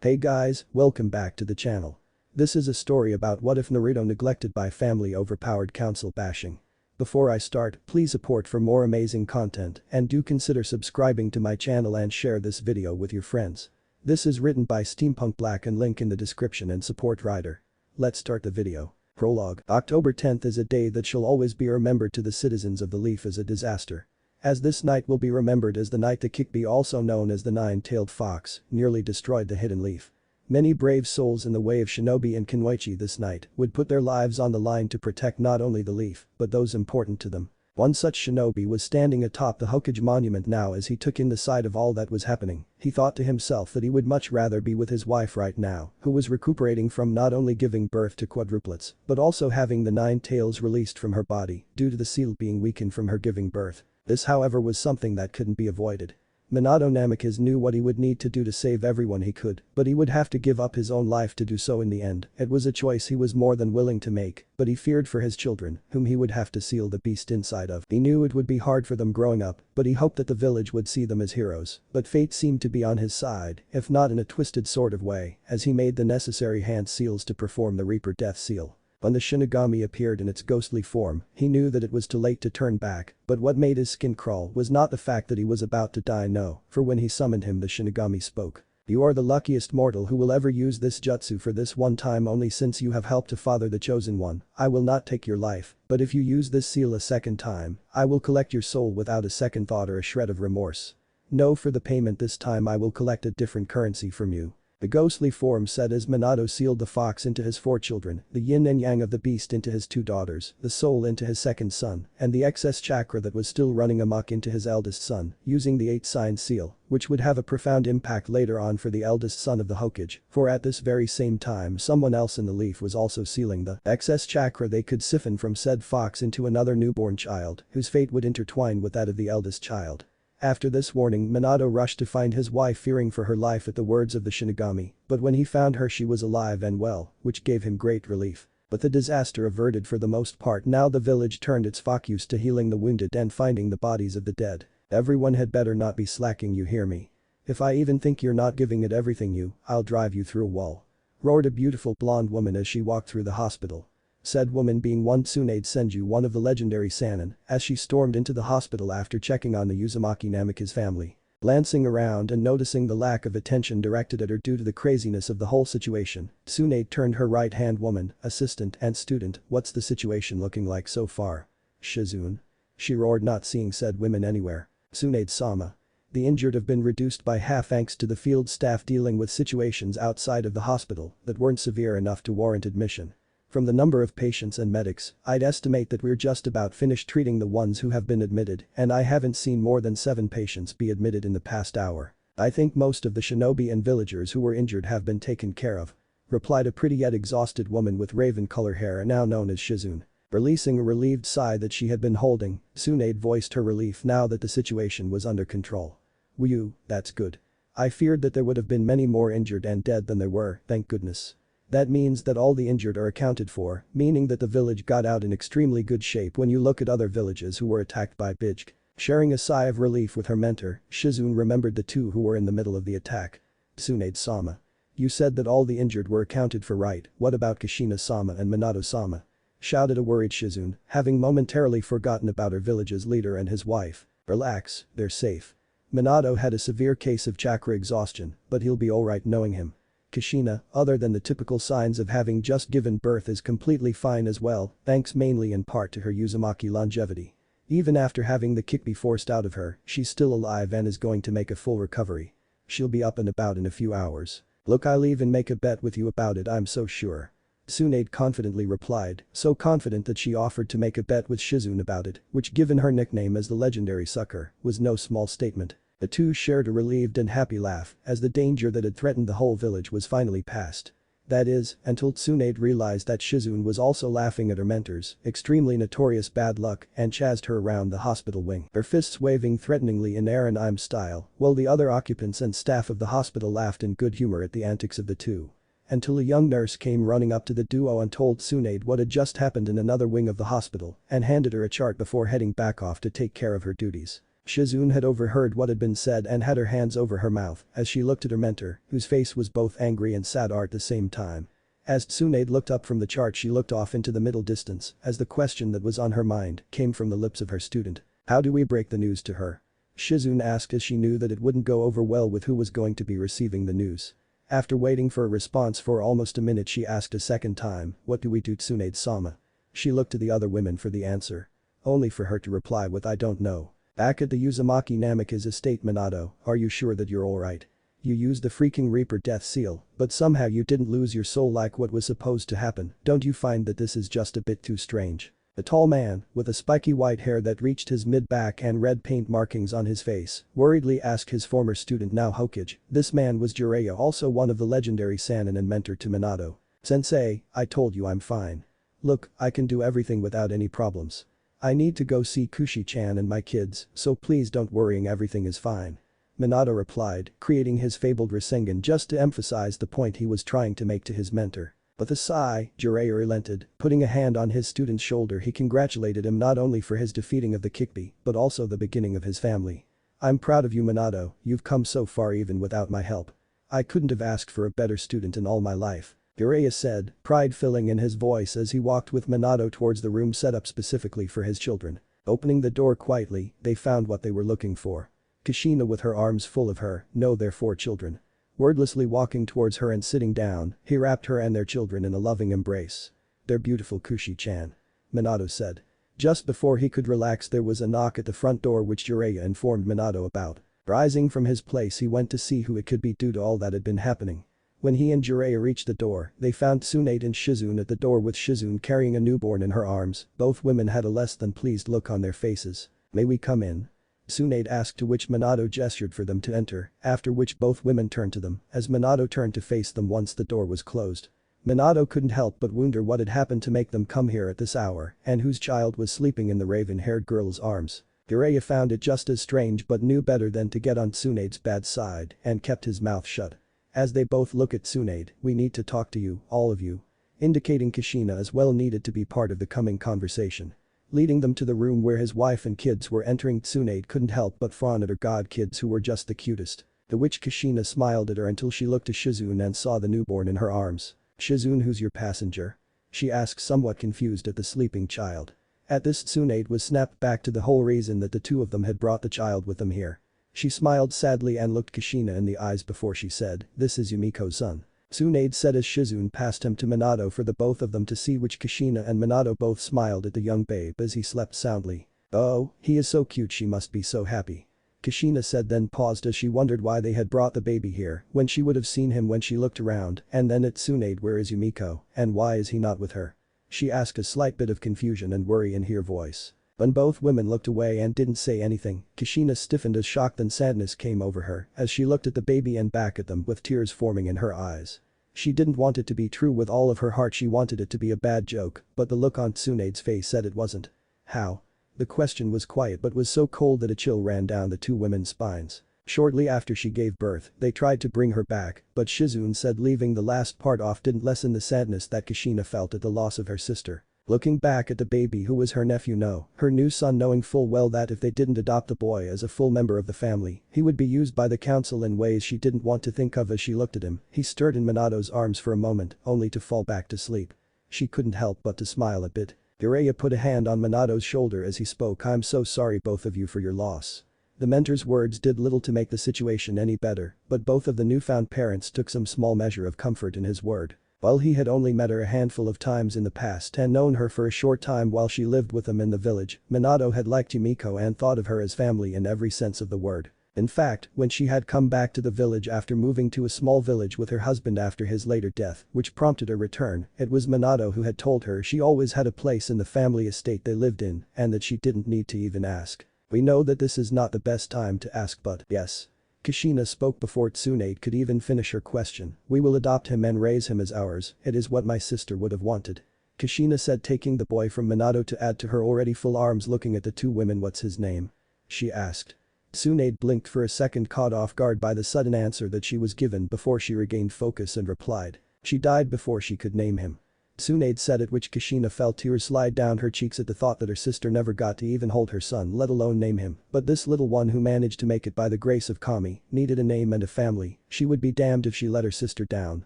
Hey guys, welcome back to the channel. This is a story about what if Naruto neglected by family overpowered council bashing. Before I start, please support for more amazing content and do consider subscribing to my channel and share this video with your friends. This is written by SteampunkBlack and link in the description and support writer. Let's start the video. Prologue. October 10th is a day that shall always be remembered to the citizens of the Leaf as a disaster. As this night will be remembered as the night the Kikbi, also known as the Nine-Tailed Fox, nearly destroyed the Hidden Leaf. Many brave souls in the way of Shinobi and Kenwaichi this night would put their lives on the line to protect not only the Leaf, but those important to them. One such shinobi was standing atop the Hokage monument now as he took in the sight of all that was happening. He thought to himself that he would much rather be with his wife right now, who was recuperating from not only giving birth to quadruplets, but also having the 9 tails released from her body due to the seal being weakened from her giving birth. This however was something that couldn't be avoided. Minato Namikaze knew what he would need to do to save everyone he could, but he would have to give up his own life to do so in the end. It was a choice he was more than willing to make, but he feared for his children, whom he would have to seal the beast inside of. He knew it would be hard for them growing up, but he hoped that the village would see them as heroes. But fate seemed to be on his side, if not in a twisted sort of way, as he made the necessary hand seals to perform the Reaper Death Seal. When the Shinigami appeared in its ghostly form, he knew that it was too late to turn back, but what made his skin crawl was not the fact that he was about to die, no, for when he summoned him the Shinigami spoke. You are the luckiest mortal who will ever use this jutsu for this one time only since you have helped to father the chosen one. I will not take your life, but if you use this seal a second time, I will collect your soul without a second thought or a shred of remorse. No, for the payment this time I will collect a different currency from you. The ghostly form said as Minato sealed the fox into his 4 children, the yin and yang of the beast into his 2 daughters, the soul into his second son, and the excess chakra that was still running amok into his eldest son, using the 8-sign seal, which would have a profound impact later on for the eldest son of the Hokage, for at this very same time someone else in the Leaf was also sealing the excess chakra they could siphon from said fox into another newborn child, whose fate would intertwine with that of the eldest child. After this warning, Minato rushed to find his wife fearing for her life at the words of the Shinigami, but when he found her she was alive and well, which gave him great relief. But the disaster averted for the most part. Now the village turned its focus to healing the wounded and finding the bodies of the dead. Everyone had better not be slacking, you hear me? If I even think you're not giving it everything, I'll drive you through a wall. Roared a beautiful blonde woman as she walked through the hospital. Said woman being one Tsunade Senju, one of the legendary Sannin, as she stormed into the hospital after checking on the Uzumaki Namikaze family. Glancing around and noticing the lack of attention directed at her due to the craziness of the whole situation, Tsunade turned her right-hand woman, assistant and student. What's the situation looking like so far? Shizune? She roared, not seeing said women anywhere. Tsunade-sama. The injured have been reduced by half thanks to the field staff dealing with situations outside of the hospital that weren't severe enough to warrant admission. From the number of patients and medics, I'd estimate that we're just about finished treating the ones who have been admitted, and I haven't seen more than 7 patients be admitted in the past hour. I think most of the shinobi and villagers who were injured have been taken care of. Replied a pretty yet exhausted woman with raven color hair, now known as Shizune. Releasing a relieved sigh that she had been holding, Tsunade voiced her relief now that the situation was under control. Whew, that's good. I feared that there would have been many more injured and dead than there were, thank goodness. That means that all the injured are accounted for, meaning that the village got out in extremely good shape when you look at other villages who were attacked by Bijk. Sharing a sigh of relief with her mentor, Shizune remembered the 2 who were in the middle of the attack. Tsunade-sama. You said that all the injured were accounted for, right? What about Kushina-sama and Minato-sama? Shouted a worried Shizune, having momentarily forgotten about her village's leader and his wife. Relax, they're safe. Minato had a severe case of chakra exhaustion, but he'll be alright knowing him. Kushina, other than the typical signs of having just given birth, is completely fine as well, thanks mainly in part to her Uzumaki longevity. Even after having the Kikbi forced out of her, she's still alive and is going to make a full recovery. She'll be up and about in a few hours. Look, I'll even make a bet with you about it, I'm so sure. Tsunade confidently replied, so confident that she offered to make a bet with Shizune about it, which given her nickname as the legendary sucker, was no small statement. The 2 shared a relieved and happy laugh as the danger that had threatened the whole village was finally past. That is, until Tsunade realized that Shizune was also laughing at her mentor's extremely notorious bad luck and chased her around the hospital wing, her fists waving threateningly in Aaron I'm style, while the other occupants and staff of the hospital laughed in good humor at the antics of the 2. Until a young nurse came running up to the duo and told Tsunade what had just happened in another wing of the hospital and handed her a chart before heading back off to take care of her duties. Shizune had overheard what had been said and had her hands over her mouth as she looked at her mentor, whose face was both angry and sad at the same time. As Tsunade looked up from the chart, she looked off into the middle distance as the question that was on her mind came from the lips of her student. How do we break the news to her? Shizune asked as she knew that it wouldn't go over well with who was going to be receiving the news. After waiting for a response for almost a minute, she asked a second time, what do we do, Tsunade-sama? She looked to the other women for the answer. Only for her to reply with I don't know. Back at the Uzumaki Namikaze estate, Minato, are you sure that you're alright? You used the freaking Reaper death seal, but somehow you didn't lose your soul like what was supposed to happen. Don't you find that this is just a bit too strange? A tall man, with a spiky white hair that reached his mid-back and red paint markings on his face, worriedly asked his former student now Hokage. This man was Jiraiya, also one of the legendary Sannin and mentor to Minato. Sensei, I told you I'm fine. Look, I can do everything without any problems. I need to go see Kushi-chan and my kids, so please don't worry, everything is fine. Minato replied, creating his fabled Rasengan just to emphasize the point he was trying to make to his mentor. With a sigh, Jiraiya relented, putting a hand on his student's shoulder. He congratulated him not only for his defeating of the Kikbi, but also the beginning of his family. I'm proud of you, Minato, you've come so far even without my help. I couldn't have asked for a better student in all my life. Jiraiya said, pride filling in his voice as he walked with Minato towards the room set up specifically for his children. Opening the door quietly, they found what they were looking for. Kushina with her arms full of her, their 4 children. Wordlessly walking towards her and sitting down, he wrapped her and their children in a loving embrace. They're beautiful, Kushi-chan. Minato said. Just before he could relax, there was a knock at the front door which Jiraiya informed Minato about. Rising from his place, he went to see who it could be due to all that had been happening. When he and Jiraiya reached the door, they found Tsunade and Shizune at the door with Shizune carrying a newborn in her arms. Both women had a less than pleased look on their faces. May we come in? Tsunade asked, to which Minato gestured for them to enter, after which both women turned to them as Minato turned to face them once the door was closed. Minato couldn't help but wonder what had happened to make them come here at this hour and whose child was sleeping in the raven-haired girl's arms. Jiraiya found it just as strange but knew better than to get on Tsunade's bad side and kept his mouth shut. As they both look at Tsunade, we need to talk to you, all of you. Indicating Kushina as well needed to be part of the coming conversation. Leading them to the room where his wife and kids were entering, Tsunade couldn't help but fawn at her god kids who were just the cutest. The which Kushina smiled at her until she looked to Shizune and saw the newborn in her arms. Shizune, who's your passenger? She asked, somewhat confused at the sleeping child. At this, Tsunade was snapped back to the whole reason that the two of them had brought the child with them here. She smiled sadly and looked Kushina in the eyes before she said, this is Yumiko's son. Tsunade said as Shizune passed him to Minato for the both of them to see, which Kushina and Minato both smiled at the young babe as he slept soundly. Oh, he is so cute, she must be so happy. Kushina said, then paused as she wondered why they had brought the baby here when she would have seen him when she looked around, and then at Tsunade, where is Yumiko and why is he not with her? She asked, a slight bit of confusion and worry in her voice. When both women looked away and didn't say anything, Kushina stiffened as shock and sadness came over her as she looked at the baby and back at them with tears forming in her eyes. She didn't want it to be true with all of her heart, she wanted it to be a bad joke, but the look on Tsunade's face said it wasn't. How? The question was quiet but was so cold that a chill ran down the two women's spines. Shortly after she gave birth, they tried to bring her back, but Shizune said leaving the last part off didn't lessen the sadness that Kushina felt at the loss of her sister. Looking back at the baby who was her nephew, her new son, knowing full well that if they didn't adopt the boy as a full member of the family, he would be used by the council in ways she didn't want to think of. As she looked at him, he stirred in Minato's arms for a moment, only to fall back to sleep. She couldn't help but to smile a bit. Jiraiya put a hand on Minato's shoulder as he spoke, I'm so sorry both of you for your loss. The mentor's words did little to make the situation any better, but both of the newfound parents took some small measure of comfort in his word. While he had only met her a handful of times in the past and known her for a short time while she lived with them in the village, Minato had liked Yumiko and thought of her as family in every sense of the word. In fact, when she had come back to the village after moving to a small village with her husband after his later death, which prompted her return, it was Minato who had told her she always had a place in the family estate they lived in and that she didn't need to even ask. We know that this is not the best time to ask, but yes. Kushina spoke before Tsunade could even finish her question. We will adopt him and raise him as ours, it is what my sister would have wanted. Kushina said, taking the boy from Minato to add to her already full arms. Looking at the two women, what's his name? She asked. Tsunade blinked for a second, caught off guard by the sudden answer that she was given before she regained focus and replied. She died before she could name him. Tsunade said, at which Kushina felt tears slide down her cheeks at the thought that her sister never got to even hold her son, let alone name him. But this little one who managed to make it by the grace of Kami needed a name and a family. She would be damned if she let her sister down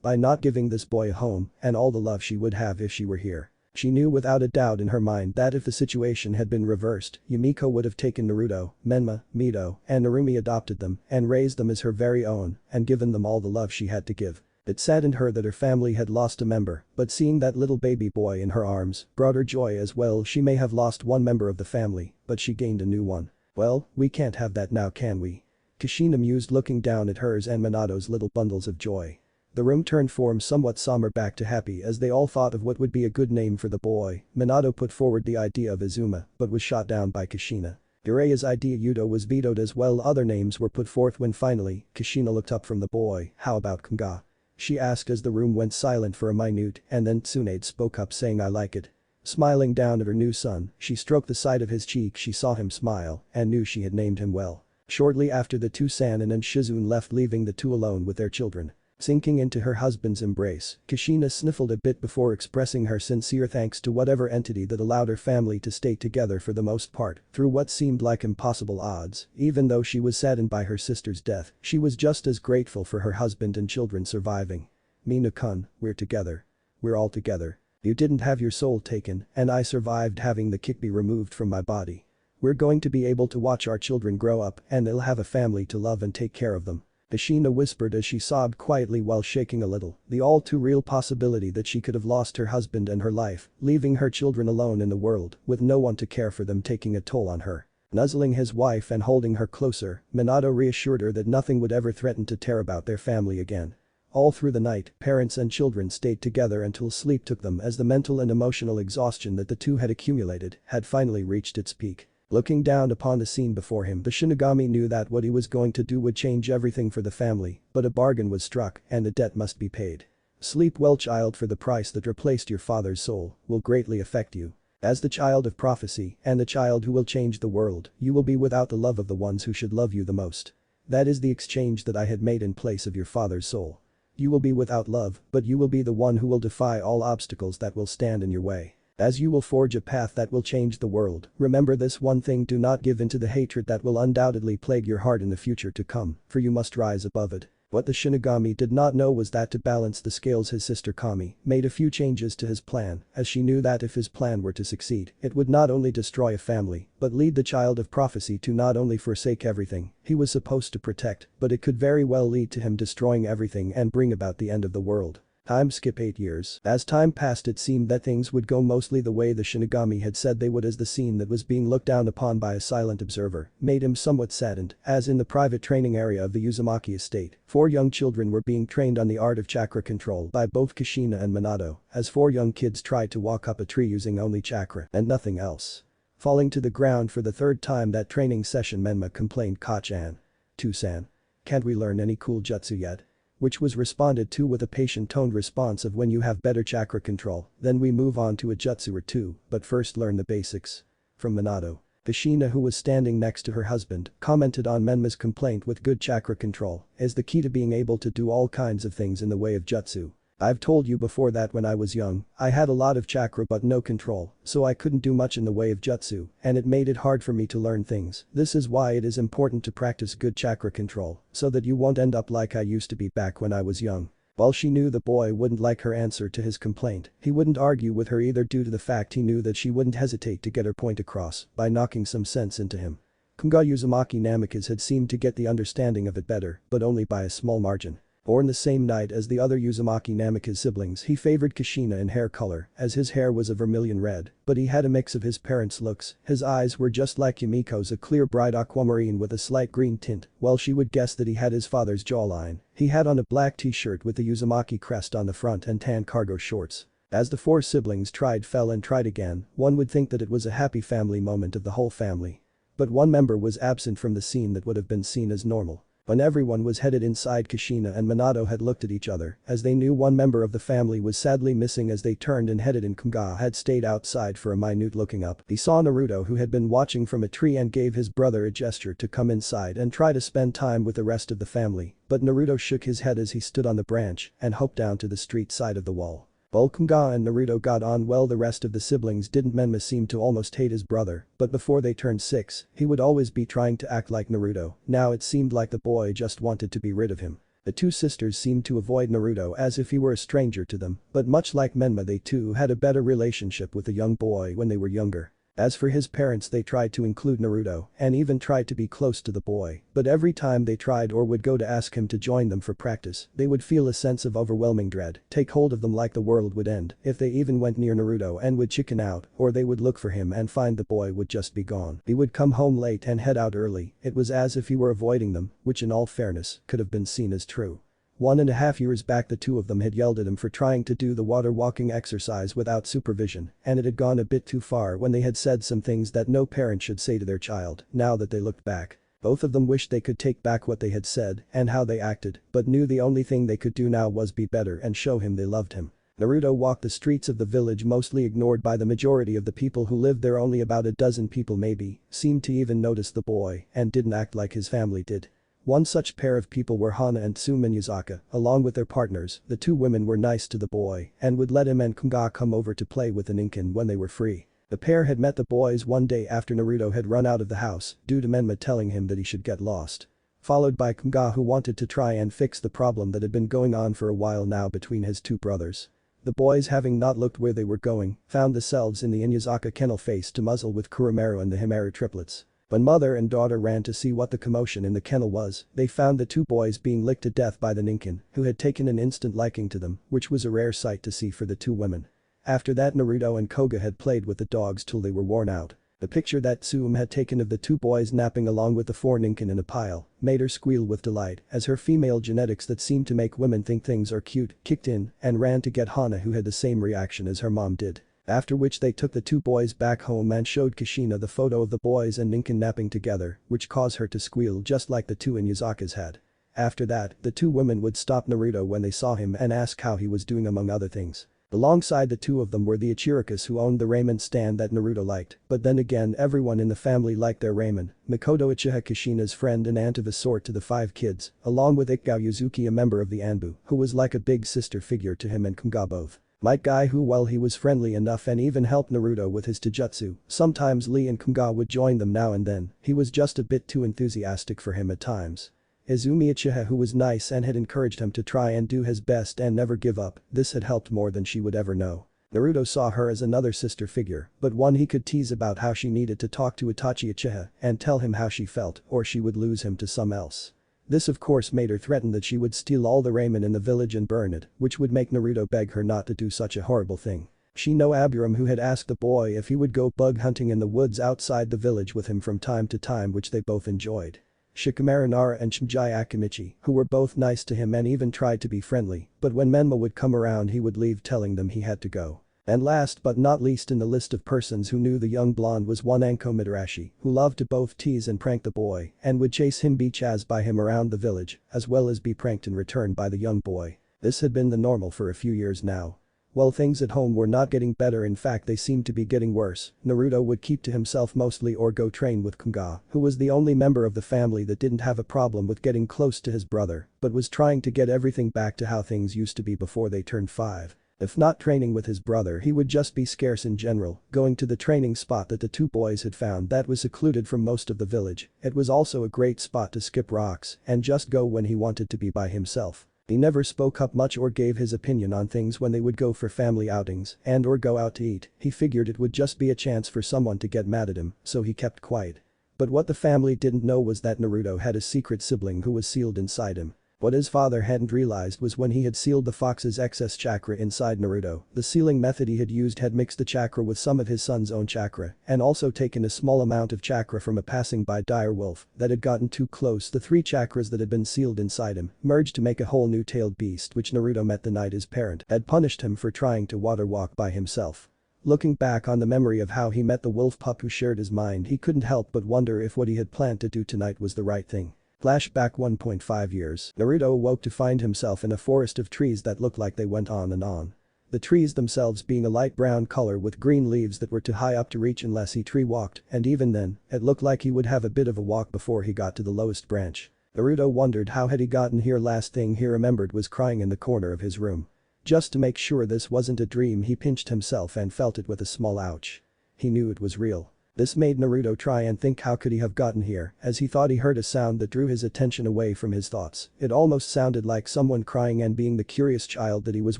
by not giving this boy a home and all the love she would have if she were here. She knew without a doubt in her mind that if the situation had been reversed, Yumiko would have taken Naruto, Menma, Mito, and Narumi, adopted them and raised them as her very own and given them all the love she had to give. It saddened her that her family had lost a member, but seeing that little baby boy in her arms brought her joy as well. She may have lost one member of the family, but she gained a new one. Well, we can't have that now, can we? Kushina mused, looking down at hers and Minato's little bundles of joy. The room turned from somewhat somber back to happy as they all thought of what would be a good name for the boy. Minato put forward the idea of Izuma, but was shot down by Kushina. Ureya's idea Yudo was vetoed as well. Other names were put forth when finally, Kushina looked up from the boy. How about Kunga? She asked as the room went silent for a minute, and then Tsunade spoke up, saying, I like it. Smiling down at her new son, she stroked the side of his cheek. She saw him smile and knew she had named him well. Shortly after, the two Sanin and Shizune left, leaving the two alone with their children. Sinking into her husband's embrace, Kushina sniffled a bit before expressing her sincere thanks to whatever entity that allowed her family to stay together for the most part through what seemed like impossible odds. Even though she was saddened by her sister's death, she was just as grateful for her husband and children surviving. Mina-kun, we're together. We're all together. You didn't have your soul taken, and I survived having the kikbi removed from my body. We're going to be able to watch our children grow up and they'll have a family to love and take care of them. Kushina whispered as she sobbed quietly while shaking a little, the all too real possibility that she could have lost her husband and her life, leaving her children alone in the world with no one to care for them, taking a toll on her. Nuzzling his wife and holding her closer, Minato reassured her that nothing would ever threaten to tear about their family again. All through the night, parents and children stayed together until sleep took them as the mental and emotional exhaustion that the two had accumulated had finally reached its peak. Looking down upon the scene before him, the Shinigami knew that what he was going to do would change everything for the family, but a bargain was struck and the debt must be paid. Sleep well, child, for the price that replaced your father's soul will greatly affect you. As the child of prophecy and the child who will change the world, you will be without the love of the ones who should love you the most. That is the exchange that I had made in place of your father's soul. You will be without love, but you will be the one who will defy all obstacles that will stand in your way. As you will forge a path that will change the world, remember this one thing: do not give in to the hatred that will undoubtedly plague your heart in the future to come, for you must rise above it. What the Shinigami did not know was that to balance the scales, his sister Kami made a few changes to his plan, as she knew that if his plan were to succeed, it would not only destroy a family, but lead the child of prophecy to not only forsake everything he was supposed to protect, but it could very well lead to him destroying everything and bring about the end of the world. Time skip 8 years. As time passed, it seemed that things would go mostly the way the Shinigami had said they would, as the scene that was being looked down upon by a silent observer made him somewhat saddened, as in the private training area of the Uzumaki estate, 4 young children were being trained on the art of chakra control by both Kushina and Minato, as 4 young kids tried to walk up a tree using only chakra and nothing else. Falling to the ground for the 3rd time that training session, Menma complained, Kachan. Tusan. Can't we learn any cool jutsu yet? Which was responded to with a patient-toned response of, when you have better chakra control, then we move on to a jutsu or two, but first learn the basics. From Minato. Kushina, who was standing next to her husband, commented on Menma's complaint with good chakra control as the key to being able to do all kinds of things in the way of jutsu. I've told you before that when I was young, I had a lot of chakra but no control, so I couldn't do much in the way of jutsu, and it made it hard for me to learn things. This is why it is important to practice good chakra control, so that you won't end up like I used to be back when I was young. While she knew the boy wouldn't like her answer to his complaint, he wouldn't argue with her either, due to the fact he knew that she wouldn't hesitate to get her point across by knocking some sense into him. Kunga Uzumaki Namikaze had seemed to get the understanding of it better, but only by a small margin. Born the same night as the other Uzumaki Namikaze siblings, he favored Kushina in hair color, as his hair was a vermilion red, but he had a mix of his parents' looks. His eyes were just like Yumiko's, a clear bright aquamarine with a slight green tint, while she would guess that he had his father's jawline. He had on a black t-shirt with the Uzumaki crest on the front and tan cargo shorts. As the 4 siblings tried, fell and tried again, one would think that it was a happy family moment of the whole family. But one member was absent from the scene that would have been seen as normal. When everyone was headed inside, Kushina and Minato had looked at each other, as they knew one member of the family was sadly missing. As they turned and headed in, Kunga had stayed outside for a minute, looking up. He saw Naruto, who had been watching from a tree, and gave his brother a gesture to come inside and try to spend time with the rest of the family, but Naruto shook his head as he stood on the branch and hoped down to the street side of the wall. While Kunga and Naruto got on well, the rest of the siblings didn't. Menma seemed to almost hate his brother, but before they turned 6, he would always be trying to act like Naruto. Now it seemed like the boy just wanted to be rid of him. The two sisters seemed to avoid Naruto as if he were a stranger to them, but much like Menma, they too had a better relationship with the young boy when they were younger. As for his parents, they tried to include Naruto and even tried to be close to the boy, but every time they tried or would go to ask him to join them for practice, they would feel a sense of overwhelming dread take hold of them, like the world would end if they even went near Naruto, and would chicken out, or they would look for him and find the boy would just be gone. He would come home late and head out early. It was as if he were avoiding them, which in all fairness could have been seen as true. 1.5 years back, the two of them had yelled at him for trying to do the water walking exercise without supervision, and it had gone a bit too far when they had said some things that no parent should say to their child. Now that they looked back, both of them wished they could take back what they had said and how they acted, but knew the only thing they could do now was be better and show him they loved him. Naruto walked the streets of the village, mostly ignored by the majority of the people who lived there. Only about a dozen people maybe seemed to even notice the boy and didn't act like his family did. One such pair of people were Hana and Tsum and Yuzaka, along with their partners. The two women were nice to the boy and would let him and Kunga come over to play with the Ninken when they were free. The pair had met the boys one day after Naruto had run out of the house due to Menma telling him that he should get lost. Followed by Kunga, who wanted to try and fix the problem that had been going on for a while now between his two brothers. The boys, having not looked where they were going, found themselves in the Inuyasaka kennel face to muzzle with Kuromaru and the Himeru triplets. When mother and daughter ran to see what the commotion in the kennel was, they found the two boys being licked to death by the Ninken, who had taken an instant liking to them, which was a rare sight to see for the two women. After that, Naruto and Koga had played with the dogs till they were worn out. The picture that Tsum had taken of the two boys napping along with the 4 Ninken in a pile made her squeal with delight, as her female genetics that seemed to make women think things are cute kicked in and ran to get Hana, who had the same reaction as her mom did. After which they took the two boys back home and showed Kushina the photo of the boys and Ninken napping together, which caused her to squeal just like the two Inuyasaka's had. After that, the two women would stop Naruto when they saw him and ask how he was doing, among other things. Alongside the two of them were the Ichirikas, who owned the ramen stand that Naruto liked, but then again everyone in the family liked their ramen. Makoto Uchiha, Kushina's friend and aunt of a sort to the 5 kids, along with Ikao Yuzuki, a member of the Anbu, who was like a big sister figure to him and Kunga both. Might Guy, who while he was friendly enough and even helped Naruto with his taijutsu, sometimes Lee and Kunga would join them now and then. He was just a bit too enthusiastic for him at times. Izumi Uchiha, who was nice and had encouraged him to try and do his best and never give up, this had helped more than she would ever know. Naruto saw her as another sister figure, but one he could tease about how she needed to talk to Itachi Uchiha and tell him how she felt, or she would lose him to some else. This of course made her threaten that she would steal all the ramen in the village and burn it, which would make Naruto beg her not to do such a horrible thing. She knew Aburam, who had asked the boy if he would go bug hunting in the woods outside the village with him from time to time, which they both enjoyed. Shikamaru Nara and Shinji Akimichi, who were both nice to him and even tried to be friendly, but when Menma would come around he would leave, telling them he had to go. And last but not least in the list of persons who knew the young blonde was one Anko Midarashi, who loved to both tease and prank the boy and would chase him, be chased by him around the village, as well as be pranked in return by the young boy. This had been the normal for a few years now. While things at home were not getting better, in fact they seemed to be getting worse, Naruto would keep to himself mostly or go train with Kunga, who was the only member of the family that didn't have a problem with getting close to his brother, but was trying to get everything back to how things used to be before they turned 5. If not training with his brother, he would just be scarce in general, going to the training spot that the two boys had found that was secluded from most of the village. It was also a great spot to skip rocks and just go when he wanted to be by himself. He never spoke up much or gave his opinion on things when they would go for family outings and or go out to eat. He figured it would just be a chance for someone to get mad at him, so he kept quiet. But what the family didn't know was that Naruto had a secret sibling who was sealed inside him. What his father hadn't realized was when he had sealed the fox's excess chakra inside Naruto, the sealing method he had used had mixed the chakra with some of his son's own chakra and also taken a small amount of chakra from a passing by dire wolf that had gotten too close. The 3 chakras that had been sealed inside him merged to make a whole new tailed beast, which Naruto met the night his parent had punished him for trying to water walk by himself. Looking back on the memory of how he met the wolf pup who shared his mind, he couldn't help but wonder if what he had planned to do tonight was the right thing. Flashback 1.5 years. Naruto awoke to find himself in a forest of trees that looked like they went on and on. The trees themselves being a light brown color with green leaves that were too high up to reach unless he tree walked, and even then, it looked like he would have a bit of a walk before he got to the lowest branch. Naruto wondered how had he gotten here. Last thing he remembered was crying in the corner of his room. Just to make sure this wasn't a dream, he pinched himself and felt it with a small ouch. He knew it was real. This made Naruto try and think how could he have gotten here, as he thought he heard a sound that drew his attention away from his thoughts. It almost sounded like someone crying, and being the curious child that he was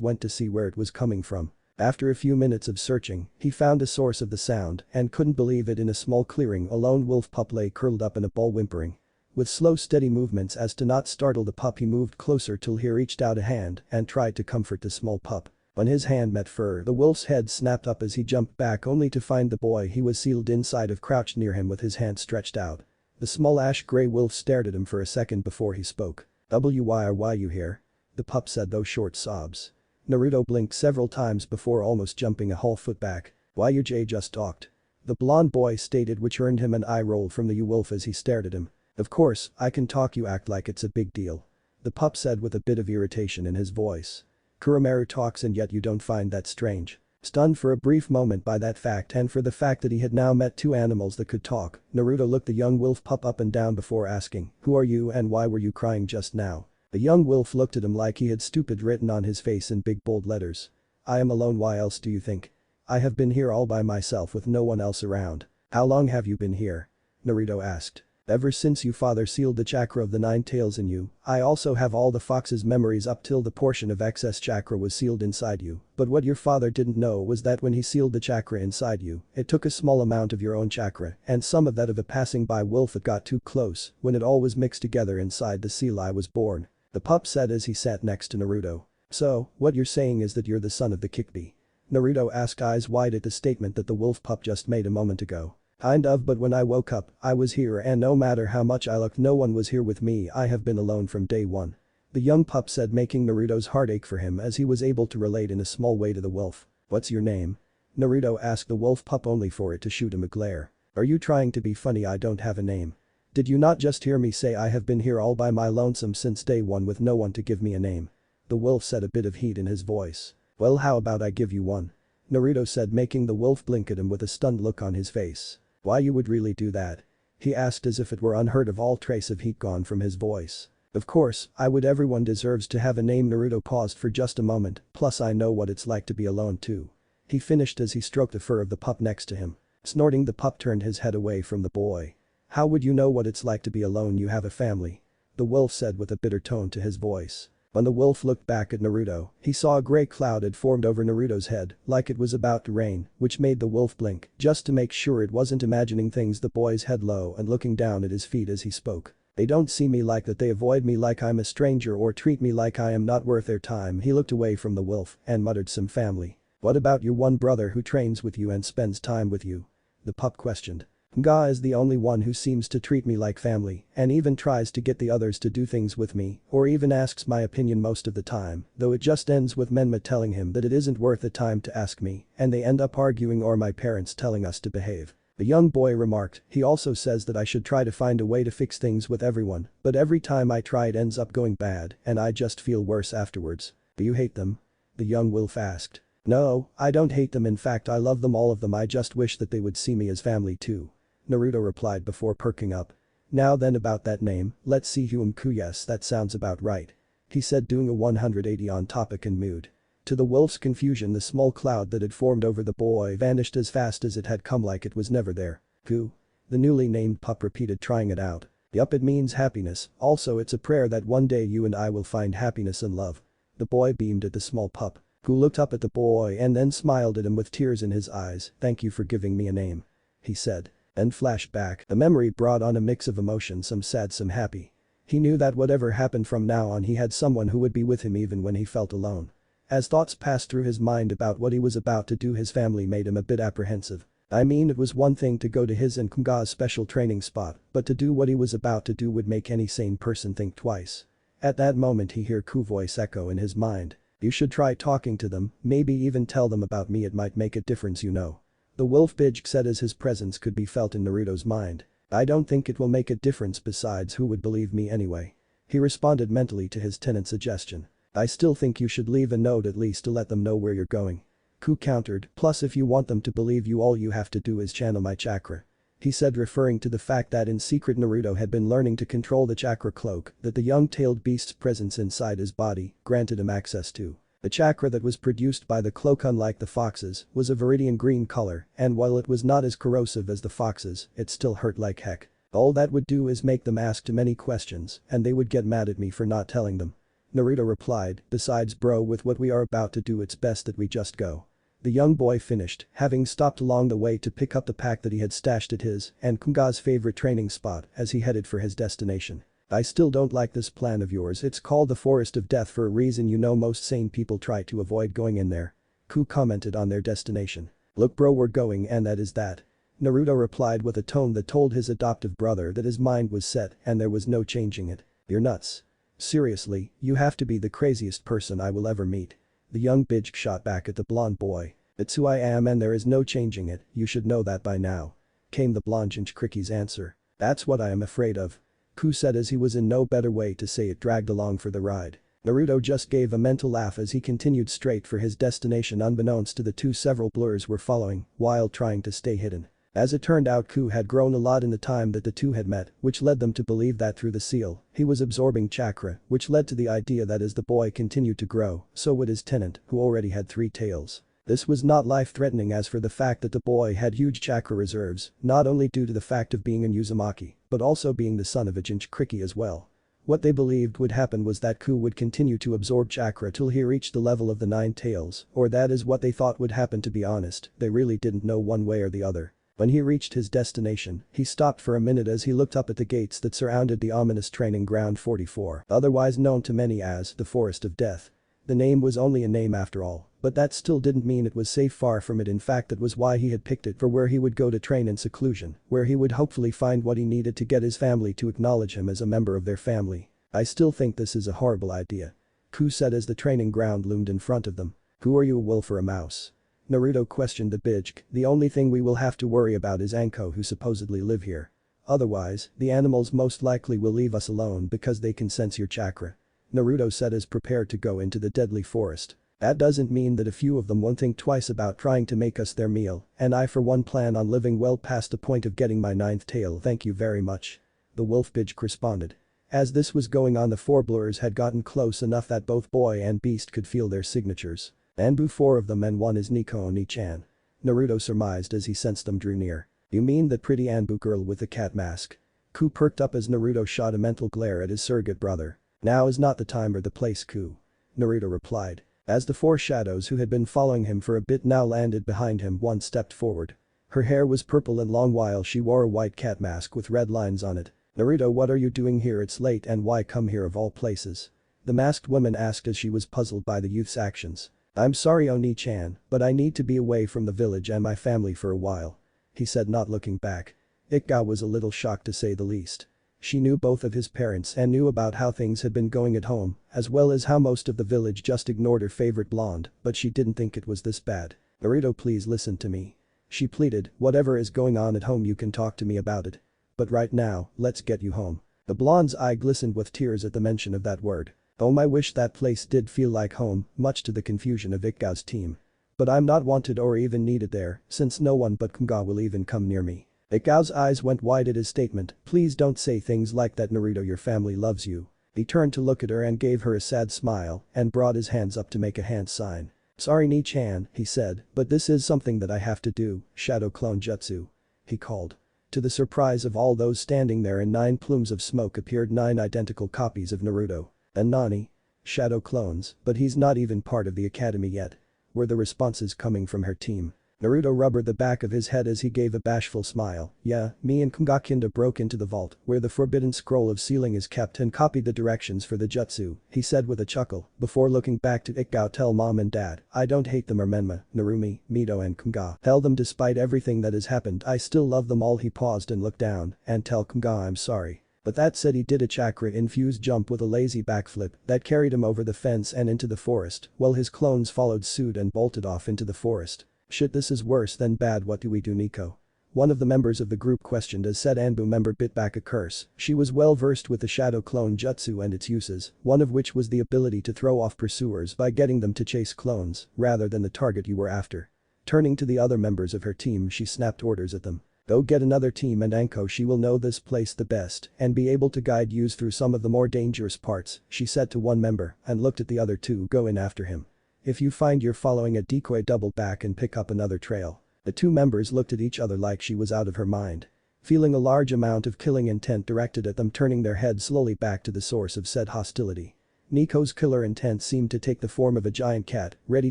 went to see where it was coming from. After a few minutes of searching, he found a source of the sound and couldn't believe it. In a small clearing, a lone wolf pup lay curled up in a ball whimpering. With slow steady movements as to not startle the pup, he moved closer till he reached out a hand and tried to comfort the small pup. When his hand met fur, the wolf's head snapped up as he jumped back, only to find the boy he was sealed inside of crouched near him with his hand stretched out. The small ash-gray wolf stared at him for a second before he spoke. "Why are you here?" the pup said, those short sobs. Naruto blinked several times before almost jumping a whole foot back. "Why you just talked?" the blond boy stated, which earned him an eye roll from the wolf as he stared at him. "Of course, I can talk, you act like it's a big deal," the pup said with a bit of irritation in his voice. "Kuromaru talks and yet you don't find that strange?" Stunned for a brief moment by that fact and for the fact that he had now met two animals that could talk, Naruto looked the young wolf pup up and down before asking, "Who are you and why were you crying just now?" The young wolf looked at him like he had stupid written on his face in big bold letters. "I am alone, why else do you think? I have been here all by myself with no one else around." "How long have you been here?" Naruto asked. "Ever since you father sealed the chakra of the 9 tails in you. I also have all the fox's memories up till the portion of excess chakra was sealed inside you, but what your father didn't know was that when he sealed the chakra inside you, it took a small amount of your own chakra and some of that of a passing by wolf that got too close. When it all was mixed together inside the seal I was born," the pup said as he sat next to Naruto. "So, what you're saying is that you're the son of the Kikbi?" Naruto asked, eyes wide at the statement that the wolf pup just made a moment ago. "Kind of, but when I woke up, I was here and no matter how much I looked no one was here with me. I have been alone from day one," the young pup said, making Naruto's heart ache for him as he was able to relate in a small way to the wolf. "What's your name?" Naruto asked the wolf pup, only for it to shoot him a glare. "Are you trying to be funny? I don't have a name. Did you not just hear me say I have been here all by my lonesome since day one with no one to give me a name?" the wolf said, a bit of heat in his voice. "Well, how about I give you one?" Naruto said, making the wolf blink at him with a stunned look on his face. "Why you would really do that?" he asked as if it were unheard of, all trace of heat gone from his voice. "Of course, I would. Everyone deserves to have a name." Naruto paused for just a moment, "plus I know what it's like to be alone too," he finished as he stroked the fur of the pup next to him. Snorting, the pup turned his head away from the boy. "How would you know what it's like to be alone? You have a family," the wolf said with a bitter tone to his voice. When the wolf looked back at Naruto, he saw a gray cloud had formed over Naruto's head, like it was about to rain, which made the wolf blink, just to make sure it wasn't imagining things. The boy's head low and looking down at his feet as he spoke. "They don't see me like that, they avoid me like I'm a stranger or treat me like I am not worth their time." He looked away from the wolf and muttered, "Some family. What about your one brother who trains with you and spends time with you?" the pup questioned. "Nga is the only one who seems to treat me like family and even tries to get the others to do things with me or even asks my opinion most of the time, though it just ends with Menma telling him that it isn't worth the time to ask me and they end up arguing, or my parents telling us to behave," the young boy remarked. "He also says that I should try to find a way to fix things with everyone, but every time I try it ends up going bad and I just feel worse afterwards." "Do you hate them?" the young wolf asked. "No, I don't hate them. In fact, I love them, all of them. I just wish that they would see me as family too," Naruto replied before perking up. "Now then, about that name, let's see. Huumku, yes, that sounds about right," he said, doing a 180 on topic and mood. To the wolf's confusion, the small cloud that had formed over the boy vanished as fast as it had come, like it was never there. "Ku?" the newly named pup repeated, trying it out. "Yup, it means happiness. Also it's a prayer that one day you and I will find happiness and love." The boy beamed at the small pup, who looked up at the boy and then smiled at him with tears in his eyes. "Thank you for giving me a name," he said. And flashed back. The memory brought on a mix of emotions, some sad, some happy. He knew that whatever happened from now on, he had someone who would be with him even when he felt alone. As thoughts passed through his mind about what he was about to do, his family made him a bit apprehensive. I mean, it was one thing to go to his and Kunga's special training spot, but to do what he was about to do would make any sane person think twice. At that moment he heard Ku's voice echo in his mind. "You should try talking to them, maybe even tell them about me, it might make a difference, you know," the wolf bitch said as his presence could be felt in Naruto's mind. "I don't think it will make a difference, besides who would believe me anyway?" he responded mentally to his tenant's suggestion. "I still think you should leave a note at least to let them know where you're going," Ku countered. "Plus if you want them to believe you, all you have to do is channel my chakra," he said, referring to the fact that in secret Naruto had been learning to control the chakra cloak that the young tailed beast's presence inside his body granted him access to. The chakra that was produced by the cloak, unlike the foxes, was a viridian green color, and while it was not as corrosive as the foxes, it still hurt like heck. All that would do is make them ask too many questions, and they would get mad at me for not telling them. Naruto replied, besides bro, with what we are about to do it's best that we just go. The young boy finished, having stopped along the way to pick up the pack that he had stashed at his and Kunga's favorite training spot as he headed for his destination. I still don't like this plan of yours, it's called the Forest of Death for a reason, you know most sane people try to avoid going in there. Ku commented on their destination. Look bro, we're going and that is that. Naruto replied with a tone that told his adoptive brother that his mind was set and there was no changing it. You're nuts. Seriously, you have to be the craziest person I will ever meet. The young bitch shot back at the blonde boy. It's who I am and there is no changing it, you should know that by now. Came the blonde Jinchuriki's answer. That's what I am afraid of. Ku said as he was in no better way to say it, dragged along for the ride. Naruto just gave a mental laugh as he continued straight for his destination unbeknownst to the two. Several blurs were following while trying to stay hidden. As it turned out, Ku had grown a lot in the time that the two had met, which led them to believe that through the seal, he was absorbing chakra, which led to the idea that as the boy continued to grow, so would his tenant, who already had 3 tails. This was not life-threatening as for the fact that the boy had huge chakra reserves, not only due to the fact of being an Uzumaki, but also being the son of a Jinchuriki as well. What they believed would happen was that Ku would continue to absorb chakra till he reached the level of the 9 tails, or that is what they thought would happen. To be honest, they really didn't know one way or the other. When he reached his destination, he stopped for a minute as he looked up at the gates that surrounded the ominous training ground 44, otherwise known to many as the Forest of Death. The name was only a name after all, but that still didn't mean it was safe, far from it. In fact, that was why he had picked it, for where he would go to train in seclusion, where he would hopefully find what he needed to get his family to acknowledge him as a member of their family. I still think this is a horrible idea. Ku said as the training ground loomed in front of them. Who are you, a wolf or a mouse? Naruto questioned the bitch. The only thing we will have to worry about is Anko, who supposedly live here. Otherwise, the animals most likely will leave us alone because they can sense your chakra. Naruto said as prepared to go into the deadly forest. That doesn't mean that a few of them won't think twice about trying to make us their meal, and I for one plan on living well past the point of getting my 9th tail, thank you very much. The wolf bitch responded. As this was going on, the 4 blurs had gotten close enough that both boy and beast could feel their signatures. Anbu, 4 of them, and one is Nico Oni-chan. Naruto surmised as he sensed them drew near. You mean that pretty Anbu girl with the cat mask? Ku perked up as Naruto shot a mental glare at his surrogate brother. Now is not the time or the place, Ku. Naruto replied. As the 4 shadows who had been following him for a bit now landed behind him, one stepped forward. Her hair was purple and long while she wore a white cat mask with red lines on it. Naruto, what are you doing here? It's late, and why come here of all places? The masked woman asked as she was puzzled by the youth's actions. I'm sorry Oni-chan, but I need to be away from the village and my family for a while. He said, not looking back. Ika was a little shocked to say the least. She knew both of his parents and knew about how things had been going at home, as well as how most of the village just ignored her favorite blonde, but she didn't think it was this bad. Naruto, please listen to me. She pleaded, whatever is going on at home you can talk to me about it. But right now, let's get you home. The blonde's eye glistened with tears at the mention of that word. Oh, I wish that place did feel like home, much to the confusion of Ika's team. But I'm not wanted or even needed there, since no one but Kunga will even come near me. Ika's eyes went wide at his statement. Please don't say things like that, Naruto, your family loves you. He turned to look at her and gave her a sad smile and brought his hands up to make a hand sign. Sorry Ni-chan, he said, but this is something that I have to do, shadow clone jutsu. He called. To the surprise of all those standing there, in 9 plumes of smoke appeared 9 identical copies of Naruto. And Nani? Shadow clones, but he's not even part of the academy yet. Were the responses coming from her team? Naruto rubbed the back of his head as he gave a bashful smile. Yeah, me and Kungakinda broke into the vault where the forbidden scroll of sealing is kept and copied the directions for the jutsu, he said with a chuckle, before looking back to Ikao. Tell mom and dad, I don't hate them or Menma, Narumi, Mito and Kunga. Tell them despite everything that has happened I still love them all. He paused and looked down, and tell Kunga I'm sorry. But that said, he did a chakra-infused jump with a lazy backflip that carried him over the fence and into the forest, while his clones followed suit and bolted off into the forest. Shit, this is worse than bad. What do we do, Nico? One of the members of the group questioned as said Anbu member bit back a curse. She was well versed with the shadow clone jutsu and its uses, one of which was the ability to throw off pursuers by getting them to chase clones rather than the target you were after. Turning to the other members of her team, she snapped orders at them. Go get another team and Anko, she will know this place the best and be able to guide yous through some of the more dangerous parts, she said to one member and looked at the other two. Go in after him. If you find you're following a decoy, double back and pick up another trail. The two members looked at each other like she was out of her mind. Feeling a large amount of killing intent directed at them, turning their heads slowly back to the source of said hostility. Nico's killer intent seemed to take the form of a giant cat, ready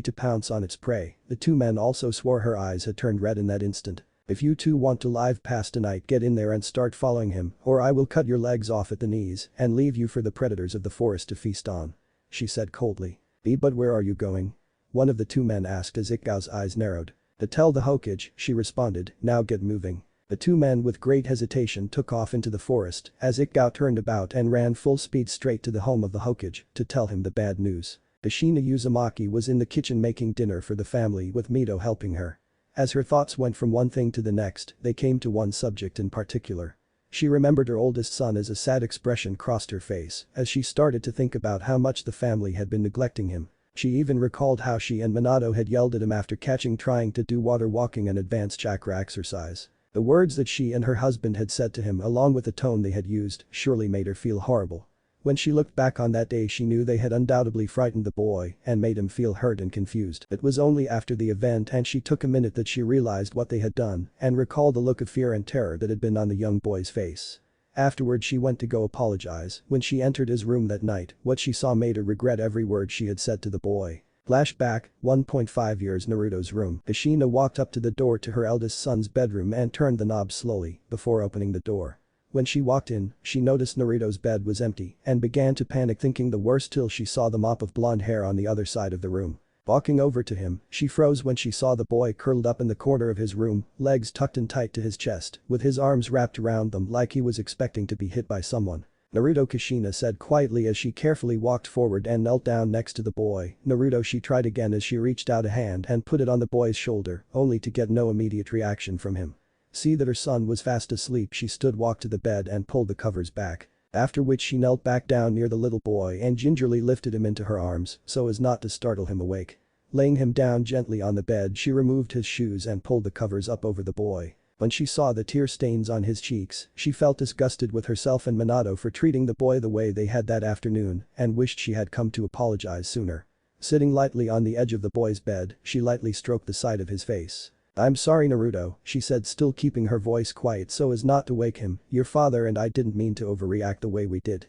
to pounce on its prey. The two men also swore her eyes had turned red in that instant. If you two want to live pass tonight, get in there and start following him, or I will cut your legs off at the knees and leave you for the predators of the forest to feast on. She said coldly. But where are you going? One of the two men asked as Ikgao's eyes narrowed. To tell the Hokage, she responded, now get moving. The two men with great hesitation took off into the forest as Ikgao turned about and ran full speed straight to the home of the Hokage to tell him the bad news. Kushina Uzumaki was in the kitchen making dinner for the family with Mito helping her. As her thoughts went from one thing to the next, they came to one subject in particular. She remembered her oldest son as a sad expression crossed her face as she started to think about how much the family had been neglecting him. She even recalled how she and Minato had yelled at him after catching trying to do water walking and advanced chakra exercise. The words that she and her husband had said to him along with the tone they had used surely made her feel horrible. When she looked back on that day, she knew they had undoubtedly frightened the boy and made him feel hurt and confused. It was only after the event and she took a minute that she realized what they had done and recalled the look of fear and terror that had been on the young boy's face. Afterward she went to go apologize. When she entered his room that night, what she saw made her regret every word she had said to the boy. Flashback, 1.5 years Naruto's room. Kushina walked up to the door to her eldest son's bedroom and turned the knob slowly before opening the door. When she walked in, she noticed Naruto's bed was empty and began to panic, thinking the worst till she saw the mop of blonde hair on the other side of the room. Walking over to him, she froze when she saw the boy curled up in the corner of his room, legs tucked in tight to his chest, with his arms wrapped around them like he was expecting to be hit by someone. Naruto, Kushina said quietly as she carefully walked forward and knelt down next to the boy. Naruto, she tried again as she reached out a hand and put it on the boy's shoulder, only to get no immediate reaction from him. See that her son was fast asleep, she walked to the bed and pulled the covers back. After which she knelt back down near the little boy and gingerly lifted him into her arms so as not to startle him awake. Laying him down gently on the bed, she removed his shoes and pulled the covers up over the boy. When she saw the tear stains on his cheeks, she felt disgusted with herself and Minato for treating the boy the way they had that afternoon and wished she had come to apologize sooner. Sitting lightly on the edge of the boy's bed, she lightly stroked the side of his face. I'm sorry Naruto, she said, still keeping her voice quiet so as not to wake him. Your father and I didn't mean to overreact the way we did.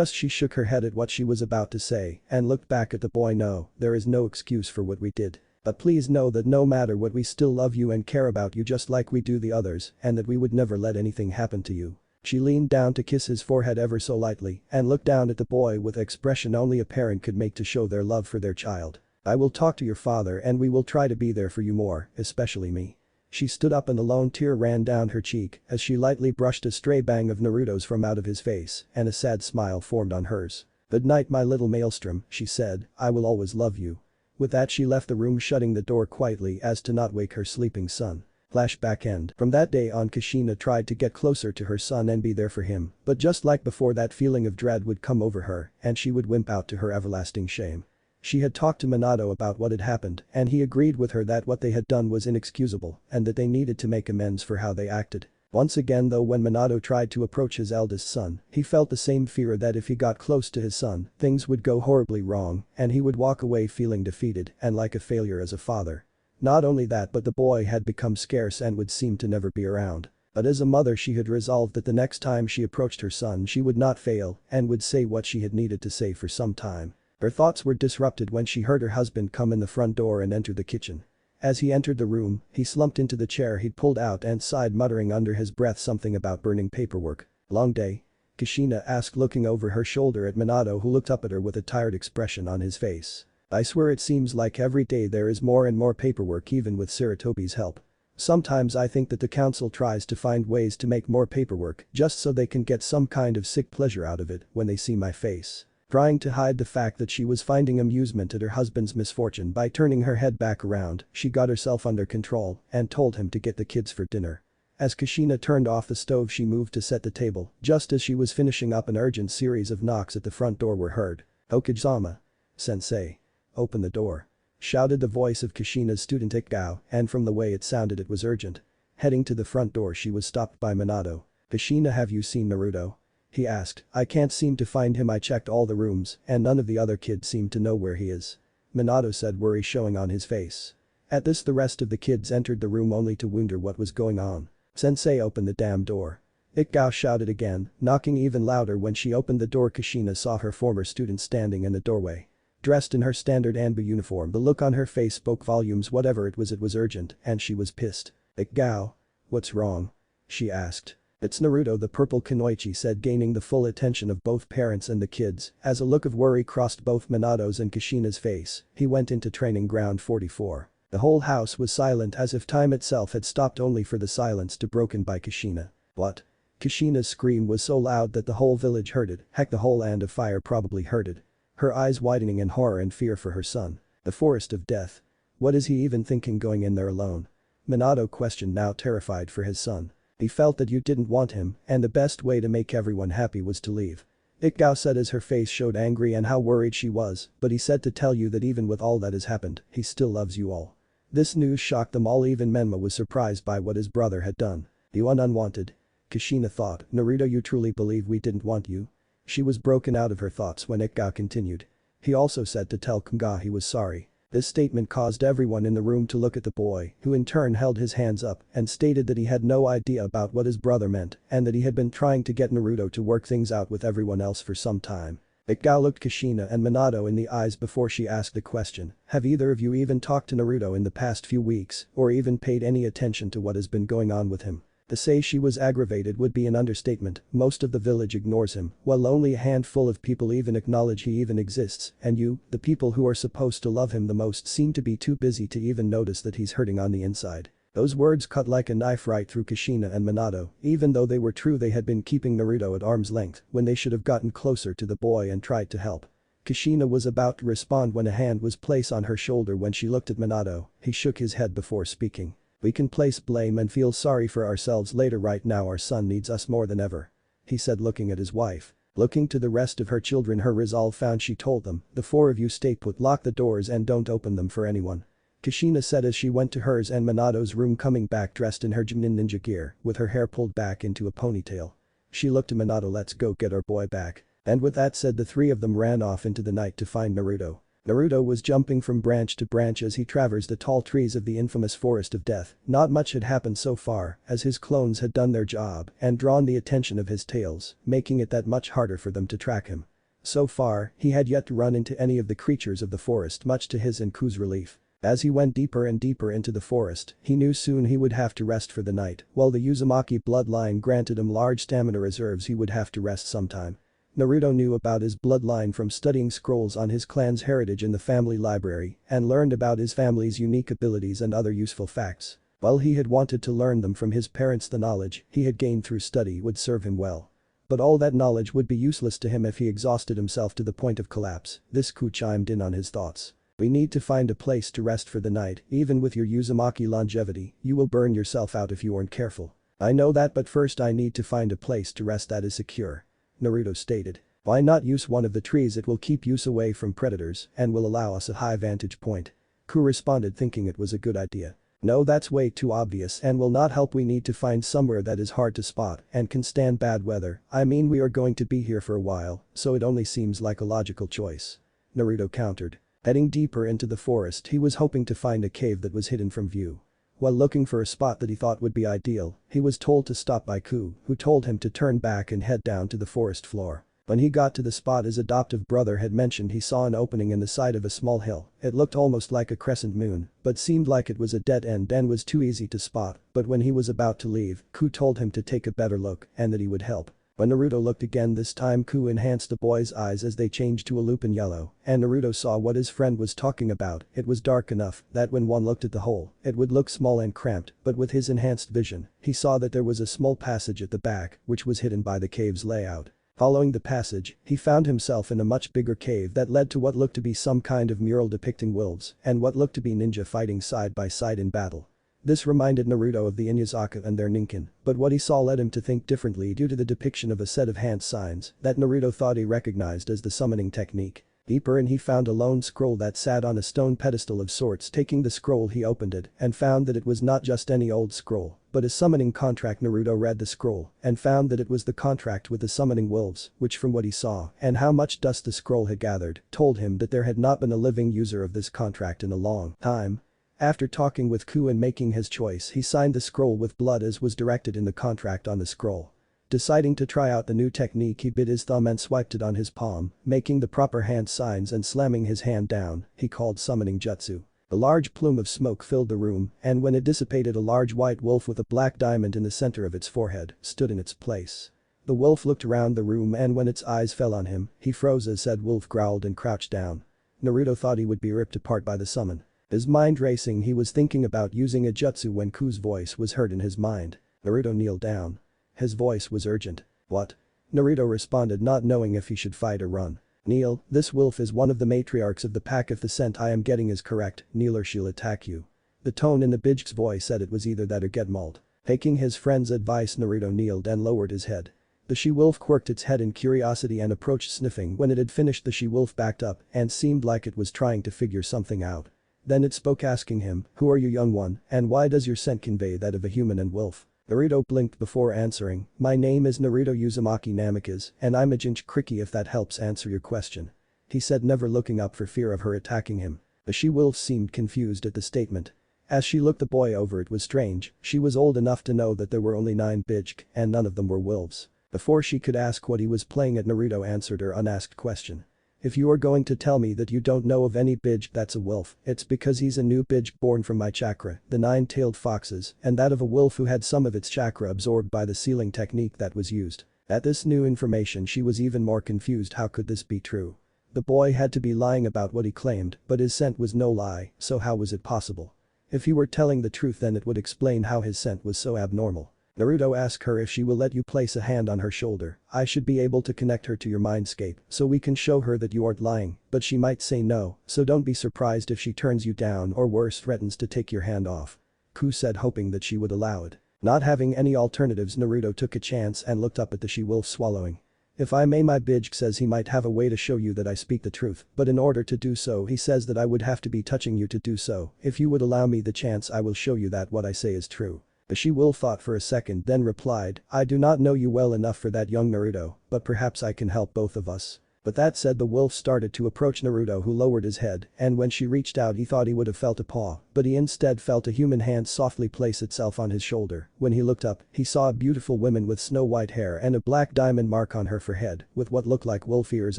She shook her head at what she was about to say and looked back at the boy. No, there is no excuse for what we did. But please know that no matter what, we still love you and care about you just like we do the others, and that we would never let anything happen to you. She leaned down to kiss his forehead ever so lightly and looked down at the boy with expression only a parent could make to show their love for their child. I will talk to your father and we will try to be there for you more, especially me. She stood up and a lone tear ran down her cheek as she lightly brushed a stray bang of Naruto's from out of his face and a sad smile formed on hers. Good night my little maelstrom, she said, I will always love you. With that she left the room, shutting the door quietly as to not wake her sleeping son. Flashback end. From that day on, Kushina tried to get closer to her son and be there for him, but just like before, that feeling of dread would come over her and she would wimp out to her everlasting shame. She had talked to Minato about what had happened and he agreed with her that what they had done was inexcusable and that they needed to make amends for how they acted. Once again though, when Minato tried to approach his eldest son, he felt the same fear that if he got close to his son, things would go horribly wrong and he would walk away feeling defeated and like a failure as a father. Not only that, but the boy had become scarce and would seem to never be around. But as a mother, she had resolved that the next time she approached her son she would not fail and would say what she had needed to say for some time. Her thoughts were disrupted when she heard her husband come in the front door and enter the kitchen. As he entered the room, he slumped into the chair he'd pulled out and sighed, muttering under his breath something about burning paperwork. Long day? Kushina asked, looking over her shoulder at Minato, who looked up at her with a tired expression on his face. I swear it seems like every day there is more and more paperwork, even with Saratobi's help. Sometimes I think that the council tries to find ways to make more paperwork just so they can get some kind of sick pleasure out of it when they see my face. Trying to hide the fact that she was finding amusement at her husband's misfortune by turning her head back around, she got herself under control and told him to get the kids for dinner. As Kushina turned off the stove, she moved to set the table. Just as she was finishing up, an urgent series of knocks at the front door were heard. Hokage-sama. Sensei. Open the door. Shouted the voice of Kushina's student Ikgao, and from the way it sounded it was urgent. Heading to the front door, she was stopped by Minato. Kushina, have you seen Naruto? He asked. I can't seem to find him. I checked all the rooms and none of the other kids seem to know where he is. Minato said, worry showing on his face. At this the rest of the kids entered the room only to wonder what was going on. Sensei opened the damn door. Ikgao shouted again, knocking even louder. When she opened the door, Kushina saw her former student standing in the doorway. Dressed in her standard Anbu uniform, the look on her face spoke volumes. Whatever it was urgent, and she was pissed. Ikgao? What's wrong? She asked. It's Naruto, the purple kunoichi said, gaining the full attention of both parents and the kids. As a look of worry crossed both Minato's and Kushina's face, he went into training ground 44. The whole house was silent, as if time itself had stopped, only for the silence to broken by Kushina. What? Kushina's scream was so loud that the whole village heard it. Heck, the whole land of fire probably heard it. Her eyes widening in horror and fear for her son. The forest of death. What is he even thinking going in there alone? Minato questioned, now terrified for his son. He felt that you didn't want him, and the best way to make everyone happy was to leave. Ikgao said as her face showed angry and how worried she was, but he said to tell you that even with all that has happened, he still loves you all. This news shocked them all. Even Menma was surprised by what his brother had done. You unwanted. Kushina thought, Naruto, you truly believe we didn't want you? She was broken out of her thoughts when Ikgao continued. He also said to tell Kunga he was sorry. This statement caused everyone in the room to look at the boy, who in turn held his hands up and stated that he had no idea about what his brother meant and that he had been trying to get Naruto to work things out with everyone else for some time. Ikgao looked Kushina and Minato in the eyes before she asked the question, have either of you even talked to Naruto in the past few weeks or even paid any attention to what has been going on with him? To say she was aggravated would be an understatement. Most of the village ignores him, while only a handful of people even acknowledge he even exists, and you, the people who are supposed to love him the most, seem to be too busy to even notice that he's hurting on the inside. Those words cut like a knife right through Kushina and Minato. Even though they were true, they had been keeping Naruto at arm's length when they should have gotten closer to the boy and tried to help. Kushina was about to respond when a hand was placed on her shoulder. When she looked at Minato, he shook his head before speaking. We can place blame and feel sorry for ourselves later. Right now our son needs us more than ever. He said, looking at his wife. Looking to the rest of her children, her resolve found. She told them, the four of you stay put, lock the doors and don't open them for anyone. Kushina said as she went to hers and Minato's room, coming back dressed in her Junin ninja gear with her hair pulled back into a ponytail. She looked to Minato, let's go get our boy back. And with that said, the three of them ran off into the night to find Naruto. Naruto was jumping from branch to branch as he traversed the tall trees of the infamous forest of death. Not much had happened so far, as his clones had done their job and drawn the attention of his tails, making it that much harder for them to track him. So far, he had yet to run into any of the creatures of the forest, much to his and Ku's relief. As he went deeper and deeper into the forest, he knew soon he would have to rest for the night. While the Uzumaki bloodline granted him large stamina reserves, he would have to rest sometime. Naruto knew about his bloodline from studying scrolls on his clan's heritage in the family library and learned about his family's unique abilities and other useful facts. While he had wanted to learn them from his parents, the knowledge he had gained through study would serve him well. But all that knowledge would be useless to him if he exhausted himself to the point of collapse. This Ku chimed in on his thoughts. We need to find a place to rest for the night. Even with your Uzumaki longevity, you will burn yourself out if you aren't careful. I know that, but first I need to find a place to rest that is secure. Naruto stated. Why not use one of the trees? It will keep us away from predators and will allow us a high vantage point. Ku responded, thinking it was a good idea. No, that's way too obvious and will not help. We need to find somewhere that is hard to spot and can stand bad weather. I mean, we are going to be here for a while, so it only seems like a logical choice. Naruto countered. Heading deeper into the forest, he was hoping to find a cave that was hidden from view. While looking for a spot that he thought would be ideal, he was told to stop by Ku, who told him to turn back and head down to the forest floor. When he got to the spot his adoptive brother had mentioned, he saw an opening in the side of a small hill. It looked almost like a crescent moon, but seemed like it was a dead end and was too easy to spot. But when he was about to leave, Ku told him to take a better look and that he would help. When Naruto looked again, this time Ku enhanced the boy's eyes as they changed to a lupin yellow, and Naruto saw what his friend was talking about. It was dark enough that when one looked at the hole, it would look small and cramped, but with his enhanced vision, he saw that there was a small passage at the back, which was hidden by the cave's layout. Following the passage, he found himself in a much bigger cave that led to what looked to be some kind of mural depicting wolves and what looked to be ninja fighting side by side in battle. This reminded Naruto of the Inuyasha and their Ninken, but what he saw led him to think differently due to the depiction of a set of hand signs that Naruto thought he recognized as the summoning technique. Deeper in he found a lone scroll that sat on a stone pedestal of sorts. Taking the scroll he opened it and found that it was not just any old scroll, but a summoning contract. Naruto read the scroll and found that it was the contract with the summoning wolves, which from what he saw and how much dust the scroll had gathered, told him that there had not been a living user of this contract in a long time. After talking with Ku and making his choice, he signed the scroll with blood as was directed in the contract on the scroll. Deciding to try out the new technique, he bit his thumb and swiped it on his palm, making the proper hand signs and slamming his hand down. He called summoning jutsu. A large plume of smoke filled the room, and when it dissipated, a large white wolf with a black diamond in the center of its forehead stood in its place. The wolf looked around the room, and when its eyes fell on him, he froze as said wolf growled and crouched down. Naruto thought he would be ripped apart by the summon. His mind racing, he was thinking about using a jutsu when Ku's voice was heard in his mind. Naruto kneeled down. His voice was urgent. "What?" Naruto responded, not knowing if he should fight or run. "Kneel, this wolf is one of the matriarchs of the pack. If the scent I am getting is correct, kneel or she'll attack you." The tone in the Bijk's voice said it was either that or get mauled. Taking his friend's advice, Naruto kneeled and lowered his head. The she-wolf quirked its head in curiosity and approached sniffing. When it had finished, the she-wolf backed up and seemed like it was trying to figure something out. Then it spoke, asking him, "Who are you, young one, and why does your scent convey that of a human and wolf?" Naruto blinked before answering, "My name is Naruto Uzumaki Namikaze, and I'm a Jinchuriki, if that helps answer your question," he said, never looking up for fear of her attacking him. The she-wolf seemed confused at the statement. As she looked the boy over, it was strange. She was old enough to know that there were only 9 Bijk, and none of them were wolves. Before she could ask what he was playing at, Naruto answered her unasked question. "If you are going to tell me that you don't know of any Bijk that's a wolf, it's because he's a new Bijk born from my chakra, the 9-tailed foxes, and that of a wolf who had some of its chakra absorbed by the sealing technique that was used." At this new information, she was even more confused. How could this be true? The boy had to be lying about what he claimed, but his scent was no lie, so how was it possible? If he were telling the truth, then it would explain how his scent was so abnormal. Naruto asked her if she will let you place a hand on her shoulder. "I should be able to connect her to your mindscape so we can show her that you aren't lying, but she might say no, so don't be surprised if she turns you down or worse, threatens to take your hand off," Ku said, hoping that she would allow it. Not having any alternatives, Naruto took a chance and looked up at the she-wolf, swallowing. "If I may, my Bijk says he might have a way to show you that I speak the truth, but in order to do so he says that I would have to be touching you to do so. If you would allow me the chance, I will show you that what I say is true." The she-wolf thought for a second, then replied, "I do not know you well enough for that, young Naruto, but perhaps I can help both of us." But that said, the wolf started to approach Naruto, who lowered his head, and when she reached out he thought he would have felt a paw, but he instead felt a human hand softly place itself on his shoulder. When he looked up, he saw a beautiful woman with snow-white hair and a black diamond mark on her forehead, with what looked like wolf ears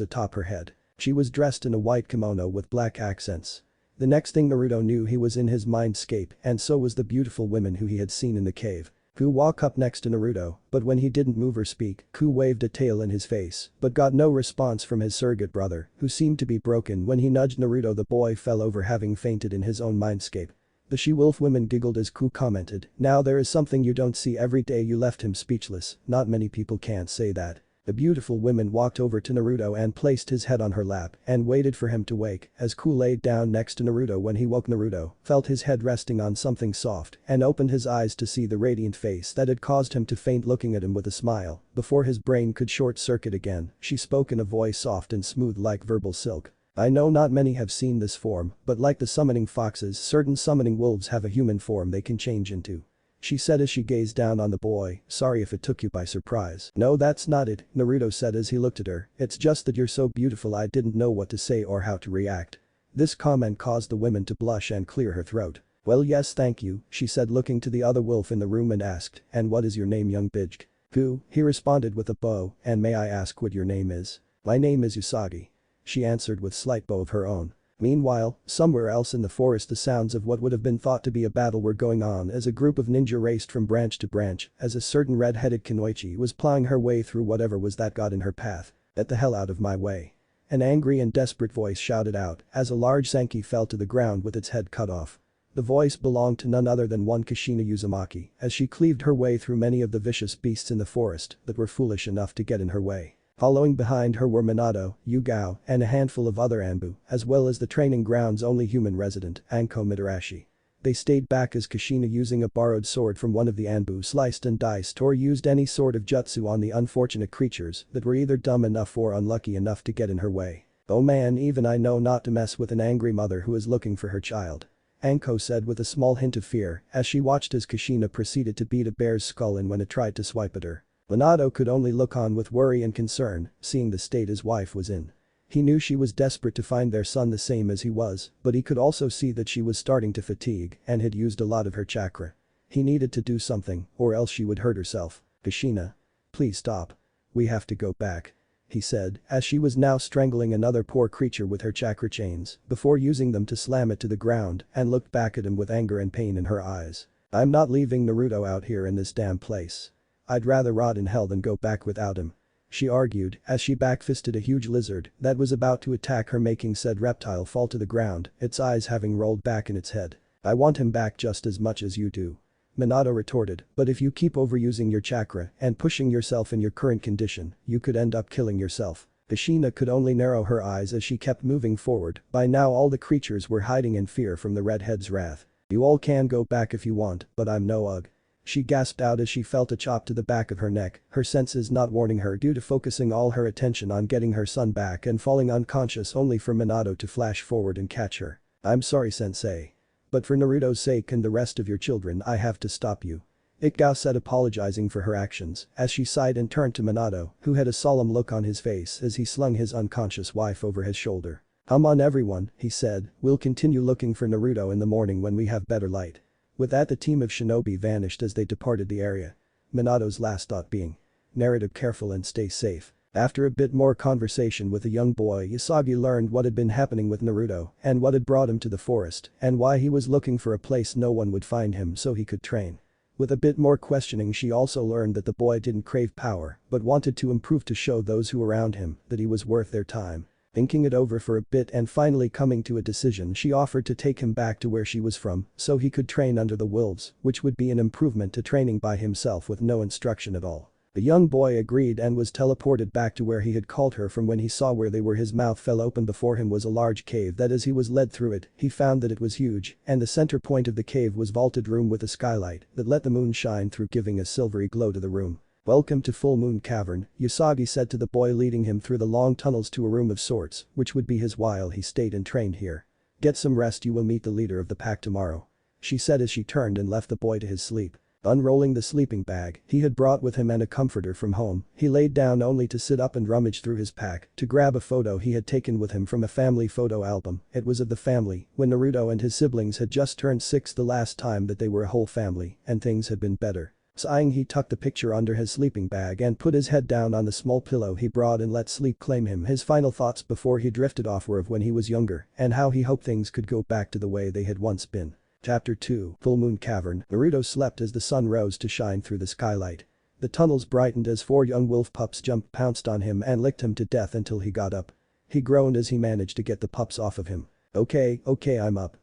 atop her head. She was dressed in a white kimono with black accents. The next thing Naruto knew, he was in his mindscape, and so was the beautiful woman who he had seen in the cave. Ku walked up next to Naruto, but when he didn't move or speak, Ku waved a tail in his face, but got no response from his surrogate brother, who seemed to be broken. When he nudged Naruto, the boy fell over, having fainted in his own mindscape. The she-wolf woman giggled as Ku commented, "Now there is something you don't see every day." You left him speechless. Not many people can't say that. The beautiful woman walked over to Naruto and placed his head on her lap and waited for him to wake. As Ku laid down next to Naruto, when he woke, Naruto felt his head resting on something soft and opened his eyes to see the radiant face that had caused him to faint, looking at him with a smile. Before his brain could short-circuit again, she spoke in a voice soft and smooth like verbal silk. "I know not many have seen this form, but like the summoning foxes, certain summoning wolves have a human form they can change into," she said as she gazed down on the boy. "Sorry if it took you by surprise." "No, that's not it," Naruto said as he looked at her. "It's just that you're so beautiful I didn't know what to say or how to react." This comment caused the woman to blush and clear her throat. "Well, yes, thank you," she said, looking to the other wolf in the room and asked, "And what is your name, young Bijk?" "Ku," he responded with a bow, "and may I ask what your name is?" "My name is Usagi," she answered with slight bow of her own. Meanwhile, somewhere else in the forest, the sounds of what would have been thought to be a battle were going on as a group of ninja raced from branch to branch as a certain red-headed kunoichi was plowing her way through whatever was that got in her path. "Get the hell out of my way," an angry and desperate voice shouted out as a large Senki fell to the ground with its head cut off. The voice belonged to none other than one Kushina Uzumaki as she cleaved her way through many of the vicious beasts in the forest that were foolish enough to get in her way. Following behind her were Minato, Yugao, and a handful of other Anbu, as well as the training ground's only human resident, Anko Mitarashi. They stayed back as Kushina, using a borrowed sword from one of the Anbu, sliced and diced or used any sort of jutsu on the unfortunate creatures that were either dumb enough or unlucky enough to get in her way. Oh man, even I know not to mess with an angry mother who is looking for her child. Anko said with a small hint of fear as she watched as Kushina proceeded to beat a bear's skull in when it tried to swipe at her. Minato could only look on with worry and concern, seeing the state his wife was in. He knew she was desperate to find their son the same as he was, but he could also see that she was starting to fatigue and had used a lot of her chakra. He needed to do something, or else she would hurt herself. Kushina. Please stop. We have to go back. He said, as she was now strangling another poor creature with her chakra chains, before using them to slam it to the ground, and looked back at him with anger and pain in her eyes. I'm not leaving Naruto out here in this damn place. I'd rather rot in hell than go back without him. She argued, as she backfisted a huge lizard that was about to attack her, making said reptile fall to the ground, its eyes having rolled back in its head. I want him back just as much as you do. Minato retorted, but if you keep overusing your chakra and pushing yourself in your current condition, you could end up killing yourself. Kushina could only narrow her eyes as she kept moving forward. By now all the creatures were hiding in fear from the redhead's wrath. You all can go back if you want, but I'm no ugh. She gasped out as she felt a chop to the back of her neck, her senses not warning her due to focusing all her attention on getting her son back and falling unconscious only for Minato to flash forward and catch her. I'm sorry, Sensei. But for Naruto's sake and the rest of your children I have to stop you. Ikao said, apologizing for her actions as she sighed and turned to Minato, who had a solemn look on his face as he slung his unconscious wife over his shoulder. Come on everyone, he said, we'll continue looking for Naruto in the morning when we have better light. With that the team of shinobi vanished as they departed the area. Minato's last thought being. Narrative careful and stay safe. After a bit more conversation with the young boy, Usagi learned what had been happening with Naruto and what had brought him to the forest and why he was looking for a place no one would find him so he could train. With a bit more questioning, she also learned that the boy didn't crave power but wanted to improve to show those who around him that he was worth their time. Thinking it over for a bit and finally coming to a decision, she offered to take him back to where she was from so he could train under the wolves, which would be an improvement to training by himself with no instruction at all. The young boy agreed and was teleported back to where he had called her from when he saw where they were. His mouth fell open. Before him was a large cave that as he was led through it, he found that it was huge and the center point of the cave was vaulted room with a skylight that let the moon shine through, giving a silvery glow to the room. Welcome to Full Moon Cavern, Usagi said to the boy, leading him through the long tunnels to a room of sorts, which would be his while he stayed and trained here. Get some rest, you will meet the leader of the pack tomorrow. She said as she turned and left the boy to his sleep. Unrolling the sleeping bag he had brought with him and a comforter from home, he laid down only to sit up and rummage through his pack to grab a photo he had taken with him from a family photo album. It was of the family when Naruto and his siblings had just turned 6, the last time that they were a whole family, and things had been better. Sighing, he tucked the picture under his sleeping bag and put his head down on the small pillow he brought and let sleep claim him. His final thoughts before he drifted off were of when he was younger and how he hoped things could go back to the way they had once been. Chapter 2, Full Moon Cavern. Naruto slept as the sun rose to shine through the skylight. The tunnels brightened as 4 young wolf pups jumped, pounced on him and licked him to death until he got up. He groaned as he managed to get the pups off of him. Okay, I'm up.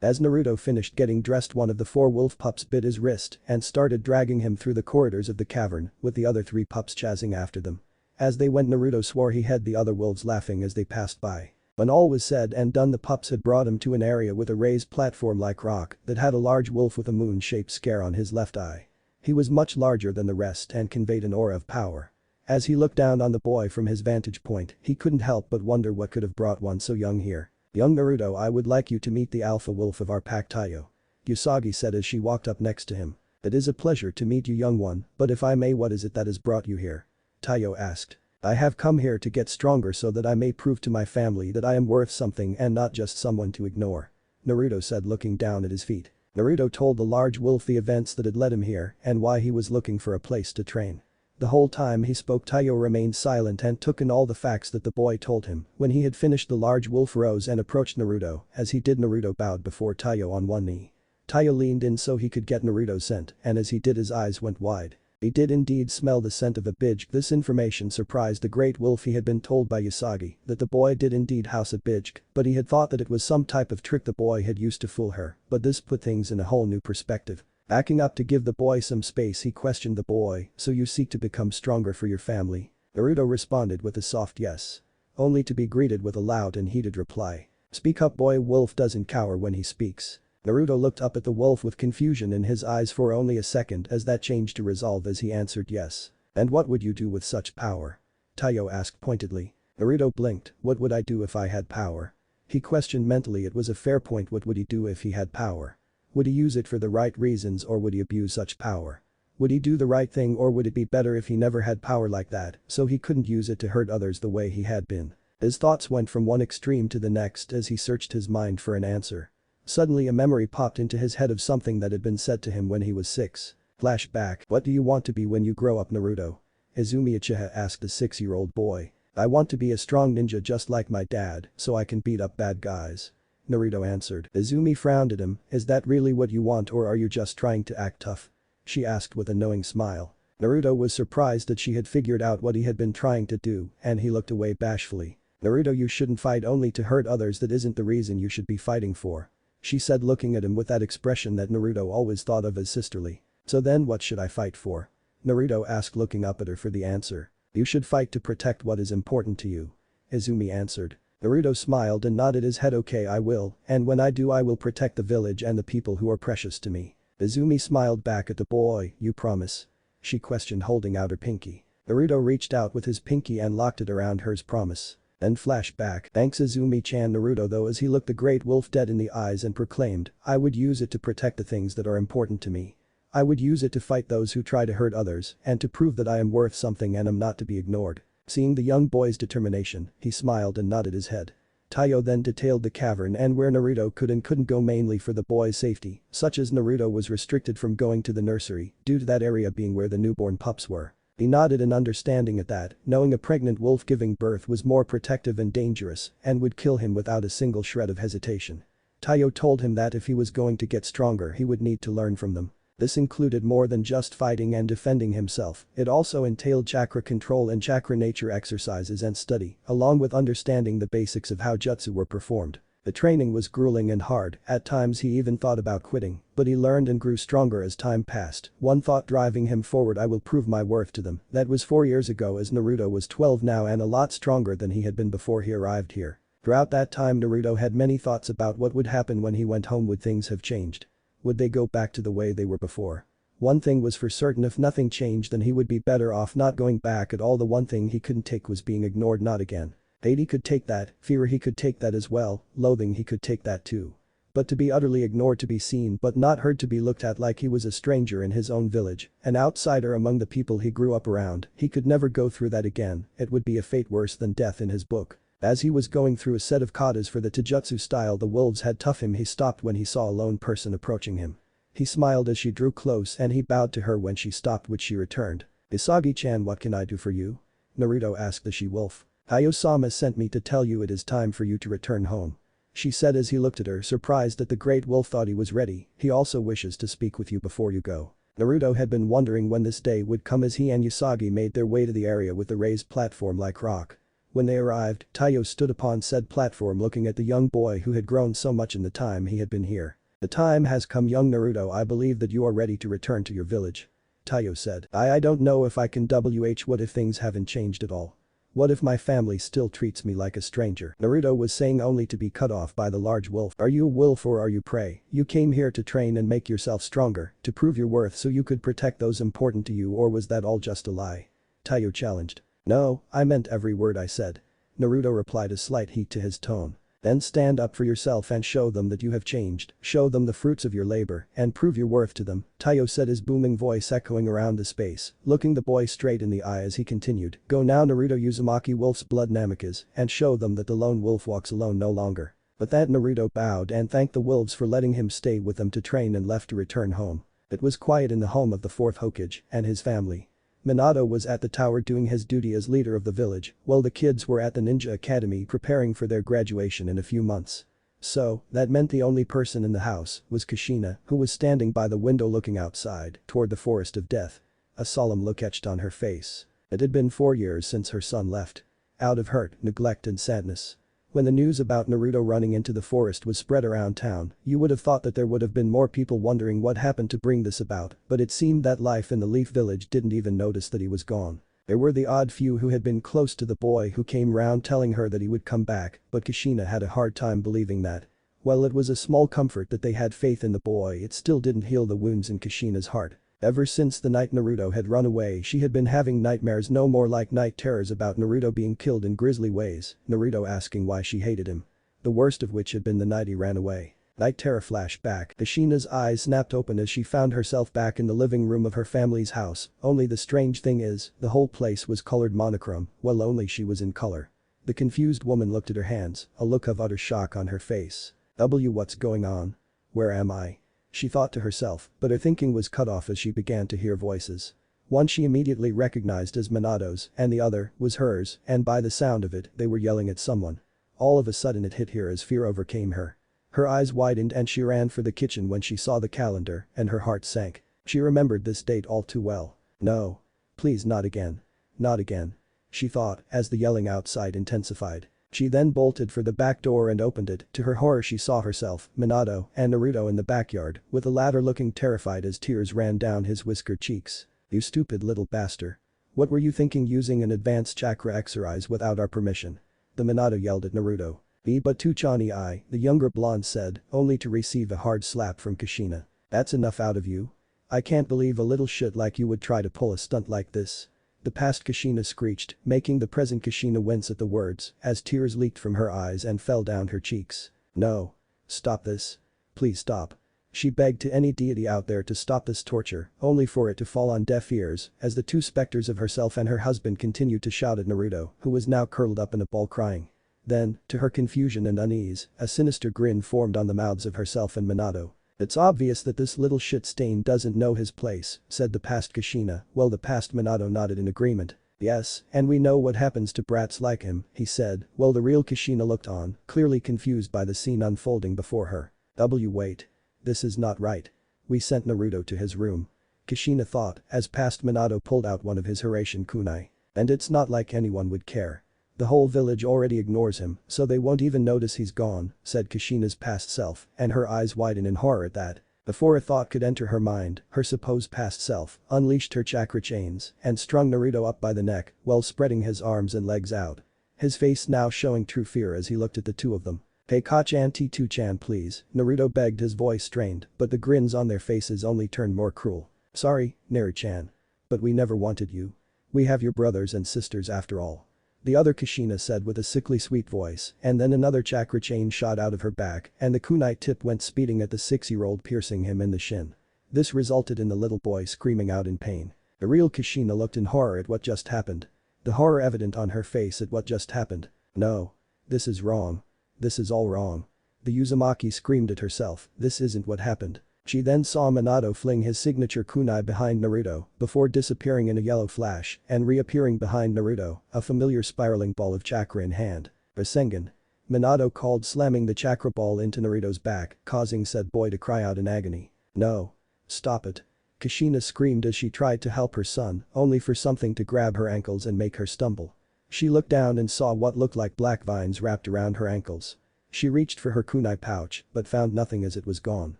As Naruto finished getting dressed, one of the 4 wolf pups bit his wrist and started dragging him through the corridors of the cavern, with the other 3 pups chasing after them. As they went, Naruto swore he had the other wolves laughing as they passed by. When all was said and done, the pups had brought him to an area with a raised platform like rock that had a large wolf with a moon-shaped scar on his left eye. He was much larger than the rest and conveyed an aura of power. As he looked down on the boy from his vantage point, he couldn't help but wonder what could have brought one so young here. Young Naruto, I would like you to meet the alpha wolf of our pack, Taiyo. Usagi said as she walked up next to him. It is a pleasure to meet you, young one, but if I may, what is it that has brought you here? Taiyo asked. I have come here to get stronger so that I may prove to my family that I am worth something and not just someone to ignore. Naruto said, looking down at his feet. Naruto told the large wolf the events that had led him here and why he was looking for a place to train. The whole time he spoke, Taiyo remained silent and took in all the facts that the boy told him. When he had finished, the large wolf rose and approached Naruto. As he did, Naruto bowed before Taiyo on one knee. Taiyo leaned in so he could get Naruto's scent, and as he did, his eyes went wide. He did indeed smell the scent of a Bijk. This information surprised the great wolf. He had been told by Usagi that the boy did indeed house a Bijk, but he had thought that it was some type of trick the boy had used to fool her, but this put things in a whole new perspective. Backing up to give the boy some space, he questioned the boy, so you seek to become stronger for your family? Naruto responded with a soft yes. Only to be greeted with a loud and heated reply. Speak up, boy. Wolf doesn't cower when he speaks. Naruto looked up at the wolf with confusion in his eyes for only a second as that changed to resolve as he answered yes. And what would you do with such power? Taiyo asked pointedly. Naruto blinked. What would I do if I had power? He questioned mentally. It was a fair point. What would he do if he had power? Would he use it for the right reasons or would he abuse such power? Would he do the right thing or would it be better if he never had power like that so he couldn't use it to hurt others the way he had been? His thoughts went from one extreme to the next as he searched his mind for an answer. Suddenly a memory popped into his head of something that had been said to him when he was 6. Flashback. What do you want to be when you grow up, Naruto? Izumi Uchiha asked the 6-year-old boy. I want to be a strong ninja just like my dad so I can beat up bad guys. Naruto answered. Izumi frowned at him. Is that really what you want or are you just trying to act tough? She asked with a knowing smile. Naruto was surprised that she had figured out what he had been trying to do and he looked away bashfully. Naruto, you shouldn't fight only to hurt others. That isn't the reason you should be fighting for. She said, looking at him with that expression that Naruto always thought of as sisterly. So then what should I fight for? Naruto asked, looking up at her for the answer. You should fight to protect what is important to you. Izumi answered. Naruto smiled and nodded his head. Okay, I will, and when I do I will protect the village and the people who are precious to me. Izumi smiled back at the boy. You promise? She questioned, holding out her pinky. Naruto reached out with his pinky and locked it around hers. Promise. Then flashback. Thanks, Izumi-chan. Naruto though, as he looked the great wolf dead in the eyes and proclaimed, I would use it to protect the things that are important to me. I would use it to fight those who try to hurt others and to prove that I am worth something and am not to be ignored. Seeing the young boy's determination, he smiled and nodded his head. Taiyo then detailed the cavern and where Naruto could and couldn't go, mainly for the boy's safety, such as Naruto was restricted from going to the nursery due to that area being where the newborn pups were. He nodded in understanding at that, knowing a pregnant wolf giving birth was more protective and dangerous and would kill him without a single shred of hesitation. Taiyo told him that if he was going to get stronger he would need to learn from them. This included more than just fighting and defending himself, it also entailed chakra control and chakra nature exercises and study, along with understanding the basics of how jutsu were performed. The training was grueling and hard, at times he even thought about quitting, but he learned and grew stronger as time passed, one thought driving him forward: I will prove my worth to them. That was 4 years ago, as Naruto was 12 now and a lot stronger than he had been before he arrived here. Throughout that time Naruto had many thoughts about what would happen when he went home. Would things have changed? Would they go back to the way they were before? One thing was for certain: if nothing changed then he would be better off not going back at all. The one thing he couldn't take was being ignored. Not again. Hate he could take that, fear he could take that as well, loathing he could take that too. But to be utterly ignored, to be seen but not heard, to be looked at like he was a stranger in his own village, an outsider among the people he grew up around, he could never go through that again. It would be a fate worse than death in his book. As he was going through a set of katas for the taijutsu style the wolves had taught him, he stopped when he saw a lone person approaching him. He smiled as she drew close and he bowed to her when she stopped, which she returned. Isagi-chan, what can I do for you? Naruto asked the she-wolf. Hayosama sent me to tell you it is time for you to return home. She said as he looked at her, surprised that the great wolf thought he was ready. He also wishes to speak with you before you go. Naruto had been wondering when this day would come as he and Usagi made their way to the area with the raised platform like rock. When they arrived, Taiyo stood upon said platform looking at the young boy who had grown so much in the time he had been here. The time has come, young Naruto. I believe that you are ready to return to your village. Taiyo said. I don't know if I can. What if things haven't changed at all? What if my family still treats me like a stranger? Naruto was saying, only to be cut off by the large wolf. Are you a wolf or are you prey? You came here to train and make yourself stronger, to prove your worth so you could protect those important to you, or was that all just a lie? Taiyo challenged. No, I meant every word I said. Naruto replied, a slight heat to his tone. Then stand up for yourself and show them that you have changed, show them the fruits of your labor, and prove your worth to them, Taiyo said, his booming voice echoing around the space, looking the boy straight in the eye as he continued. Go now, Naruto, Uzumaki wolf's blood Namikaze, and show them that the lone wolf walks alone no longer. But that Naruto bowed and thanked the wolves for letting him stay with them to train and left to return home. It was quiet in the home of the fourth Hokage and his family. Minato was at the tower doing his duty as leader of the village, while the kids were at the ninja academy preparing for their graduation in a few months. So, that meant the only person in the house was Kushina, who was standing by the window looking outside toward the forest of death. A solemn look etched on her face. It had been 4 years since her son left. Out of hurt, neglect and sadness. When the news about Naruto running into the forest was spread around town, you would have thought that there would have been more people wondering what happened to bring this about, but it seemed that life in the Leaf Village didn't even notice that he was gone. There were the odd few who had been close to the boy who came round telling her that he would come back, but Kushina had a hard time believing that. While it was a small comfort that they had faith in the boy, it still didn't heal the wounds in Kushina's heart. Ever since the night Naruto had run away, she had been having nightmares, no more like night terrors, about Naruto being killed in grisly ways, Naruto asking why she hated him. The worst of which had been the night he ran away. Night terror flashback. Kushina's eyes snapped open as she found herself back in the living room of her family's house, only the strange thing is, the whole place was colored monochrome, while only she was in color. The confused woman looked at her hands, a look of utter shock on her face. What's going on? Where am I? She thought to herself, but her thinking was cut off as she began to hear voices. One she immediately recognized as Minato's, and the other was hers, and by the sound of it, they were yelling at someone. All of a sudden it hit her as fear overcame her. Her eyes widened and she ran for the kitchen when she saw the calendar, and her heart sank. She remembered this date all too well. No. Please, not again. Not again. She thought, as the yelling outside intensified. She then bolted for the back door and opened it. To her horror she saw herself, Minato, and Naruto in the backyard, with the latter looking terrified as tears ran down his whiskered cheeks. You stupid little bastard. What were you thinking using an advanced chakra exercise without our permission? The Minato yelled at Naruto. But too Chani I, the younger blonde said, only to receive a hard slap from Kushina. That's enough out of you? I can't believe a little shit like you would try to pull a stunt like this. The past Kushina screeched, making the present Kushina wince at the words, as tears leaked from her eyes and fell down her cheeks. No. Stop this. Please stop. She begged to any deity out there to stop this torture, only for it to fall on deaf ears, as the two specters of herself and her husband continued to shout at Naruto, who was now curled up in a ball crying. Then, to her confusion and unease, a sinister grin formed on the mouths of herself and Minato. It's obvious that this little shit stain doesn't know his place, said the past Kushina, while the past Minato nodded in agreement. Yes, and we know what happens to brats like him, he said, while the real Kushina looked on, clearly confused by the scene unfolding before her. Wait. This is not right. We sent Naruto to his room. Kushina thought, as past Minato pulled out one of his Hiraishin kunai. And it's not like anyone would care. The whole village already ignores him, so they won't even notice he's gone, said Kushina's past self, and her eyes widened in horror at that. Before a thought could enter her mind, her supposed past self unleashed her chakra chains and strung Naruto up by the neck while spreading his arms and legs out. His face now showing true fear as he looked at the two of them. Hey Ka-chan T2-chan please, Naruto begged, his voice strained, but the grins on their faces only turned more cruel. Sorry, Naru-chan. But we never wanted you. We have your brothers and sisters after all. The other Kushina said with a sickly sweet voice, and then another chakra chain shot out of her back and the kunai tip went speeding at the 6-year-old, piercing him in the shin. This resulted in the little boy screaming out in pain. The real Kushina looked in horror at what just happened. The horror evident on her face at what just happened. No. This is wrong. This is all wrong. The Uzumaki screamed at herself, this isn't what happened. She then saw Minato fling his signature kunai behind Naruto before disappearing in a yellow flash and reappearing behind Naruto, a familiar spiraling ball of chakra in hand. Rasengan. Minato called, slamming the chakra ball into Naruto's back, causing said boy to cry out in agony. No. Stop it. Kushina screamed as she tried to help her son, only for something to grab her ankles and make her stumble. She looked down and saw what looked like black vines wrapped around her ankles. She reached for her kunai pouch, but found nothing as it was gone.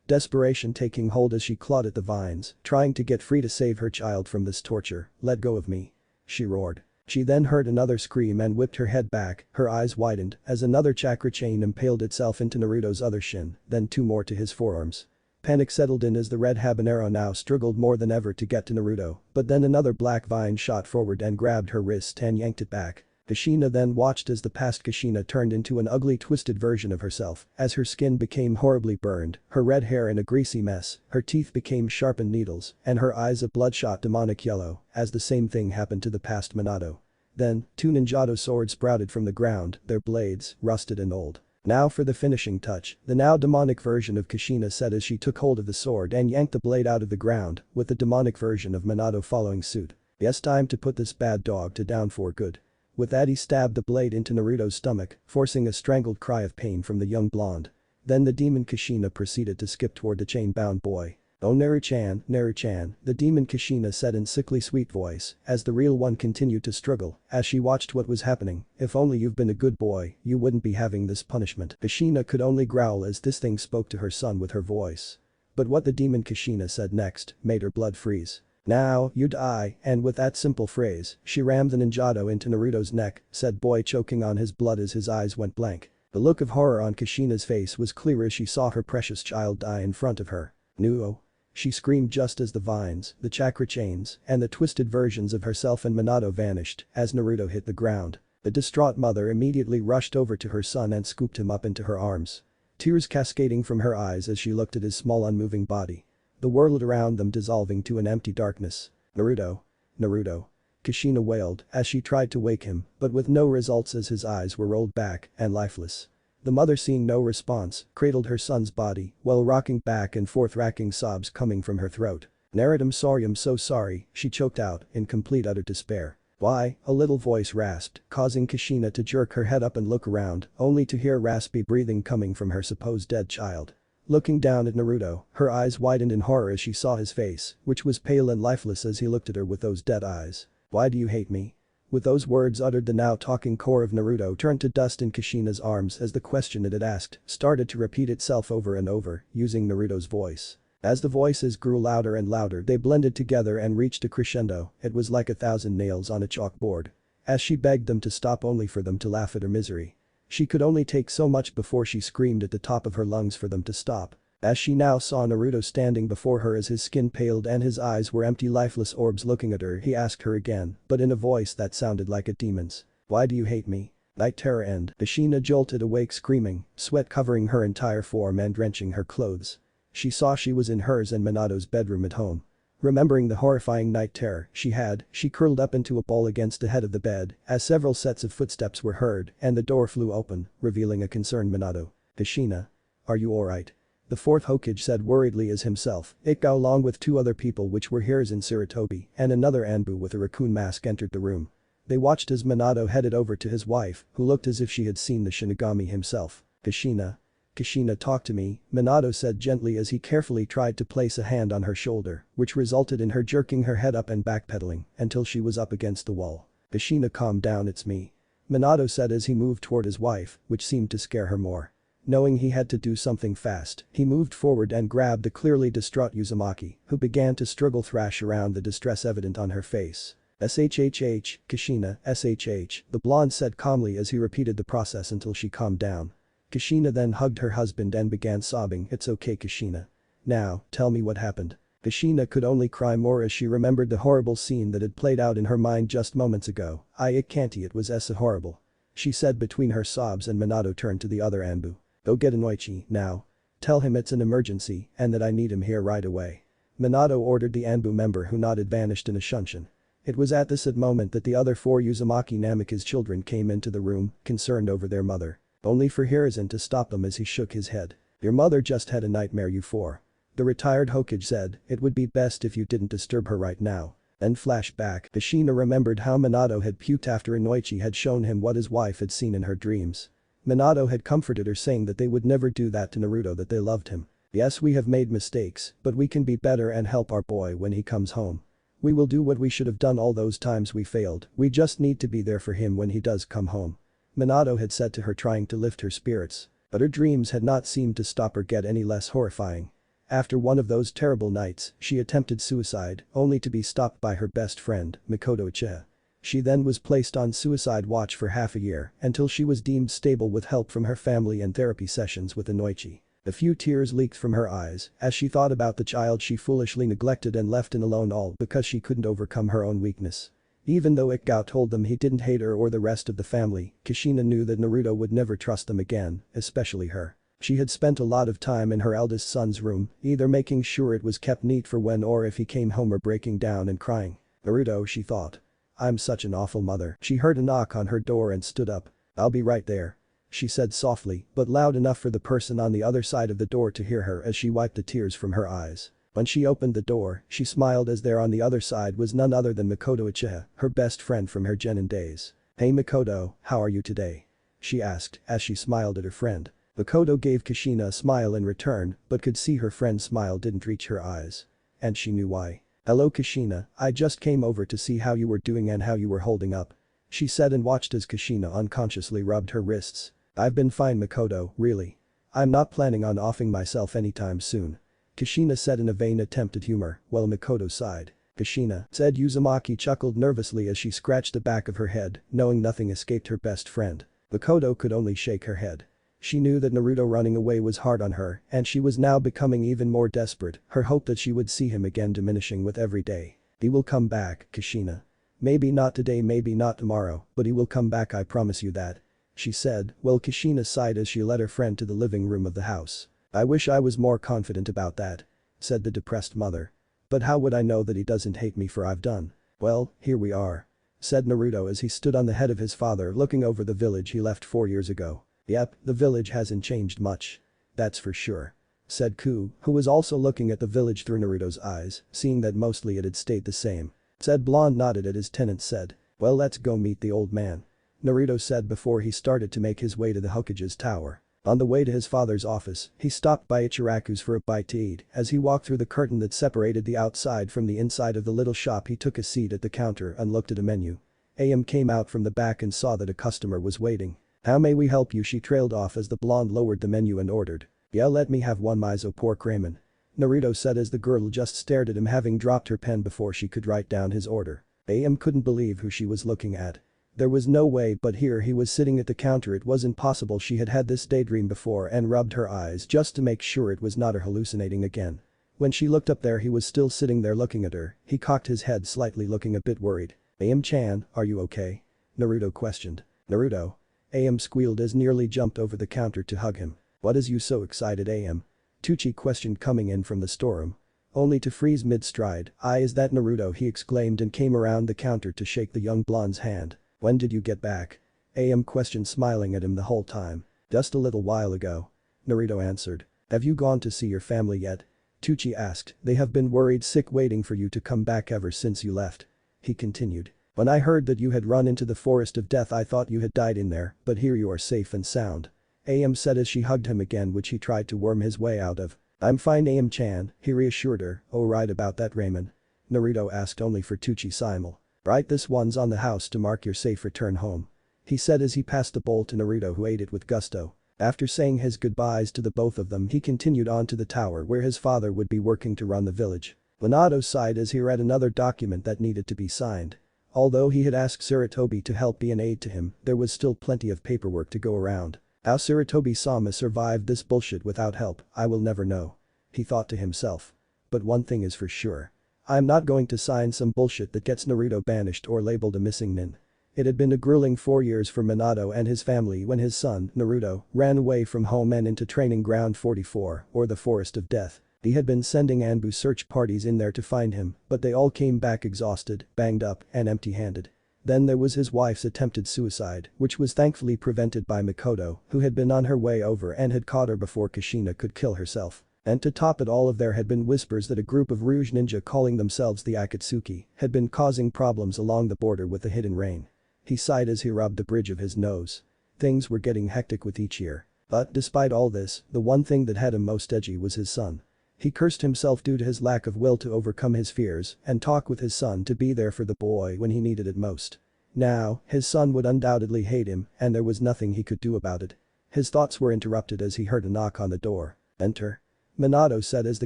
Desperation taking hold as she clawed at the vines, trying to get free to save her child from this torture. Let go of me. She roared. She then heard another scream and whipped her head back, her eyes widened as another chakra chain impaled itself into Naruto's other shin, then two more to his forearms. Panic settled in as the red habanero now struggled more than ever to get to Naruto, but then another black vine shot forward and grabbed her wrist and yanked it back. Kushina then watched as the past Kushina turned into an ugly twisted version of herself, as her skin became horribly burned, her red hair in a greasy mess, her teeth became sharpened needles, and her eyes a bloodshot demonic yellow, as the same thing happened to the past Minato. Then, two ninjato swords sprouted from the ground, their blades, rusted and old. Now for the finishing touch, the now demonic version of Kushina said as she took hold of the sword and yanked the blade out of the ground, with the demonic version of Minato following suit. Yes, time to put this bad dog to down for good. With that he stabbed the blade into Naruto's stomach, forcing a strangled cry of pain from the young blonde. Then the demon Kushina proceeded to skip toward the chain-bound boy. Oh Naru-chan, Naru-chan, the demon Kushina said in sickly sweet voice, as the real one continued to struggle, as she watched what was happening. If only you've been a good boy, you wouldn't be having this punishment. Kushina could only growl as this thing spoke to her son with her voice. But what the demon Kushina said next made her blood freeze. Now, you die, and with that simple phrase, she rammed the ninjato into Naruto's neck, said boy choking on his blood as his eyes went blank. The look of horror on Kushina's face was clear as she saw her precious child die in front of her. No. She screamed just as the vines, the chakra chains, and the twisted versions of herself and Minato vanished as Naruto hit the ground. The distraught mother immediately rushed over to her son and scooped him up into her arms. Tears cascading from her eyes as she looked at his small unmoving body. The world around them dissolving to an empty darkness. Naruto. Naruto. Kushina wailed as she tried to wake him, but with no results as his eyes were rolled back and lifeless. The mother, seeing no response, cradled her son's body while rocking back and forth, racking sobs coming from her throat. I'm so sorry," she choked out in complete utter despair. "Why?" a little voice rasped, causing Kushina to jerk her head up and look around, only to hear raspy breathing coming from her supposed dead child. Looking down at Naruto, her eyes widened in horror as she saw his face, which was pale and lifeless as he looked at her with those dead eyes. "Why do you hate me?" With those words uttered, the now talking core of Naruto turned to dust in Kushina's arms as the question it had asked started to repeat itself over and over, using Naruto's voice. As the voices grew louder and louder, they blended together and reached a crescendo. It was like 1,000 nails on a chalkboard. As she begged them to stop, only for them to laugh at her misery. She could only take so much before she screamed at the top of her lungs for them to stop. As she now saw Naruto standing before her, as his skin paled and his eyes were empty lifeless orbs looking at her, he asked her again, but in a voice that sounded like a demon's. "Why do you hate me?" Night terror and Kushina jolted awake screaming, sweat covering her entire form and drenching her clothes. She saw she was in hers and Minato's bedroom at home. Remembering the horrifying night terror she curled up into a ball against the head of the bed as several sets of footsteps were heard and the door flew open, revealing a concerned Minato. "Kushina. Are you alright?" The fourth Hokage said worriedly as himself, Ikka along with 2 other people which were Hiruzen Sarutobi and another Anbu with a raccoon mask entered the room. They watched as Minato headed over to his wife, who looked as if she had seen the Shinigami himself. "Kushina. Kushina, talk to me," Minato said gently as he carefully tried to place a hand on her shoulder, which resulted in her jerking her head up and backpedaling until she was up against the wall. "Kushina, calm down, it's me," Minato said as he moved toward his wife, which seemed to scare her more. Knowing he had to do something fast, he moved forward and grabbed the clearly distraught Uzumaki, who began to struggle thrash around, the distress evident on her face. "SHHH, Kushina, SHH," the blonde said calmly as he repeated the process until she calmed down. Kushina then hugged her husband and began sobbing. "It's okay, Kushina. Now, tell me what happened." Kushina could only cry more as she remembered the horrible scene that had played out in her mind just moments ago. It can't, it was so horrible," she said between her sobs, and Minato turned to the other Anbu. "Go get Inoichi, now. Tell him it's an emergency and that I need him here right away." Minato ordered the Anbu member, who nodded, vanished in a shunshin. It was at this moment that the other 4 Uzumaki Namika's children came into the room, concerned over their mother. Only for Hiruzen to stop them as he shook his head. "Your mother just had a nightmare, you 4. The retired Hokage said, "It would be best if you didn't disturb her right now." Then flashback, Kushina remembered how Minato had puked after Inoichi had shown him what his wife had seen in her dreams. Minato had comforted her, saying that they would never do that to Naruto, that they loved him. "Yes, we have made mistakes, but we can be better and help our boy when he comes home. We will do what we should have done all those times we failed, we just need to be there for him when he does come home," Minato had said to her, trying to lift her spirits. But her dreams had not seemed to stop or get any less horrifying. After one of those terrible nights, she attempted suicide, only to be stopped by her best friend, Makoto Uchiha. She then was placed on suicide watch for half a year until she was deemed stable with help from her family and therapy sessions with Inoichi. A few tears leaked from her eyes as she thought about the child she foolishly neglected and left in alone, all because she couldn't overcome her own weakness. Even though Ikka told them he didn't hate her or the rest of the family, Kushina knew that Naruto would never trust them again, especially her. She had spent a lot of time in her eldest son's room, either making sure it was kept neat for when or if he came home, or breaking down and crying. "Naruto," she thought. "I'm such an awful mother." She heard a knock on her door and stood up. "I'll be right there," she said softly but loud enough for the person on the other side of the door to hear her as she wiped the tears from her eyes. When she opened the door, she smiled as there on the other side was none other than Makoto Uchiha, her best friend from her genin days. "Hey Makoto, how are you today?" she asked as she smiled at her friend. Makoto gave Kushina a smile in return but could see her friend's smile didn't reach her eyes. And she knew why. "Hello Kushina, I just came over to see how you were doing and how you were holding up," she said and watched as Kushina unconsciously rubbed her wrists. "I've been fine Makoto, really. I'm not planning on offing myself anytime soon," Kushina said in a vain attempt at humor, while Makoto sighed. "Kushina," said Uzumaki chuckled nervously as she scratched the back of her head, knowing nothing escaped her best friend. Makoto could only shake her head. She knew that Naruto running away was hard on her, and she was now becoming even more desperate, her hope that she would see him again diminishing with every day. He will come back, Kushina. Maybe not today, maybe not tomorrow, but he will come back, I promise you that. She said, while Kushina sighed as she led her friend to the living room of the house. I wish I was more confident about that, said the depressed mother. But how would I know that he doesn't hate me for I've done? Well, here we are, said Naruto as he stood on the head of his father looking over the village he left 4 years ago. Yep, the village hasn't changed much. That's for sure, said Ku, who was also looking at the village through Naruto's eyes, seeing that mostly it had stayed the same. Said Blonde nodded at his tenant said, well, let's go meet the old man, Naruto said before he started to make his way to the Hokage's tower. On the way to his father's office, he stopped by Ichiraku's for a bite to eat. As he walked through the curtain that separated the outside from the inside of the little shop, he took a seat at the counter and looked at a menu. AM came out from the back and saw that a customer was waiting. How may we help you? She trailed off as the blonde lowered the menu and ordered. Yeah, let me have one miso pork ramen, Naruto said as the girl just stared at him, having dropped her pen before she could write down his order. AM couldn't believe who she was looking at. There was no way, but here he was sitting at the counter. It wasn't possible. She had had this daydream before and rubbed her eyes just to make sure it was not her hallucinating again. When she looked up there, he was still sitting there looking at her. He cocked his head slightly, looking a bit worried. AM-chan, are you okay? Naruto questioned. Naruto? AM squealed as nearly jumped over the counter to hug him. What is you so excited, AM? Tucci questioned, coming in from the storeroom. Only to freeze mid-stride. Is that Naruto? He exclaimed and came around the counter to shake the young blonde's hand. When did you get back? AM questioned, smiling at him the whole time. Just a little while ago, Naruto answered. Have you gone to see your family yet? Tucci asked. They have been worried sick waiting for you to come back ever since you left. He continued. When I heard that you had run into the forest of death, I thought you had died in there, but here you are safe and sound, AM said as she hugged him again, which he tried to worm his way out of. I'm fine, AM-chan, he reassured her. Oh, right, about that ramen, Naruto asked, only for Tucci simul. Right, this one's on the house to mark your safe return home, he said as he passed the bowl to Naruto, who ate it with gusto. After saying his goodbyes to the both of them, he continued on to the tower where his father would be working to run the village. Minato sighed as he read another document that needed to be signed. Although he had asked Sarutobi to help be an aid to him, there was still plenty of paperwork to go around. How Sarutobi-sama survived this bullshit without help, I will never know, he thought to himself. But one thing is for sure. I'm not going to sign some bullshit that gets Naruto banished or labeled a missing nin. It had been a grueling 4 years for Minato and his family when his son, Naruto, ran away from home and into Training Ground 44, or the Forest of Death. He had been sending ambush search parties in there to find him, but they all came back exhausted, banged up, and empty-handed. Then there was his wife's attempted suicide, which was thankfully prevented by Mikoto, who had been on her way over and had caught her before Kushina could kill herself. And to top it all, there had been whispers that a group of Rouge ninja calling themselves the Akatsuki had been causing problems along the border with the Hidden Rain. He sighed as he rubbed the bridge of his nose. Things were getting hectic with each year. But despite all this, the one thing that had him most edgy was his son. He cursed himself due to his lack of will to overcome his fears and talk with his son to be there for the boy when he needed it most. Now, his son would undoubtedly hate him, and there was nothing he could do about it. His thoughts were interrupted as he heard a knock on the door. Enter, Minato said as the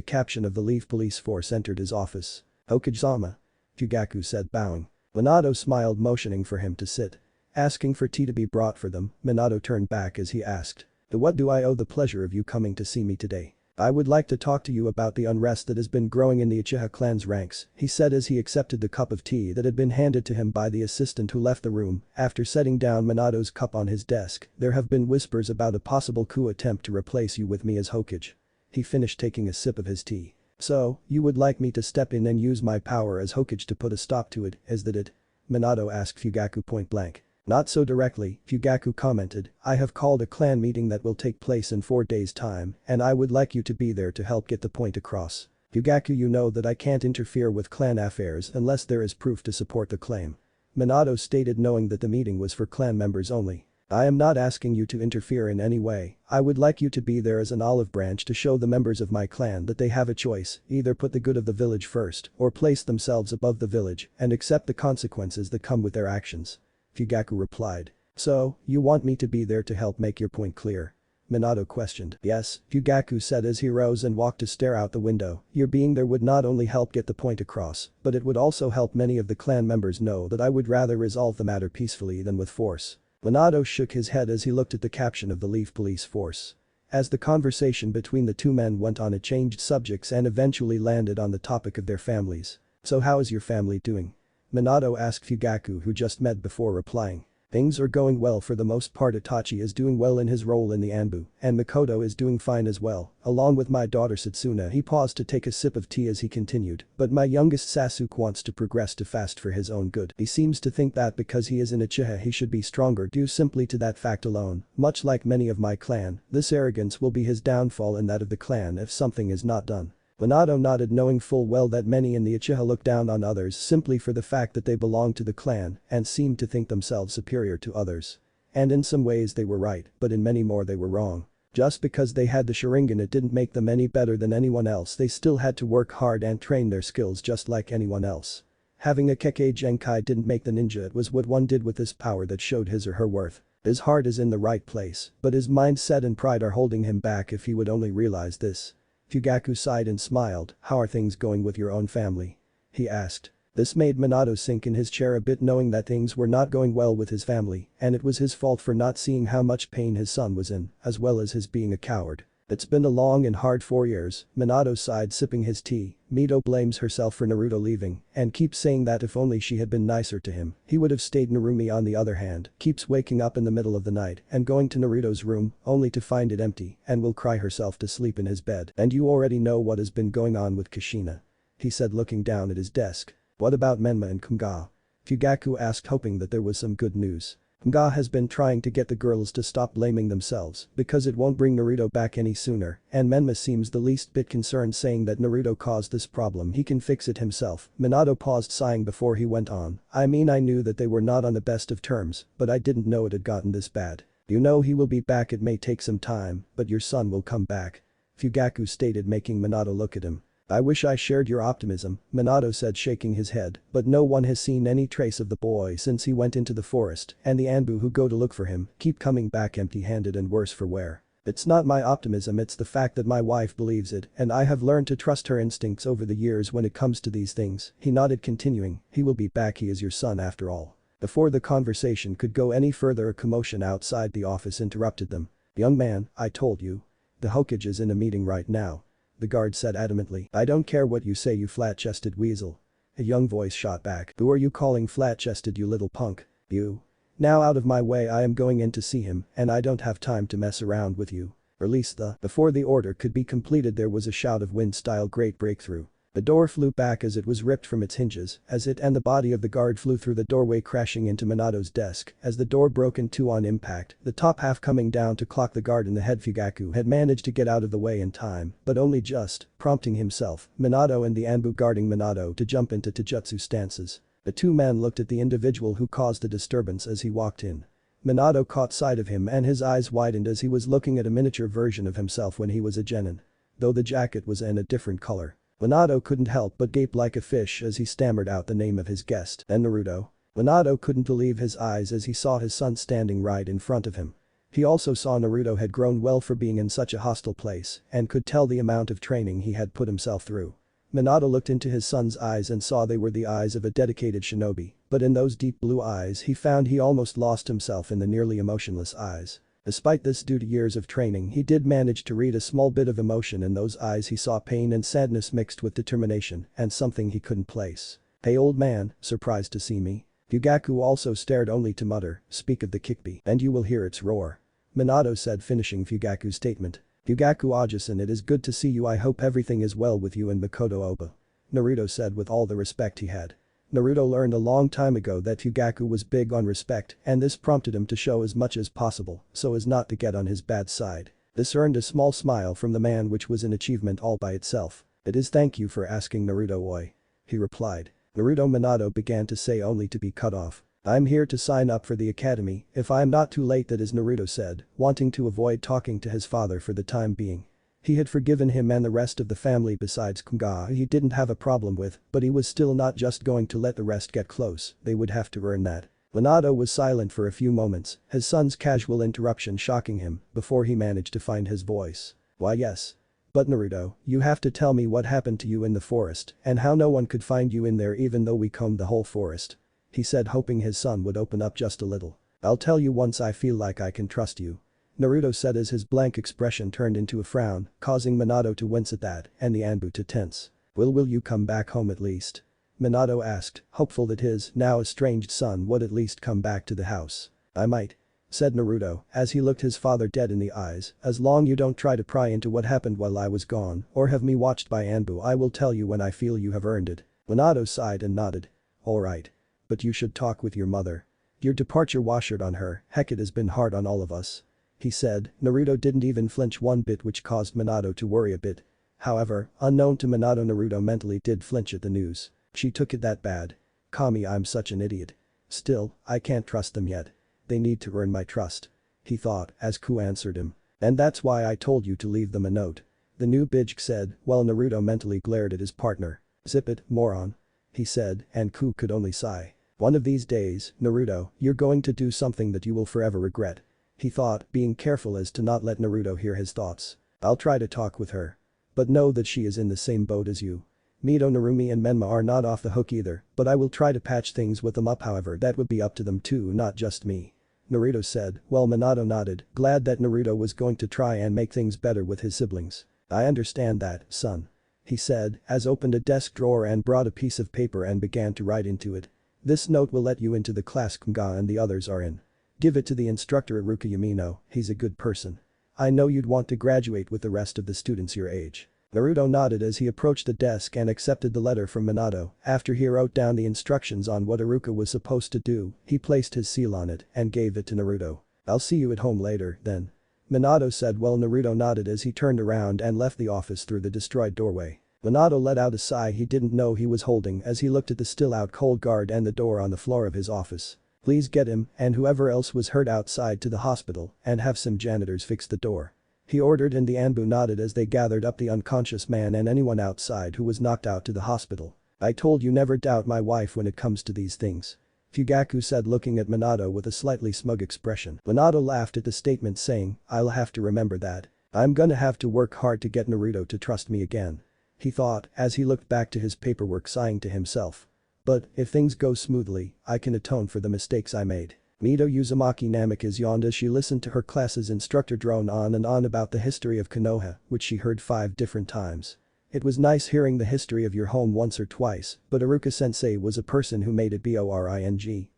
captain of the Leaf Police Force entered his office. Hokage-sama, Fugaku said, bowing. Minato smiled, motioning for him to sit. Asking for tea to be brought for them, Minato turned back as he asked. To what do I owe the pleasure of you coming to see me today? I would like to talk to you about the unrest that has been growing in the Uchiha clan's ranks, he said as he accepted the cup of tea that had been handed to him by the assistant who left the room. After setting down Minato's cup on his desk, there have been whispers about a possible coup attempt to replace you with me as Hokage. He finished taking a sip of his tea. So, you would like me to step in and use my power as Hokage to put a stop to it, is that it? Minato asked Fugaku point blank. Not so directly, Fugaku commented. I have called a clan meeting that will take place in 4 days' time, and I would like you to be there to help get the point across. Fugaku, you know that I can't interfere with clan affairs unless there is proof to support the claim, Minato stated, knowing that the meeting was for clan members only. I am not asking you to interfere in any way. I would like you to be there as an olive branch to show the members of my clan that they have a choice, either put the good of the village first or place themselves above the village and accept the consequences that come with their actions. Fugaku replied. So, you want me to be there to help make your point clear? Minato questioned. Yes, Fugaku said as he rose and walked to stare out the window. Your being there would not only help get the point across, but it would also help many of the clan members know that I would rather resolve the matter peacefully than with force. Minato shook his head as he looked at the caption of the Leaf Police Force. As the conversation between the two men went on, it changed subjects and eventually landed on the topic of their families. "So how is your family doing?" Minato asked Fugaku, who just met, before replying. "Things are going well for the most part. Itachi is doing well in his role in the Anbu, and Makoto is doing fine as well, along with my daughter Satsuna." He paused to take a sip of tea as he continued, "But my youngest Sasuke wants to progress too fast for his own good. He seems to think that because he is an Uchiha he should be stronger due simply to that fact alone. Much like many of my clan, this arrogance will be his downfall and that of the clan if something is not done." Minato nodded, knowing full well that many in the Uchiha look down on others simply for the fact that they belong to the clan and seem to think themselves superior to others. And in some ways they were right, but in many more they were wrong. Just because they had the Sharingan it didn't make them any better than anyone else. They still had to work hard and train their skills just like anyone else. Having a Kekkei Genkai didn't make the ninja, it was what one did with this power that showed his or her worth. His heart is in the right place, but his mindset and pride are holding him back. If he would only realize this. Fugaku sighed and smiled. "How are things going with your own family?" he asked. This made Minato sink in his chair a bit, knowing that things were not going well with his family, and it was his fault for not seeing how much pain his son was in, as well as his being a coward. "It's been a long and hard 4 years," Minato sighed, sipping his tea. Mito blames herself for Naruto leaving and keeps saying that if only she had been nicer to him, he would have stayed. Narumi, on the other hand, keeps waking up in the middle of the night and going to Naruto's room only to find it empty and will cry herself to sleep in his bed. "And you already know what has been going on with Kushina," he said, looking down at his desk. "What about Menma and Kunga?" Fugaku asked, hoping that there was some good news. Kunga has been trying to get the girls to stop blaming themselves because it won't bring Naruto back any sooner, and Menma seems the least bit concerned, saying that Naruto caused this problem, he can fix it himself. Minato paused, sighing before he went on. "I mean, I knew that they were not on the best of terms, but I didn't know it had gotten this bad. You know, he will be back. It may take some time, but your son will come back," Fugaku stated, making Minato look at him. "I wish I shared your optimism," Minato said, shaking his head, "but no one has seen any trace of the boy since he went into the forest, and the Anbu who go to look for him keep coming back empty-handed and worse for wear. It's not my optimism, it's the fact that my wife believes it, and I have learned to trust her instincts over the years when it comes to these things." He nodded, continuing, "He will be back. He is your son after all." Before the conversation could go any further, a commotion outside the office interrupted them. "Young man, I told you. The Hokage is in a meeting right now," the guard said adamantly. "I don't care what you say, you flat-chested weasel." A young voice shot back. "Who are you calling flat-chested, you little punk? You. Now out of my way, I am going in to see him, and I don't have time to mess around with you. Release the..." Before the order could be completed, there was a shout of wind-style great breakthrough. The door flew back as it was ripped from its hinges, as it and the body of the guard flew through the doorway, crashing into Minato's desk. As the door broke in two on impact, the top half coming down to clock the guard in the head. Fugaku had managed to get out of the way in time, but only just, prompting himself, Minato and the Anbu guarding Minato to jump into taijutsu stances. The two men looked at the individual who caused the disturbance as he walked in. Minato caught sight of him and his eyes widened as he was looking at a miniature version of himself when he was a genin. Though the jacket was in a different color. Minato couldn't help but gape like a fish as he stammered out the name of his guest. "Then Naruto?" Minato couldn't believe his eyes as he saw his son standing right in front of him. He also saw Naruto had grown well for being in such a hostile place and could tell the amount of training he had put himself through. Minato looked into his son's eyes and saw they were the eyes of a dedicated shinobi, but in those deep blue eyes he found he almost lost himself in the nearly emotionless eyes. Despite this, due to years of training, he did manage to read a small bit of emotion in those eyes. He saw pain and sadness mixed with determination and something he couldn't place. "Hey old man, surprised to see me?" Fugaku also stared, only to mutter, "Speak of the Kikbi and you will hear its roar," Minato said, finishing Fugaku's statement. "Fugaku Ajasan, it is good to see you. I hope everything is well with you and Makoto Oba," Naruto said with all the respect he had. Naruto learned a long time ago that Fugaku was big on respect, and this prompted him to show as much as possible so as not to get on his bad side. This earned a small smile from the man, which was an achievement all by itself. "It is, thank you for asking, Naruto Oi," he replied. Naruto Minato began to say, only to be cut off. "I'm here to sign up for the academy if I'm not too late, that is," Naruto said, wanting to avoid talking to his father for the time being. He had forgiven him and the rest of the family besides Kunga he didn't have a problem with, but he was still not just going to let the rest get close, they would have to earn that. Minato was silent for a few moments, his son's casual interruption shocking him, before he managed to find his voice. "Why yes. But Naruto, you have to tell me what happened to you in the forest and how no one could find you in there even though we combed the whole forest," he said, hoping his son would open up just a little. I'll tell you once I feel like I can trust you," Naruto said as his blank expression turned into a frown, causing Minato to wince at that and the Anbu to tense. Will you come back home at least?" Minato asked, hopeful that his now estranged son would at least come back to the house. "I might," said Naruto as he looked his father dead in the eyes, "as long you don't try to pry into what happened while I was gone or have me watched by Anbu. I will tell you when I feel you have earned it." Minato sighed and nodded. "Alright. But you should talk with your mother. Your departure washed on her, heck it has been hard on all of us," he said. Naruto didn't even flinch one bit, which caused Minato to worry a bit. However, unknown to Minato, Naruto mentally did flinch at the news. She took it that bad. Kami, I'm such an idiot. Still, I can't trust them yet. They need to earn my trust, he thought as Ku answered him. "And that's why I told you to leave them a note," the new Bijk said while Naruto mentally glared at his partner. "Zip it, moron," he said, and Ku could only sigh. "One of these days, Naruto, you're going to do something that you will forever regret," he thought, being careful as to not let Naruto hear his thoughts. "I'll try to talk with her. But know that she is in the same boat as you. Mito, Narumi and Menma are not off the hook either, but I will try to patch things with them up, however that would be up to them too, not just me," Naruto said while Minato nodded, glad that Naruto was going to try and make things better with his siblings. "I understand that, son," he said as opened a desk drawer and brought a piece of paper and began to write into it. "This note will let you into the class Kanga and the others are in. Give it to the instructor Iruka Yamino, he's a good person. I know you'd want to graduate with the rest of the students your age." Naruto nodded as he approached the desk and accepted the letter from Minato. After he wrote down the instructions on what Iruka was supposed to do, he placed his seal on it and gave it to Naruto. "I'll see you at home later, then," Minato said while Naruto nodded as he turned around and left the office through the destroyed doorway. Minato let out a sigh he didn't know he was holding as he looked at the still out cold guard and the door on the floor of his office. "Please get him and whoever else was hurt outside to the hospital and have some janitors fix the door," he ordered, and the Anbu nodded as they gathered up the unconscious man and anyone outside who was knocked out to the hospital. "I told you never doubt my wife when it comes to these things," Fugaku said looking at Minato with a slightly smug expression. Minato laughed at the statement saying, "I'll have to remember that. I'm gonna have to work hard to get Naruto to trust me again," he thought as he looked back to his paperwork, sighing to himself. "But if things go smoothly, I can atone for the mistakes I made." Mito Uzumaki Namikaze yawned as she listened to her class's instructor drone on and on about the history of Konoha, which she heard 5 different times. It was nice hearing the history of your home once or twice, but Iruka-sensei was a person who made it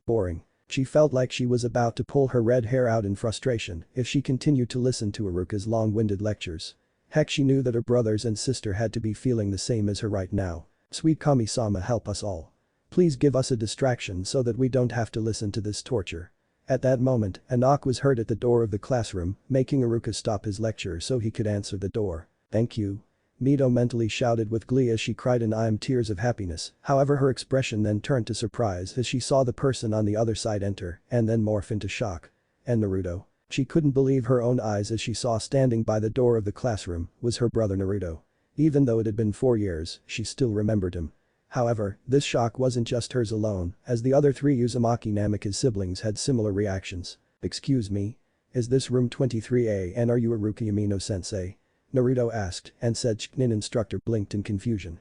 boring. She felt like she was about to pull her red hair out in frustration if she continued to listen to Iruka's long-winded lectures. Heck, she knew that her brothers and sister had to be feeling the same as her right now. "Sweet Kami-sama, help us all. Please give us a distraction so that we don't have to listen to this torture." At that moment, a knock was heard at the door of the classroom, making Iruka stop his lecture so he could answer the door. "Thank you," Mito mentally shouted with glee as she cried in tears of happiness. However, her expression then turned to surprise as she saw the person on the other side enter and then morph into shock. And Naruto. She couldn't believe her own eyes as she saw standing by the door of the classroom was her brother Naruto. Even though it had been 4 years, she still remembered him. However, this shock wasn't just hers alone, as the other 3 Uzumaki Namikaze siblings had similar reactions. "Excuse me? Is this room 23A and are you Iruka Yamino sensei?" Naruto asked and said. Chinin instructor blinked in confusion.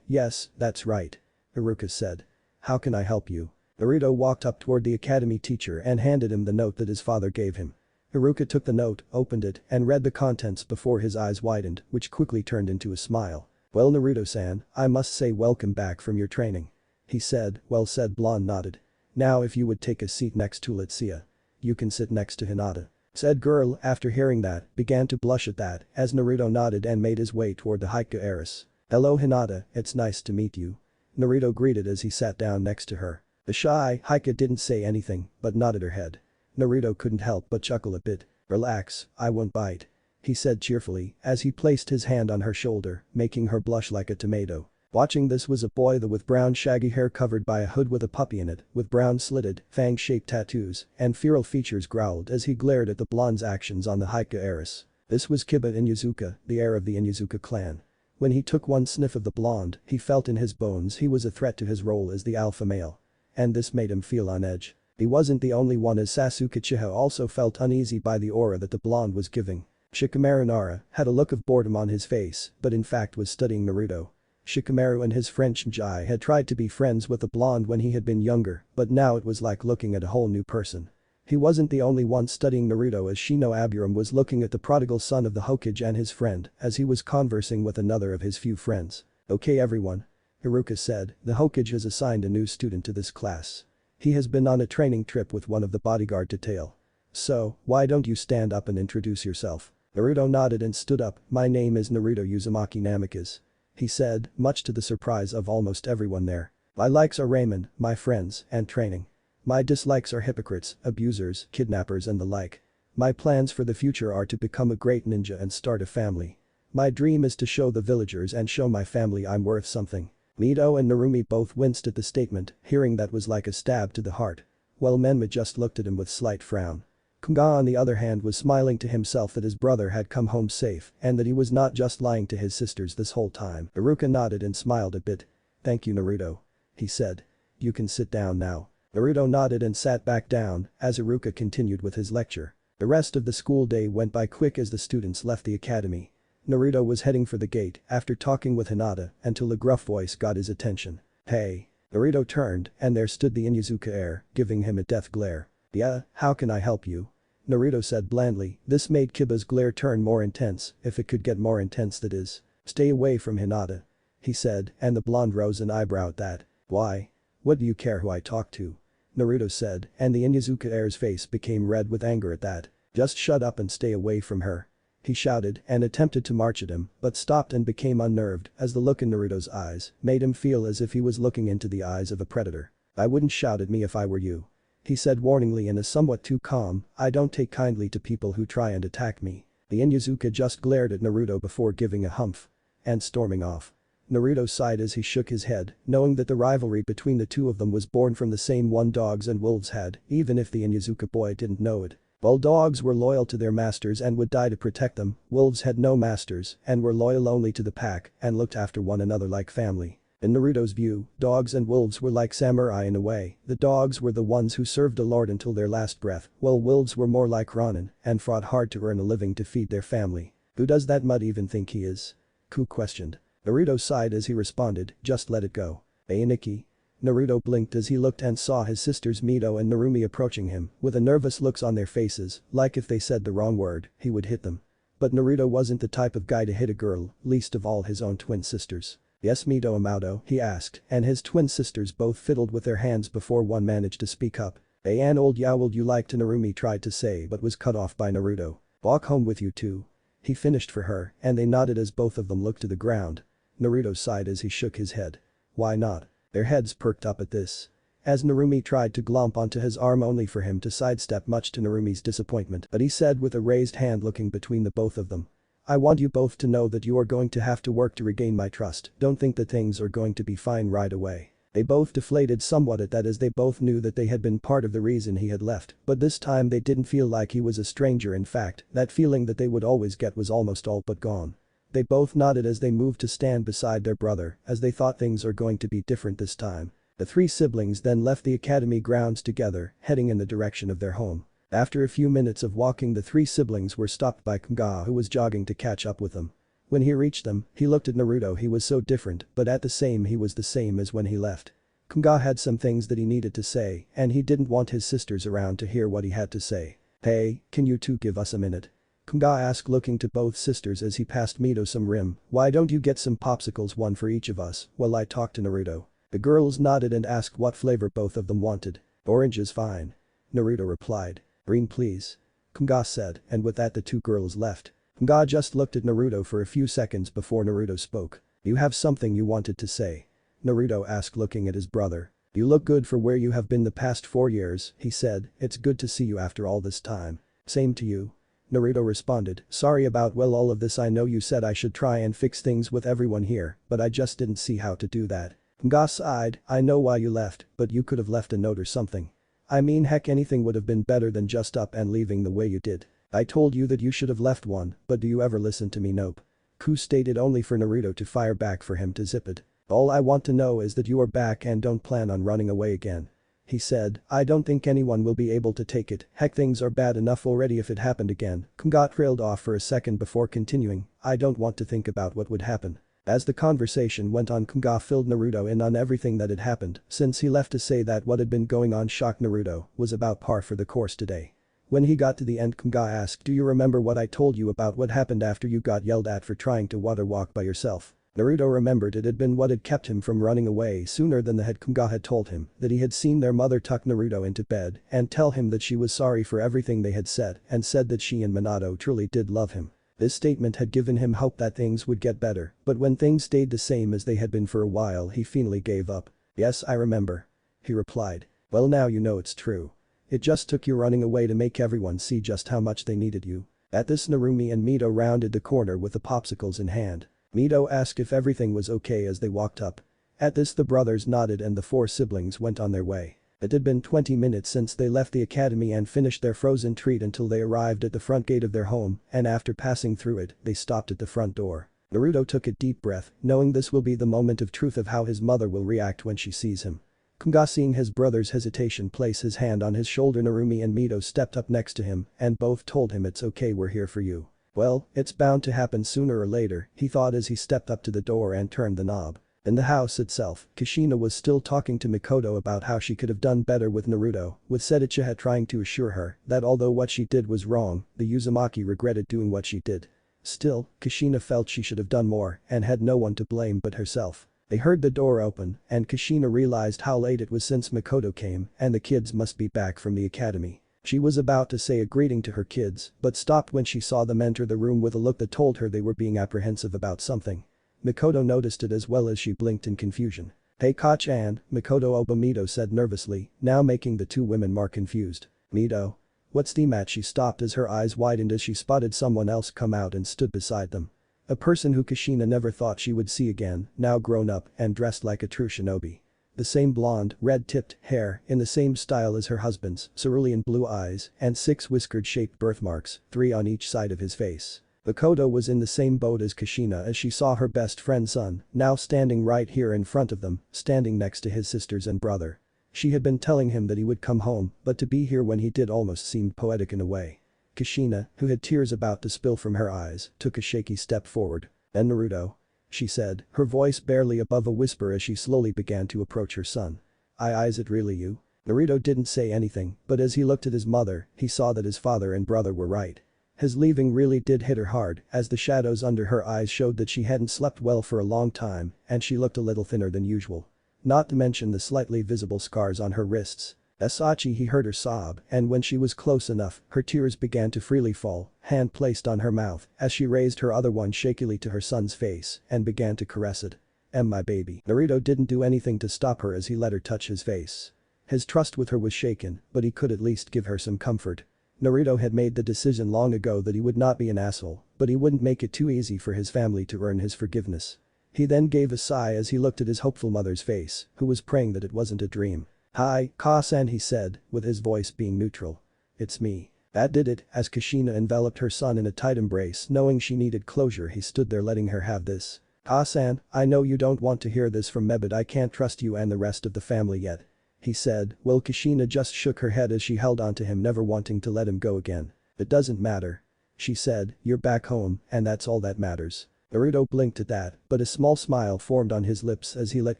Yes, that's right," Iruka said. "How can I help you?" Naruto walked up toward the academy teacher and handed him the note that his father gave him. Iruka took the note, opened it, and read the contents before his eyes widened, which quickly turned into a smile. "Well, Naruto-san, I must say welcome back from your training," he said. "Well said." Blonde nodded. "Now if you would take a seat next to Letsia. You can sit next to Hinata," said girl. After hearing that, began to blush at that as Naruto nodded and made his way toward the Haiku heiress. "Hello Hinata, it's nice to meet you," Naruto greeted as he sat down next to her. The shy Haiku didn't say anything but nodded her head. Naruto couldn't help but chuckle a bit. "Relax, I won't bite," he said cheerfully as he placed his hand on her shoulder, making her blush like a tomato. Watching this was a boy with brown shaggy hair covered by a hood with a puppy in it, with brown slitted, fang-shaped tattoos and feral features. Growled as he glared at the blonde's actions on the Haiku heiress. This was Kiba Inuzuka, the heir of the Inuzuka clan. When he took one sniff of the blonde, he felt in his bones he was a threat to his role as the alpha male. And this made him feel on edge. He wasn't the only one, as Sasuke Uchiha also felt uneasy by the aura that the blonde was giving. Shikamaru Nara had a look of boredom on his face but in fact was studying Naruto. Shikamaru and his friend Shinji had tried to be friends with the blonde when he had been younger, but now it was like looking at a whole new person. He wasn't the only one studying Naruto, as Shino Aburam was looking at the prodigal son of the Hokage and his friend as he was conversing with another of his few friends. "Okay everyone," Iruka said, "the Hokage has assigned a new student to this class. He has been on a training trip with one of the bodyguard detail. So, why don't you stand up and introduce yourself?" Naruto nodded and stood up. "My name is Naruto Uzumaki Namikaze," he said, much to the surprise of almost everyone there. "My likes are ramen, my friends, and training. My dislikes are hypocrites, abusers, kidnappers and the like. My plans for the future are to become a great ninja and start a family. My dream is to show the villagers and show my family I'm worth something." Mito and Narumi both winced at the statement, hearing that was like a stab to the heart. While Menma just looked at him with slight frown. Kunga on the other hand was smiling to himself that his brother had come home safe and that he was not just lying to his sisters this whole time. Iruka nodded and smiled a bit. "Thank you Naruto," he said. "You can sit down now." Naruto nodded and sat back down as Iruka continued with his lecture. The rest of the school day went by quick as the students left the academy. Naruto was heading for the gate after talking with Hinata until a gruff voice got his attention. "Hey." Naruto turned and there stood the Inuzuka heir, giving him a death glare. "Yeah, how can I help you?" Naruto said blandly. This made Kiba's glare turn more intense, if it could get more intense that is. "Stay away from Hinata," he said, and the blonde rose an eyebrow at that. "Why? What do you care who I talk to?" Naruto said, and the Inuzuka heir's face became red with anger at that. "Just shut up and stay away from her," he shouted and attempted to march at him but stopped and became unnerved as the look in Naruto's eyes made him feel as if he was looking into the eyes of a predator. "I wouldn't shout at me if I were you," he said warningly in a somewhat too calm, "I don't take kindly to people who try and attack me." The Inuzuka just glared at Naruto before giving a humph and storming off. Naruto sighed as he shook his head, knowing that the rivalry between the two of them was born from the same one dogs and wolves had, even if the Inuzuka boy didn't know it. While dogs were loyal to their masters and would die to protect them, wolves had no masters and were loyal only to the pack and looked after one another like family. In Naruto's view, dogs and wolves were like samurai in a way. The dogs were the ones who served a lord until their last breath, while wolves were more like Ronin and fought hard to earn a living to feed their family. "Who does that mud even think he is?" Ku questioned. Naruto sighed as he responded, "Just let it go." "Aniki?" Naruto blinked as he looked and saw his sisters Mito and Narumi approaching him with a nervous looks on their faces, like if they said the wrong word, he would hit them. But Naruto wasn't the type of guy to hit a girl, least of all his own twin sisters. "Yes Mito Amato?" he asked, and his twin sisters both fiddled with their hands before one managed to speak up. "An old yowl you like to," Narumi tried to say but was cut off by Naruto. "Walk home with you too." He finished for her and they nodded as both of them looked to the ground. Naruto sighed as he shook his head. "Why not?" Their heads perked up at this. As Narumi tried to glomp onto his arm only for him to sidestep much to Narumi's disappointment, but he said with a raised hand looking between the both of them. "I want you both to know that you are going to have to work to regain my trust, don't think that things are going to be fine right away." They both deflated somewhat at that as they both knew that they had been part of the reason he had left, but this time they didn't feel like he was a stranger. In fact, that feeling that they would always get was almost all but gone. They both nodded as they moved to stand beside their brother as they thought things are going to be different this time. The three siblings then left the academy grounds together, heading in the direction of their home. After a few minutes of walking, the three siblings were stopped by Kunga, who was jogging to catch up with them. When he reached them, he looked at Naruto. He was so different, but at the same he was the same as when he left. Kunga had some things that he needed to say and he didn't want his sisters around to hear what he had to say. "Hey, can you two give us a minute?" Kunga asked, looking to both sisters as he passed Mito some rim. "Why don't you get some popsicles, one for each of us, while I talk to Naruto?" The girls nodded and asked what flavor both of them wanted. "Orange is fine," Naruto replied. "Green please," Kunga said, and with that the two girls left. Kunga just looked at Naruto for a few seconds before Naruto spoke. "You have something you wanted to say?" Naruto asked, looking at his brother. "You look good for where you have been the past 4 years," he said. "It's good to see you after all this time." "Same to you," Naruto responded. "Sorry about all of this. I know you said I should try and fix things with everyone here, but I just didn't see how to do that." Kunga sighed. "I know why you left, but you could have left a note or something. I mean, heck, anything would have been better than just up and leaving the way you did. I told you that you should have left one, but do you ever listen to me?" "Nope." Ku stated, only for Naruto to fire back for him to zip it. "All I want to know is that you are back and don't plan on running away again," he said. "I don't think anyone will be able to take it. Heck, things are bad enough already if it happened again." Kunga trailed off for a second before continuing. "I don't want to think about what would happen." As the conversation went on, Kunga filled Naruto in on everything that had happened, since he left to say that what had been going on shocked Naruto was about par for the course today. When he got to the end, Kunga asked, "Do you remember what I told you about what happened after you got yelled at for trying to water walk by yourself?" Naruto remembered it had been what had kept him from running away sooner than the head. Kunga had told him that he had seen their mother tuck Naruto into bed and tell him that she was sorry for everything they had said and said that she and Minato truly did love him. This statement had given him hope that things would get better, but when things stayed the same as they had been for a while, he finally gave up. "Yes, I remember," he replied. "Well, now you know it's true. It just took you running away to make everyone see just how much they needed you." At this, Narumi and Mito rounded the corner with the popsicles in hand. Mito asked if everything was okay as they walked up. At this, the brothers nodded and the four siblings went on their way. It had been 20 minutes since they left the academy and finished their frozen treat until they arrived at the front gate of their home, and after passing through it, they stopped at the front door. Naruto took a deep breath, knowing this will be the moment of truth of how his mother will react when she sees him. Kunga, seeing his brother's hesitation, place his hand on his shoulder. Narumi and Mito stepped up next to him and both told him, "It's okay, we're here for you." Well, it's bound to happen sooner or later, he thought as he stepped up to the door and turned the knob. In the house itself, Kushina was still talking to Mikoto about how she could have done better with Naruto, with Sedachiha trying to assure her that although what she did was wrong, the Uzumaki regretted doing what she did. Still, Kushina felt she should have done more and had no one to blame but herself. They heard the door open and Kushina realized how late it was since Mikoto came and the kids must be back from the academy. She was about to say a greeting to her kids but stopped when she saw them enter the room with a look that told her they were being apprehensive about something. Mikoto noticed it as well as she blinked in confusion. "Hey Ka-chan," Mikoto Mito said nervously, now making the two women more confused. "Mito? What's the match?" She stopped as her eyes widened as she spotted someone else come out and stood beside them. A person who Kushina never thought she would see again, now grown up and dressed like a true shinobi. The same blonde, red-tipped hair in the same style as her husband's, cerulean blue eyes, and 6 whiskered-shaped birthmarks, 3 on each side of his face. Mikoto was in the same boat as Kushina as she saw her best friend's son, now standing right here in front of them, standing next to his sisters and brother. She had been telling him that he would come home, but to be here when he did almost seemed poetic in a way. Kushina, who had tears about to spill from her eyes, took a shaky step forward. "And Naruto?" she said, her voice barely above a whisper as she slowly began to approach her son. Is it really you?" Naruto didn't say anything, but as he looked at his mother, he saw that his father and brother were right. His leaving really did hit her hard, as the shadows under her eyes showed that she hadn't slept well for a long time and she looked a little thinner than usual. Not to mention the slightly visible scars on her wrists. Asachi, he heard her sob, and when she was close enough, her tears began to freely fall, hand placed on her mouth as she raised her other one shakily to her son's face and began to caress it. My baby." Naruto didn't do anything to stop her as he let her touch his face. His trust with her was shaken, but he could at least give her some comfort. Naruto had made the decision long ago that he would not be an asshole, but he wouldn't make it too easy for his family to earn his forgiveness. He then gave a sigh as he looked at his hopeful mother's face, who was praying that it wasn't a dream. "Hi, Ka-san," he said, with his voice being neutral. "It's me." That did it, as Kushina enveloped her son in a tight embrace. Knowing she needed closure, he stood there letting her have this. "Ka-san, I know you don't want to hear this from me, but I can't trust you and the rest of the family yet," he said, while Kushina just shook her head as she held onto him, never wanting to let him go again. "It doesn't matter," she said, "you're back home and that's all that matters." Naruto blinked at that, but a small smile formed on his lips as he let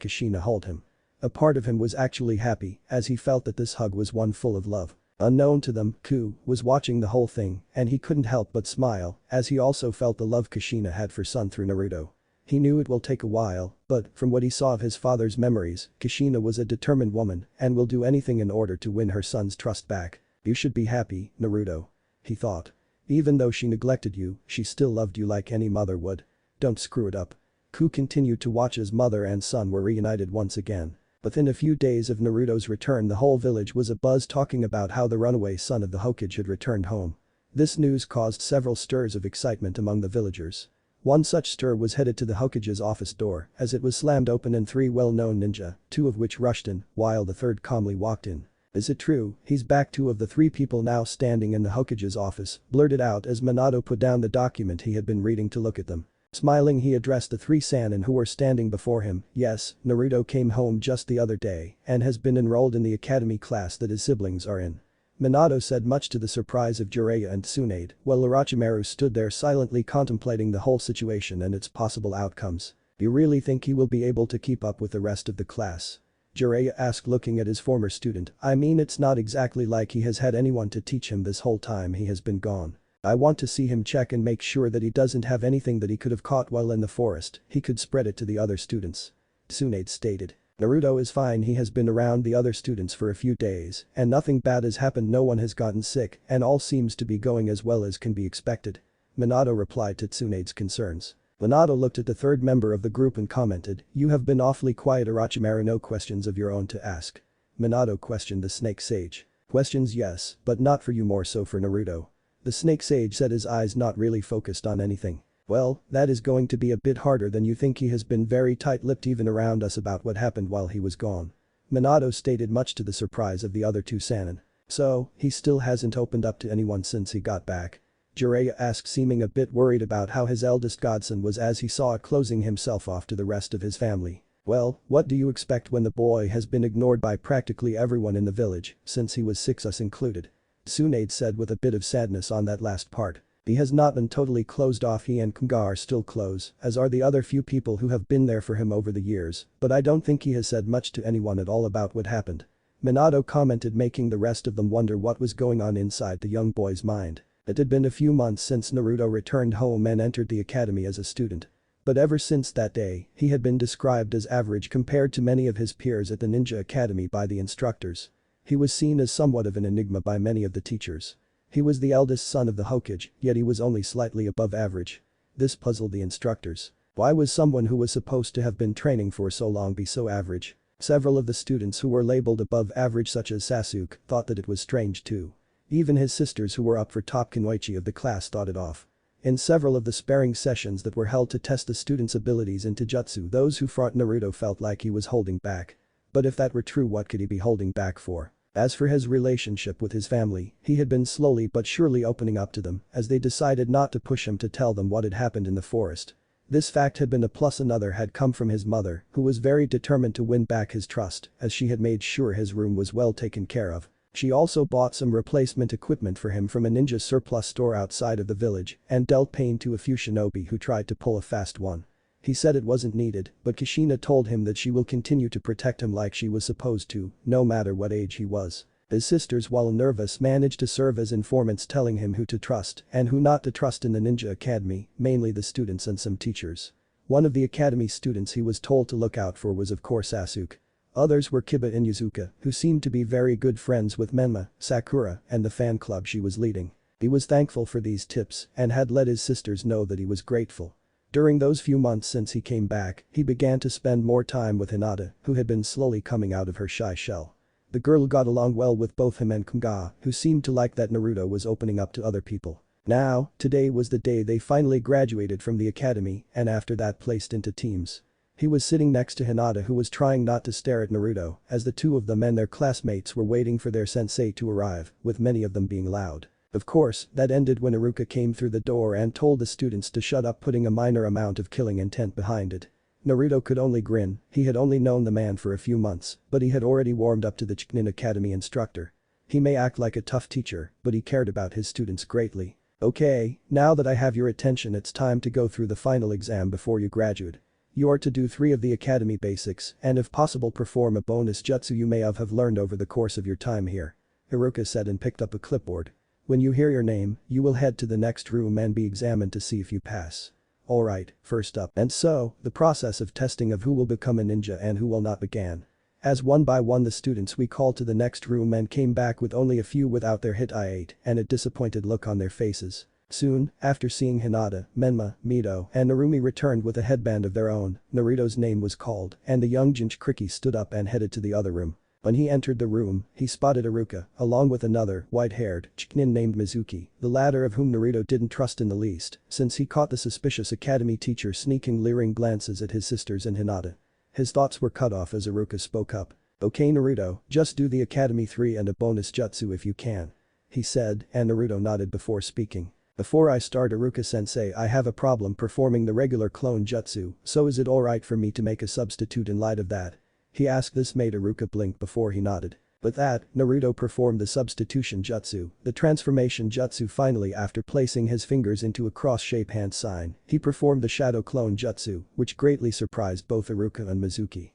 Kushina hold him. A part of him was actually happy as he felt that this hug was one full of love. Unknown to them, Ku was watching the whole thing and he couldn't help but smile as he also felt the love Kushina had for son through Naruto. He knew it will take a while, but from what he saw of his father's memories, Kushina was a determined woman and will do anything in order to win her son's trust back. "You should be happy, Naruto," he thought. "Even though she neglected you, she still loved you like any mother would. Don't screw it up." Ku continued to watch as mother and son were reunited once again. Within a few days of Naruto's return, the whole village was abuzz talking about how the runaway son of the Hokage had returned home. This news caused several stirs of excitement among the villagers. One such stir was headed to the Hokage's office door as it was slammed open and 3 well-known ninja, 2 of which rushed in, while the third calmly walked in. "Is it true, he's back?" 2 of the 3 people now standing in the Hokage's office blurted out as Minato put down the document he had been reading to look at them. Smiling, he addressed the 3 Sannin who were standing before him. "Yes, Naruto came home just the other day and has been enrolled in the academy class that his siblings are in." Minato said, much to the surprise of Jiraiya and Tsunade, while Orochimaru stood there silently contemplating the whole situation and its possible outcomes. You really think he will be able to keep up with the rest of the class? Jiraiya asked, looking at his former student. I mean, it's not exactly like he has had anyone to teach him this whole time he has been gone. I want to see him check and make sure that he doesn't have anything that he could have caught while in the forest, he could spread it to the other students. Tsunade stated. Naruto is fine, he has been around the other students for a few days, and nothing bad has happened, no one has gotten sick, and all seems to be going as well as can be expected. Minato replied to Tsunade's concerns. Minato looked at the third member of the group and commented, you have been awfully quiet, Orochimaru, no questions of your own to ask? Minato questioned the Snake Sage. Questions, yes, but not for you, more so for Naruto. The Snake Sage said, his eyes not really focused on anything. Well, that is going to be a bit harder than you think, he has been very tight-lipped even around us about what happened while he was gone. Minato stated, much to the surprise of the other two Sannin. So, he still hasn't opened up to anyone since he got back? Jiraiya asked, seeming a bit worried about how his eldest godson was as he saw it closing himself off to the rest of his family. Well, what do you expect when the boy has been ignored by practically everyone in the village, since he was 6, us included? Tsunade said with a bit of sadness on that last part. He has not been totally closed off, he and Kunga are still close, as are the other few people who have been there for him over the years, but I don't think he has said much to anyone at all about what happened. Minato commented, making the rest of them wonder what was going on inside the young boy's mind. It had been a few months since Naruto returned home and entered the academy as a student. But ever since that day, he had been described as average compared to many of his peers at the Ninja Academy by the instructors. He was seen as somewhat of an enigma by many of the teachers. He was the eldest son of the Hokage, yet he was only slightly above average. This puzzled the instructors. Why was someone who was supposed to have been training for so long be so average? Several of the students who were labeled above average, such as Sasuke, thought that it was strange too. Even his sisters, who were up for top Kunoichi of the class, thought it off. In several of the sparring sessions that were held to test the students' abilities in Taijutsu, those who fought Naruto felt like he was holding back. But if that were true, what could he be holding back for? As for his relationship with his family, he had been slowly but surely opening up to them as they decided not to push him to tell them what had happened in the forest. This fact had been a plus. Another had come from his mother, who was very determined to win back his trust, as she had made sure his room was well taken care of. She also bought some replacement equipment for him from a ninja surplus store outside of the village and dealt pain to a few shinobi who tried to pull a fast one. He said it wasn't needed, but Kushina told him that she will continue to protect him like she was supposed to, no matter what age he was. His sisters, while nervous, managed to serve as informants, telling him who to trust and who not to trust in the Ninja Academy, mainly the students and some teachers. One of the academy students he was told to look out for was of course Sasuke. Others were Kiba and Yuzuka, who seemed to be very good friends with Menma, Sakura, and the fan club she was leading. He was thankful for these tips and had let his sisters know that he was grateful. During those few months since he came back, he began to spend more time with Hinata, who had been slowly coming out of her shy shell. The girl got along well with both him and Kunga, who seemed to like that Naruto was opening up to other people. Now, today was the day they finally graduated from the academy and after that placed into teams. He was sitting next to Hinata, who was trying not to stare at Naruto, as the two of them and their classmates were waiting for their sensei to arrive, with many of them being loud. Of course, that ended when Iruka came through the door and told the students to shut up, putting a minor amount of killing intent behind it. Naruto could only grin. He had only known the man for a few months, but he had already warmed up to the Chunin Academy instructor. He may act like a tough teacher, but he cared about his students greatly. Okay, now that I have your attention, it's time to go through the final exam before you graduate. You are to do 3 of the academy basics and if possible perform a bonus jutsu you may have learned over the course of your time here. Iruka said and picked up a clipboard. When you hear your name, you will head to the next room and be examined to see if you pass. Alright, first up. And so, the process of testing of who will become a ninja and who will not began. As one by one the students we called to the next room and came back with only a few without their hit I-8 and a disappointed look on their faces. Soon, after seeing Hinata, Menma, Mito, and Narumi returned with a headband of their own, Naruto's name was called and the young Jinchuriki stood up and headed to the other room. When he entered the room, he spotted Iruka, along with another, white-haired, Chunin named Mizuki, the latter of whom Naruto didn't trust in the least, since he caught the suspicious academy teacher sneaking leering glances at his sisters and Hinata. His thoughts were cut off as Iruka spoke up. Okay Naruto, just do the academy 3 and a bonus jutsu if you can. He said, and Naruto nodded before speaking. Before I start Iruka-sensei, I have a problem performing the regular clone jutsu, so is it alright for me to make a substitute in light of that? He asked. This made Iruka blink before he nodded. With that, Naruto performed the substitution jutsu, the transformation jutsu. Finally, after placing his fingers into a cross-shape hand sign, he performed the shadow clone jutsu, which greatly surprised both Iruka and Mizuki.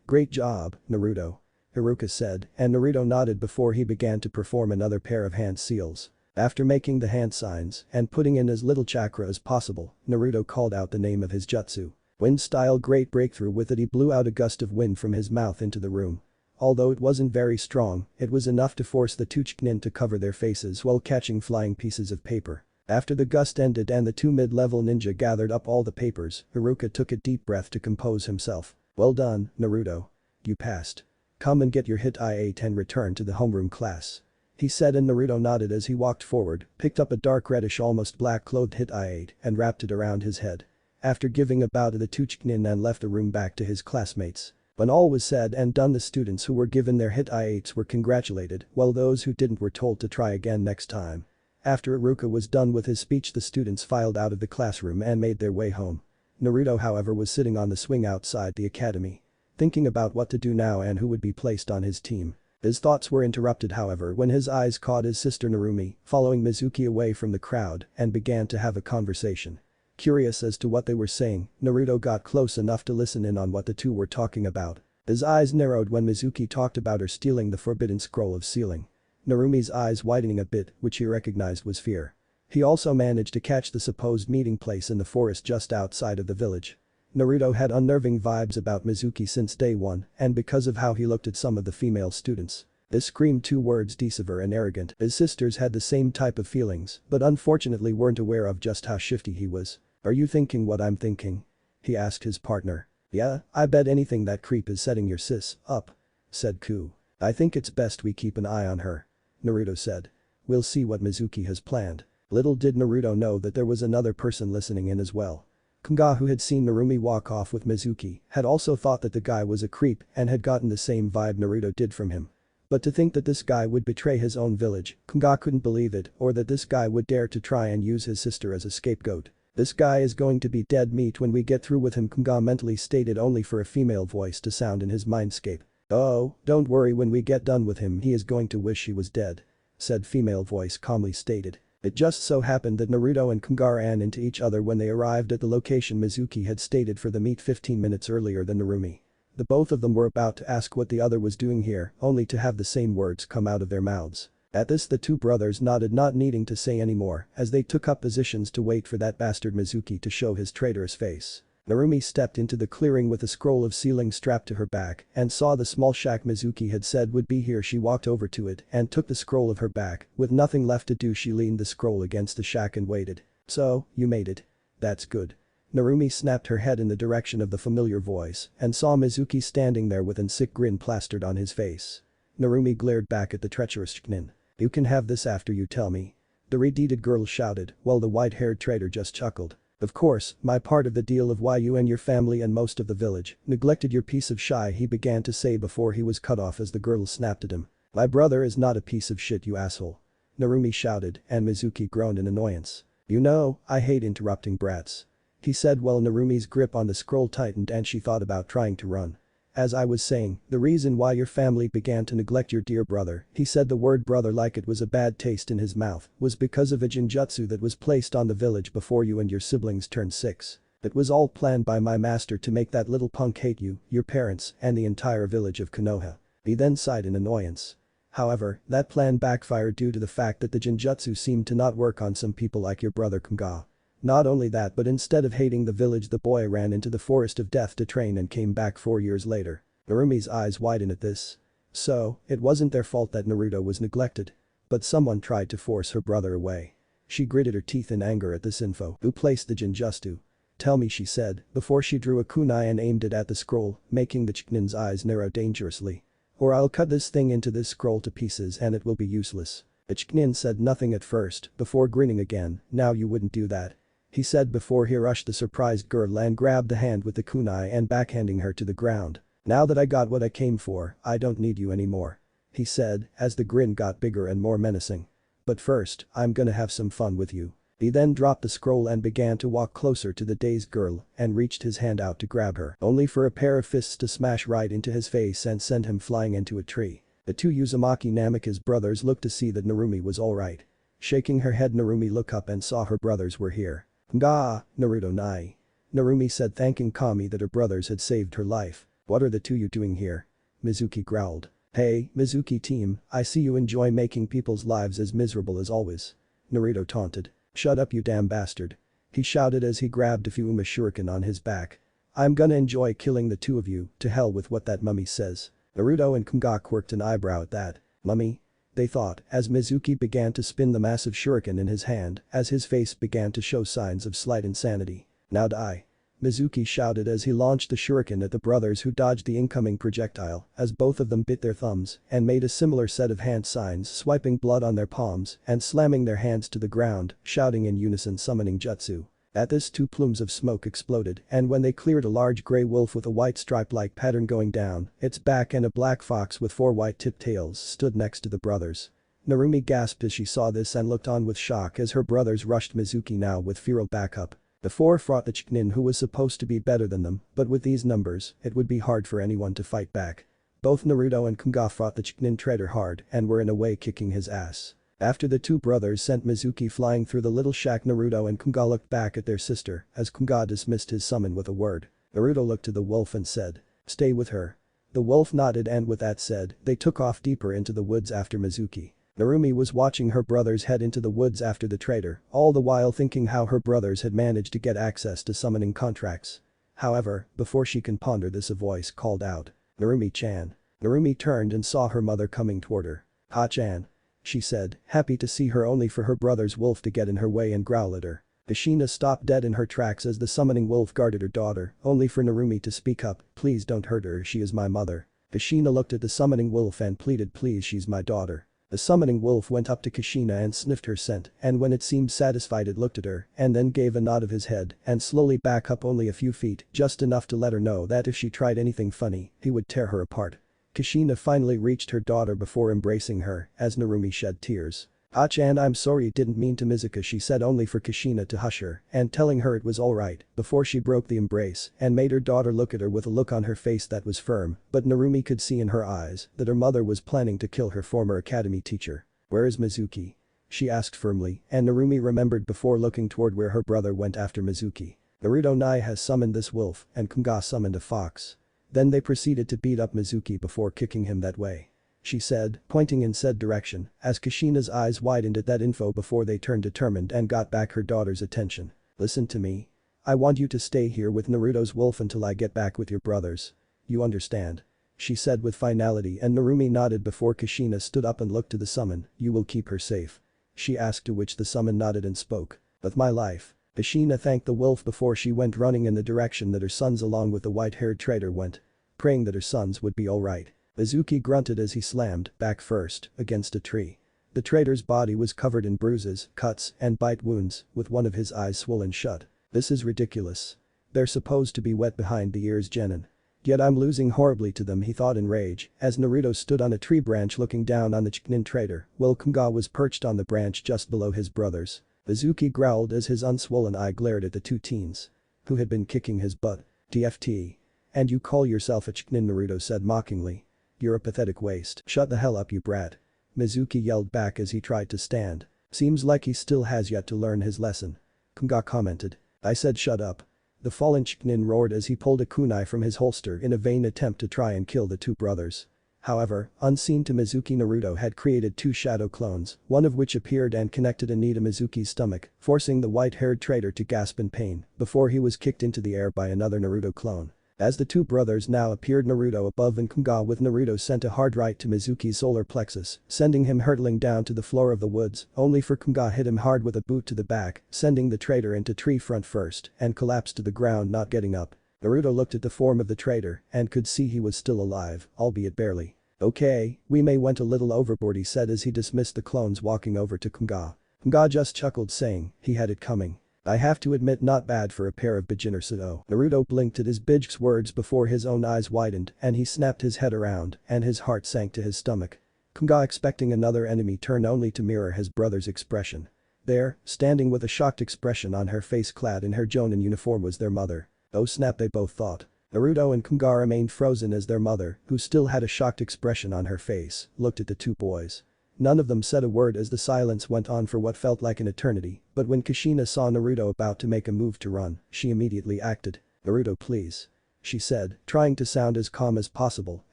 Great job, Naruto," Iruka said, and Naruto nodded before he began to perform another pair of hand seals. After making the hand signs and putting in as little chakra as possible, Naruto called out the name of his jutsu. Wind-style great breakthrough. With it he blew out a gust of wind from his mouth into the room. Although it wasn't very strong, it was enough to force the two Chunin to cover their faces while catching flying pieces of paper. After the gust ended and the two mid-level ninja gathered up all the papers, Iruka took a deep breath to compose himself. "Well done, Naruto. You passed. Come and get your hit I-8 and return to the homeroom class," he said, and Naruto nodded as he walked forward, picked up a dark reddish almost black clothed hit I-8 and wrapped it around his head. After giving a bow to the two Chunin and left the room back to his classmates. When all was said and done, the students who were given their hit I-8s were congratulated, while those who didn't were told to try again next time. After Iruka was done with his speech, the students filed out of the classroom and made their way home. Naruto, however, was sitting on the swing outside the academy, thinking about what to do now and who would be placed on his team. His thoughts were interrupted, however, when his eyes caught his sister Narumi following Mizuki away from the crowd and began to have a conversation. Curious as to what they were saying, Naruto got close enough to listen in on what the two were talking about. His eyes narrowed when Mizuki talked about her stealing the forbidden scroll of sealing. Narumi's eyes widening a bit, which he recognized was fear. He also managed to catch the supposed meeting place in the forest just outside of the village. Naruto had unnerving vibes about Mizuki since day one, and because of how he looked at some of the female students. This screamed two words: deceiver and arrogant. His sisters had the same type of feelings, but unfortunately weren't aware of just how shifty he was. "Are you thinking what I'm thinking?" he asked his partner. "Yeah, I bet anything that creep is setting your sis up," said Ku. "I think it's best we keep an eye on her," Naruto said. "We'll see what Mizuki has planned." Little did Naruto know that there was another person listening in as well. Kunga, who had seen Narumi walk off with Mizuki, had also thought that the guy was a creep and had gotten the same vibe Naruto did from him. But to think that this guy would betray his own village, Kunga couldn't believe it, or that this guy would dare to try and use his sister as a scapegoat. "This guy is going to be dead meat when we get through with him," Kunga mentally stated, only for a female voice to sound in his mindscape. "Oh, don't worry, when we get done with him he is going to wish he was dead," said female voice calmly stated. It just so happened that Naruto and Kunga ran into each other when they arrived at the location Mizuki had stated for the meet 15 minutes earlier than Narumi. The both of them were about to ask what the other was doing here, only to have the same words come out of their mouths. At this, the two brothers nodded, not needing to say any more, as they took up positions to wait for that bastard Mizuki to show his traitorous face. Narumi stepped into the clearing with a scroll of sealing strapped to her back and saw the small shack Mizuki had said would be here. She walked over to it and took the scroll of her back. With nothing left to do, she leaned the scroll against the shack and waited. "So, you made it. That's good." Narumi snapped her head in the direction of the familiar voice and saw Mizuki standing there with a sick grin plastered on his face. Narumi glared back at the treacherous Chunin. "You can have this after you tell me," the red-headed girl shouted, while the white-haired traitor just chuckled. "Of course, my part of the deal of why you and your family and most of the village neglected your piece of shy," he began to say before he was cut off as the girl snapped at him. "My brother is not a piece of shit, you asshole," Narumi shouted, and Mizuki groaned in annoyance. "You know, I hate interrupting brats," he said while Narumi's grip on the scroll tightened and she thought about trying to run. "As I was saying, the reason why your family began to neglect your dear brother," he said the word brother like it was a bad taste in his mouth, "was because of a genjutsu that was placed on the village before you and your siblings turned 6. It was all planned by my master to make that little punk hate you, your parents, and the entire village of Konoha." He then sighed in annoyance. However, that plan backfired due to the fact that the genjutsu seemed to not work on some people like your brother Kunga. Not only that, but instead of hating the village, the boy ran into the forest of death to train and came back 4 years later. Narumi's eyes widened at this. So, it wasn't their fault that Naruto was neglected. But someone tried to force her brother away. She gritted her teeth in anger at this info. "Who placed the genjutsu? Tell me," she said, before she drew a kunai and aimed it at the scroll, making the Chunin's eyes narrow dangerously. "Or I'll cut this thing into this scroll to pieces and it will be useless." The Chunin said nothing at first, before grinning again. "Now you wouldn't do that," he said before he rushed the surprised girl and grabbed the hand with the kunai and backhanding her to the ground. "Now that I got what I came for, I don't need you anymore," he said as the grin got bigger and more menacing. "But first, I'm gonna have some fun with you." He then dropped the scroll and began to walk closer to the dazed girl and reached his hand out to grab her, only for a pair of fists to smash right into his face and send him flying into a tree. The two Uzumaki Namikaze brothers looked to see that Narumi was alright. Shaking her head, Narumi looked up and saw her brothers were here. "Nga, Naruto nai." Narumi said, thanking Kami that her brothers had saved her life. "What are the two you doing here?" Mizuki growled. "Hey, Mizuki team, I see you enjoy making people's lives as miserable as always." Naruto taunted. "Shut up you damn bastard." He shouted as he grabbed a Fuma shuriken on his back. "I'm gonna enjoy killing the two of you, to hell with what that mummy says." Naruto and Kunga quirked an eyebrow at that. "Mummy?" they thought as Mizuki began to spin the massive shuriken in his hand as his face began to show signs of slight insanity. "Now die." Mizuki shouted as he launched the shuriken at the brothers, who dodged the incoming projectile as both of them bit their thumbs and made a similar set of hand signs, swiping blood on their palms and slamming their hands to the ground, shouting in unison summoning jutsu. At this, two plumes of smoke exploded, and when they cleared, a large grey wolf with a white stripe-like pattern going down its back and a black fox with 4 white-tipped tails stood next to the brothers. Narumi gasped as she saw this and looked on with shock as her brothers rushed Mizuki now with feral backup. The four fought the Chunin, who was supposed to be better than them, but with these numbers, it would be hard for anyone to fight back. Both Naruto and Kunga fought the Chunin traitor hard and were in a way kicking his ass. After the two brothers sent Mizuki flying through the little shack, Naruto and Kunga looked back at their sister as Kunga dismissed his summon with a word. Naruto looked to the wolf and said, "Stay with her." The wolf nodded, and with that said, they took off deeper into the woods after Mizuki. Narumi was watching her brothers head into the woods after the traitor, all the while thinking how her brothers had managed to get access to summoning contracts. However, before she can ponder this, a voice called out, "Narumi-chan." Narumi turned and saw her mother coming toward her. "Ha-chan," she said, happy to see her, only for her brother's wolf to get in her way and growl at her. Kushina stopped dead in her tracks as the summoning wolf guarded her daughter, only for Narumi to speak up, "Please don't hurt her, she is my mother." Kushina looked at the summoning wolf and pleaded, "Please, she's my daughter." The summoning wolf went up to Kushina and sniffed her scent, and when it seemed satisfied it looked at her and then gave a nod of his head and slowly back up only a few feet, just enough to let her know that if she tried anything funny, he would tear her apart. Kushina finally reached her daughter before embracing her as Narumi shed tears. "Ah-chan, I'm sorry, didn't mean to." Mizuka, she said, only for Kushina to hush her and telling her it was alright before she broke the embrace and made her daughter look at her with a look on her face that was firm, but Narumi could see in her eyes that her mother was planning to kill her former academy teacher. "Where is Mizuki?" she asked firmly, and Narumi remembered before looking toward where her brother went after Mizuki. "Naruto Nai has summoned this wolf and Kunga summoned a fox." Then they proceeded to beat up Mizuki before kicking him that way, she said, pointing in said direction as Kushina's eyes widened at that info before they turned determined and got back her daughter's attention. "Listen to me. I want you to stay here with Naruto's wolf until I get back with your brothers. You understand?" she said with finality, and Narumi nodded before Kushina stood up and looked to the summon. "You will keep her safe?" she asked, to which the summon nodded and spoke. "With my life." Kushina thanked the wolf before she went running in the direction that her sons along with the white-haired traitor went, praying that her sons would be alright. Mizuki grunted as he slammed, back first, against a tree. The traitor's body was covered in bruises, cuts, and bite wounds, with one of his eyes swollen shut. "This is ridiculous. They're supposed to be wet behind the ears, genin. Yet I'm losing horribly to them," he thought in rage as Naruto stood on a tree branch looking down on the Chunin traitor while Kunga was perched on the branch just below his brothers. Mizuki growled as his unswollen eye glared at the two teens who had been kicking his butt. "TFT. And you call yourself a Chunin?" Naruto said mockingly. "You're a pathetic waste." "Shut the hell up, you brat," Mizuki yelled back as he tried to stand. "Seems like he still has yet to learn his lesson," Kunga commented. "I said shut up." The fallen Chunin roared as he pulled a kunai from his holster in a vain attempt to try and kill the two brothers. However, unseen to Mizuki, Naruto had created two shadow clones, one of which appeared and connected a knee to Mizuki's stomach, forcing the white-haired traitor to gasp in pain before he was kicked into the air by another Naruto clone. As the two brothers now appeared, Naruto above and Kunga with, Naruto sent a hard right to Mizuki's solar plexus, sending him hurtling down to the floor of the woods, only for Kunga hit him hard with a boot to the back, sending the traitor into tree front first and collapsed to the ground, not getting up. Naruto looked at the form of the traitor and could see he was still alive, albeit barely. "Okay, we may went a little overboard," he said as he dismissed the clones, walking over to Kunga. Kunga just chuckled, saying he had it coming. "I have to admit, not bad for a pair of beginners." Naruto blinked at his Bijk's words before his own eyes widened and he snapped his head around and his heart sank to his stomach. Kunga, expecting another enemy turn, only to mirror his brother's expression. There, standing with a shocked expression on her face clad in her Jonin uniform, was their mother. "Oh snap," they both thought. Naruto and Kunga remained frozen as their mother, who still had a shocked expression on her face, looked at the two boys. None of them said a word as the silence went on for what felt like an eternity, but when Kushina saw Naruto about to make a move to run, she immediately acted. "Naruto, please," she said, trying to sound as calm as possible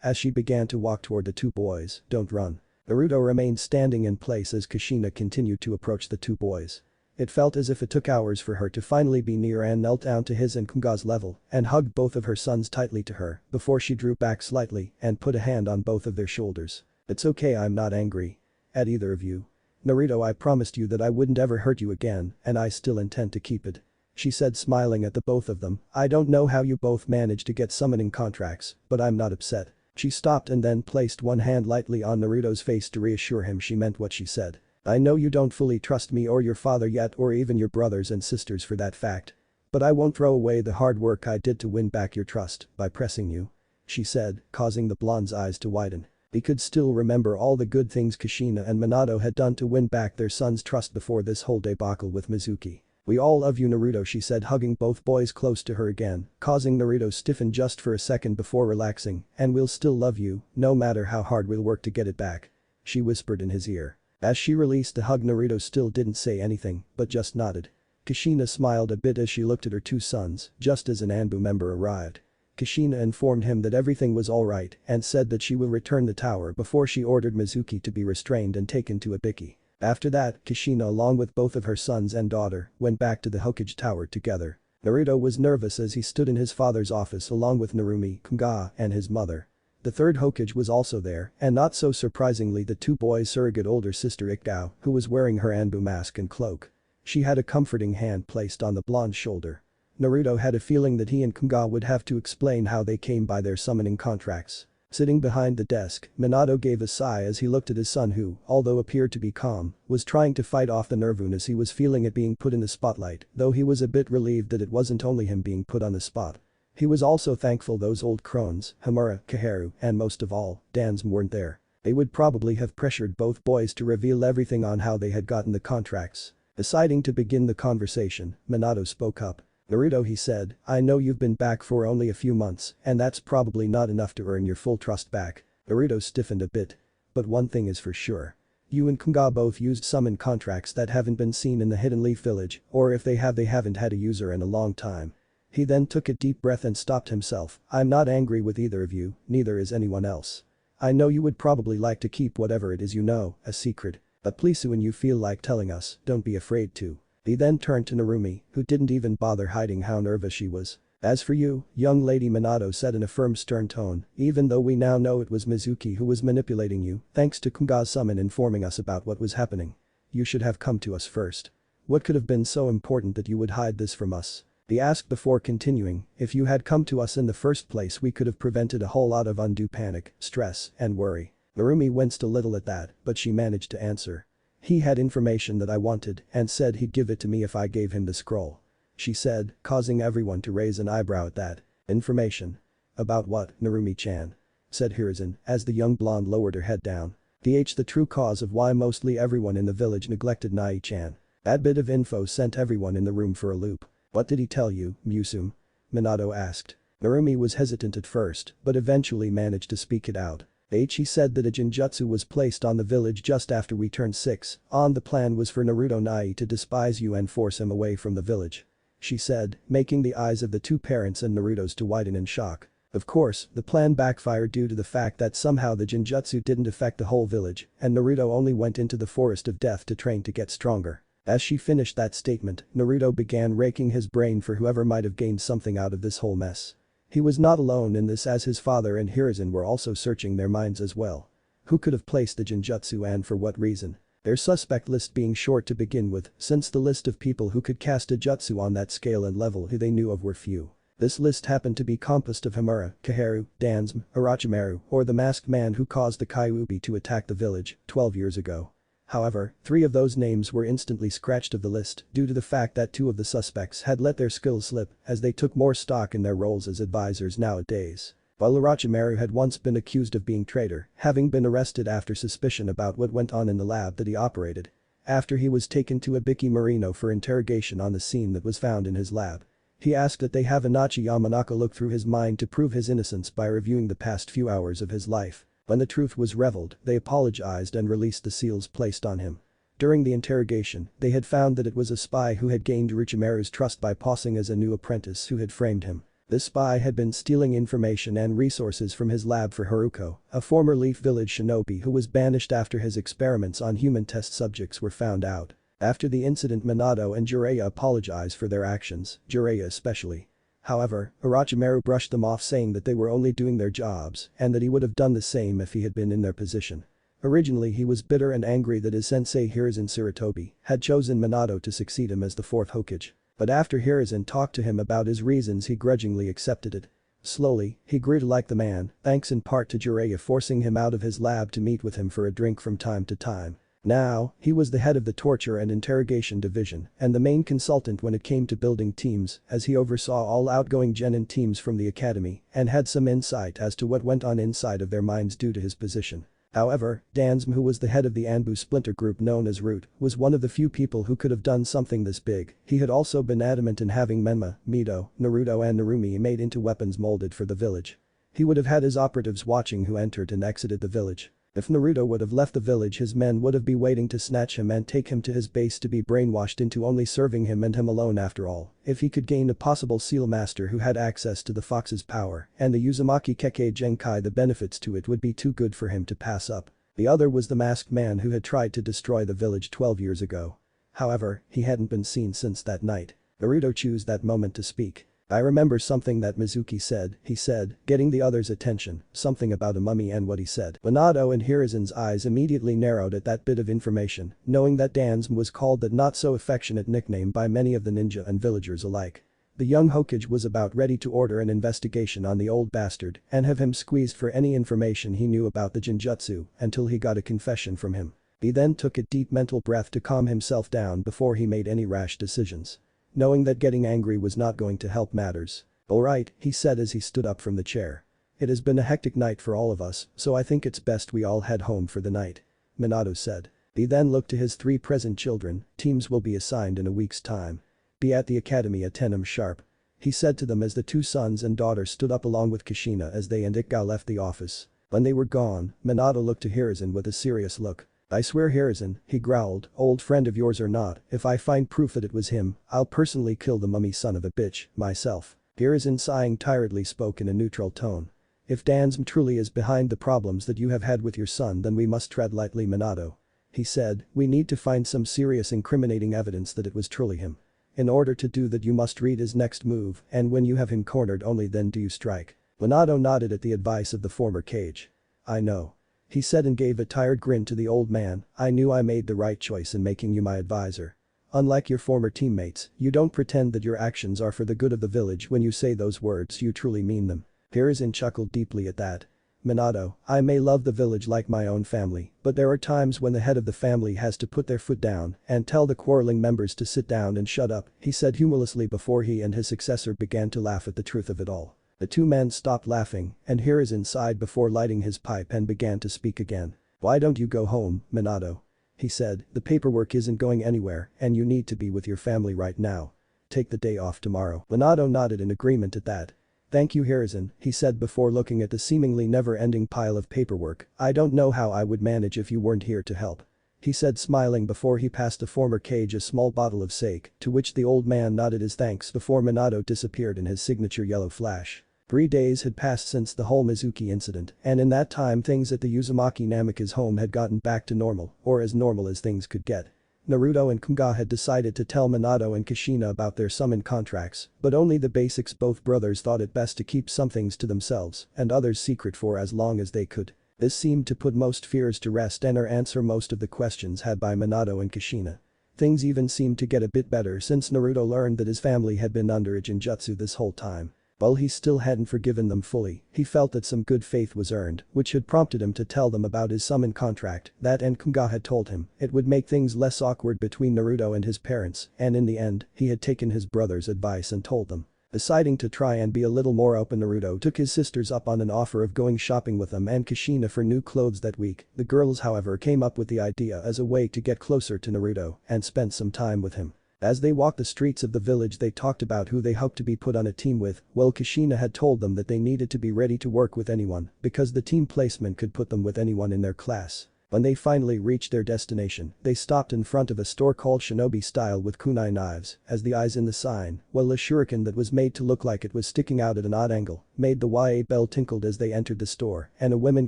as she began to walk toward the two boys. "Don't run." Naruto remained standing in place as Kushina continued to approach the two boys. It felt as if it took hours for her to finally be near and knelt down to his and Kunga's level and hugged both of her sons tightly to her before she drew back slightly and put a hand on both of their shoulders. "It's okay, I'm not angry at either of you. Naruto, I promised you that I wouldn't ever hurt you again and I still intend to keep it," she said, smiling at the both of them. "I don't know how you both managed to get summoning contracts, but I'm not upset." She stopped and then placed one hand lightly on Naruto's face to reassure him she meant what she said. "I know you don't fully trust me or your father yet or even your brothers and sisters for that fact. But I won't throw away the hard work I did to win back your trust by pressing you," she said, causing the blonde's eyes to widen. He could still remember all the good things Kushina and Minato had done to win back their son's trust before this whole debacle with Mizuki. "We all love you, Naruto," she said, hugging both boys close to her again, causing Naruto stiffen just for a second before relaxing. "And we'll still love you, no matter how hard we'll work to get it back," she whispered in his ear. As she released the hug, Naruto still didn't say anything, but just nodded. Kushina smiled a bit as she looked at her two sons, just as an Anbu member arrived. Kushina informed him that everything was alright and said that she will return the tower before she ordered Mizuki to be restrained and taken to Ibiki. After that, Kushina along with both of her sons and daughter went back to the Hokage tower together. Naruto was nervous as he stood in his father's office along with Narumi, Kunga, and his mother. The third Hokage was also there, and not so surprisingly the two boys' surrogate older sister Ikao, who was wearing her Anbu mask and cloak. She had a comforting hand placed on the blonde's shoulder. Naruto had a feeling that he and Kunga would have to explain how they came by their summoning contracts. Sitting behind the desk, Minato gave a sigh as he looked at his son who, although appeared to be calm, was trying to fight off the nervousness he was feeling at being put in the spotlight, though he was a bit relieved that it wasn't only him being put on the spot. He was also thankful those old crones, Hamura, Kaharu, and most of all, Dansum weren't there. They would probably have pressured both boys to reveal everything on how they had gotten the contracts. Deciding to begin the conversation, Minato spoke up. "Naruto," he said, "I know you've been back for only a few months, and that's probably not enough to earn your full trust back." Naruto stiffened a bit. "But one thing is for sure. You and Kunga both used summon contracts that haven't been seen in the Hidden Leaf Village, or if they have, they haven't had a user in a long time." He then took a deep breath and stopped himself. "I'm not angry with either of you, neither is anyone else. I know you would probably like to keep whatever it is you know a secret, but please, when you feel like telling us, don't be afraid to." He then turned to Narumi, who didn't even bother hiding how nervous she was. "As for you, young lady," Minato said in a firm, stern tone, "even though we now know it was Mizuki who was manipulating you, thanks to Kunga's summon informing us about what was happening, you should have come to us first. What could have been so important that you would hide this from us?" He asked before continuing, "If you had come to us in the first place, we could have prevented a whole lot of undue panic, stress, and worry." Narumi winced a little at that, but she managed to answer. "He had information that I wanted and said he'd give it to me if I gave him the scroll," she said, causing everyone to raise an eyebrow at that. "Information? About what, Narumi-chan?" said Hiruzen as the young blonde lowered her head down. The true cause of why mostly everyone in the village neglected Nai-chan. That bit of info sent everyone in the room for a loop. "What did he tell you, Musum?" Minato asked. Narumi was hesitant at first, but eventually managed to speak it out. He said that a genjutsu was placed on the village just after we turned 6, the plan was for Naruto Nai to despise you and force him away from the village," she said, making the eyes of the two parents and Naruto's to widen in shock. Of course, the plan backfired due to the fact that somehow the genjutsu didn't affect the whole village and Naruto only went into the forest of death to train to get stronger. As she finished that statement, Naruto began raking his brain for whoever might have gained something out of this whole mess. He was not alone in this as his father and Hiruzen were also searching their minds as well. Who could have placed the genjutsu and for what reason? Their suspect list being short to begin with, since the list of people who could cast a jutsu on that scale and level who they knew of were few. This list happened to be composed of Hamura, Kaharu, Dansum, Orochimaru, or the masked man who caused the Kyuubi to attack the village 12 years ago. However, 3 of those names were instantly scratched of the list due to the fact that 2 of the suspects had let their skills slip as they took more stock in their roles as advisors nowadays. While Orochimaru had once been accused of being traitor, having been arrested after suspicion about what went on in the lab that he operated. After he was taken to Ibiki Marino for interrogation on the scene that was found in his lab. He asked that they have Inochi Yamanaka look through his mind to prove his innocence by reviewing the past few hours of his life. When the truth was revealed, they apologized and released the seals placed on him. During the interrogation, they had found that it was a spy who had gained Orochimaru's trust by posing as a new apprentice who had framed him. This spy had been stealing information and resources from his lab for Haruko, a former Leaf Village shinobi who was banished after his experiments on human test subjects were found out. After the incident, Minato and Jiraiya apologized for their actions, Jiraiya especially. However, Orochimaru brushed them off, saying that they were only doing their jobs and that he would have done the same if he had been in their position. Originally he was bitter and angry that his sensei Hiruzen Sarutobi had chosen Minato to succeed him as the fourth Hokage. But after Hiruzen talked to him about his reasons, he grudgingly accepted it. Slowly, he grew to like the man, thanks in part to Jiraiya forcing him out of his lab to meet with him for a drink from time to time. Now, he was the head of the torture and interrogation division and the main consultant when it came to building teams, as he oversaw all outgoing genin teams from the academy and had some insight as to what went on inside of their minds due to his position. However, Dansum, who was the head of the Anbu splinter group known as Root, was one of the few people who could have done something this big. He had also been adamant in having Menma, Mito, Naruto and Narumi made into weapons molded for the village. He would have had his operatives watching who entered and exited the village. If Naruto would have left the village, his men would have been waiting to snatch him and take him to his base to be brainwashed into only serving him and him alone. After all, if he could gain a possible seal master who had access to the fox's power and the Uzumaki Kekkei Genkai, the benefits to it would be too good for him to pass up. The other was the masked man who had tried to destroy the village 12 years ago. However, he hadn't been seen since that night. Naruto chose that moment to speak. "I remember something that Mizuki said," he said, getting the others' attention, something about a mummy. And what he said. Minato and Hiruzen's eyes immediately narrowed at that bit of information, knowing that Dansum was called that not so affectionate nickname by many of the ninja and villagers alike. The young Hokage was about ready to order an investigation on the old bastard and have him squeezed for any information he knew about the Jinjutsu until he got a confession from him. He then took a deep mental breath to calm himself down before he made any rash decisions. Knowing that getting angry was not going to help matters. "Alright," he said as he stood up from the chair. "It has been a hectic night for all of us, so I think it's best we all head home for the night," Minato said. He then looked to his 3 present children. "Teams will be assigned in a week's time. Be at the academy at 10 am sharp," he said to them as the 2 sons and daughter stood up along with Kushina as they and Ikka left the office. When they were gone, Minato looked to Hiruzen with a serious look. "I swear, Hiruzen," he growled, "old friend of yours or not, if I find proof that it was him, I'll personally kill the mummy son of a bitch, myself." Hiruzen, sighing tiredly, spoke in a neutral tone. "If Dansum truly is behind the problems that you have had with your son, then we must tread lightly, Minato," he said. "We need to find some serious incriminating evidence that it was truly him. In order to do that, you must read his next move, and when you have him cornered, only then do you strike." Minato nodded at the advice of the former Kage. "I know," he said and gave a tired grin to the old man. "I knew I made the right choice in making you my advisor. Unlike your former teammates, you don't pretend that your actions are for the good of the village. When you say those words, you truly mean them." Hiruzen chuckled deeply at that. "Minato, I may love the village like my own family, but there are times when the head of the family has to put their foot down and tell the quarreling members to sit down and shut up," he said humorlessly before he and his successor began to laugh at the truth of it all. The 2 men stopped laughing and Hiruzen sighed before lighting his pipe and began to speak again. "Why don't you go home, Minato?" he said. "The paperwork isn't going anywhere and you need to be with your family right now. Take the day off tomorrow." Minato nodded in agreement at that. "Thank you, Hiruzen," he said before looking at the seemingly never-ending pile of paperwork. "I don't know how I would manage if you weren't here to help," he said, smiling before he passed the former Kage a small bottle of sake, to which the old man nodded his thanks before Minato disappeared in his signature yellow flash. 3 days had passed since the whole Mizuki incident, and in that time things at the Uzumaki Namika's home had gotten back to normal, or as normal as things could get. Naruto and Kunga had decided to tell Minato and Kushina about their summon contracts, but only the basics. Both brothers thought it best to keep some things to themselves and others secret for as long as they could. This seemed to put most fears to rest and answer most of the questions had by Minato and Kushina. Things even seemed to get a bit better since Naruto learned that his family had been under a Jinjutsu this whole time. While he still hadn't forgiven them fully, he felt that some good faith was earned, which had prompted him to tell them about his summon contract. That and Kunga had told him it would make things less awkward between Naruto and his parents, and in the end, he had taken his brother's advice and told them. Deciding to try and be a little more open, Naruto took his sisters up on an offer of going shopping with them and Kushina for new clothes that week. The girls, however, came up with the idea as a way to get closer to Naruto and spent some time with him. As they walked the streets of the village they talked about who they hoped to be put on a team with, well Kushina had told them that they needed to be ready to work with anyone because the team placement could put them with anyone in their class. When they finally reached their destination, they stopped in front of a store called Shinobi Style with kunai knives as the eyes in the sign, while a shuriken that was made to look like it was sticking out at an odd angle made the YA bell tinkled as they entered the store and a woman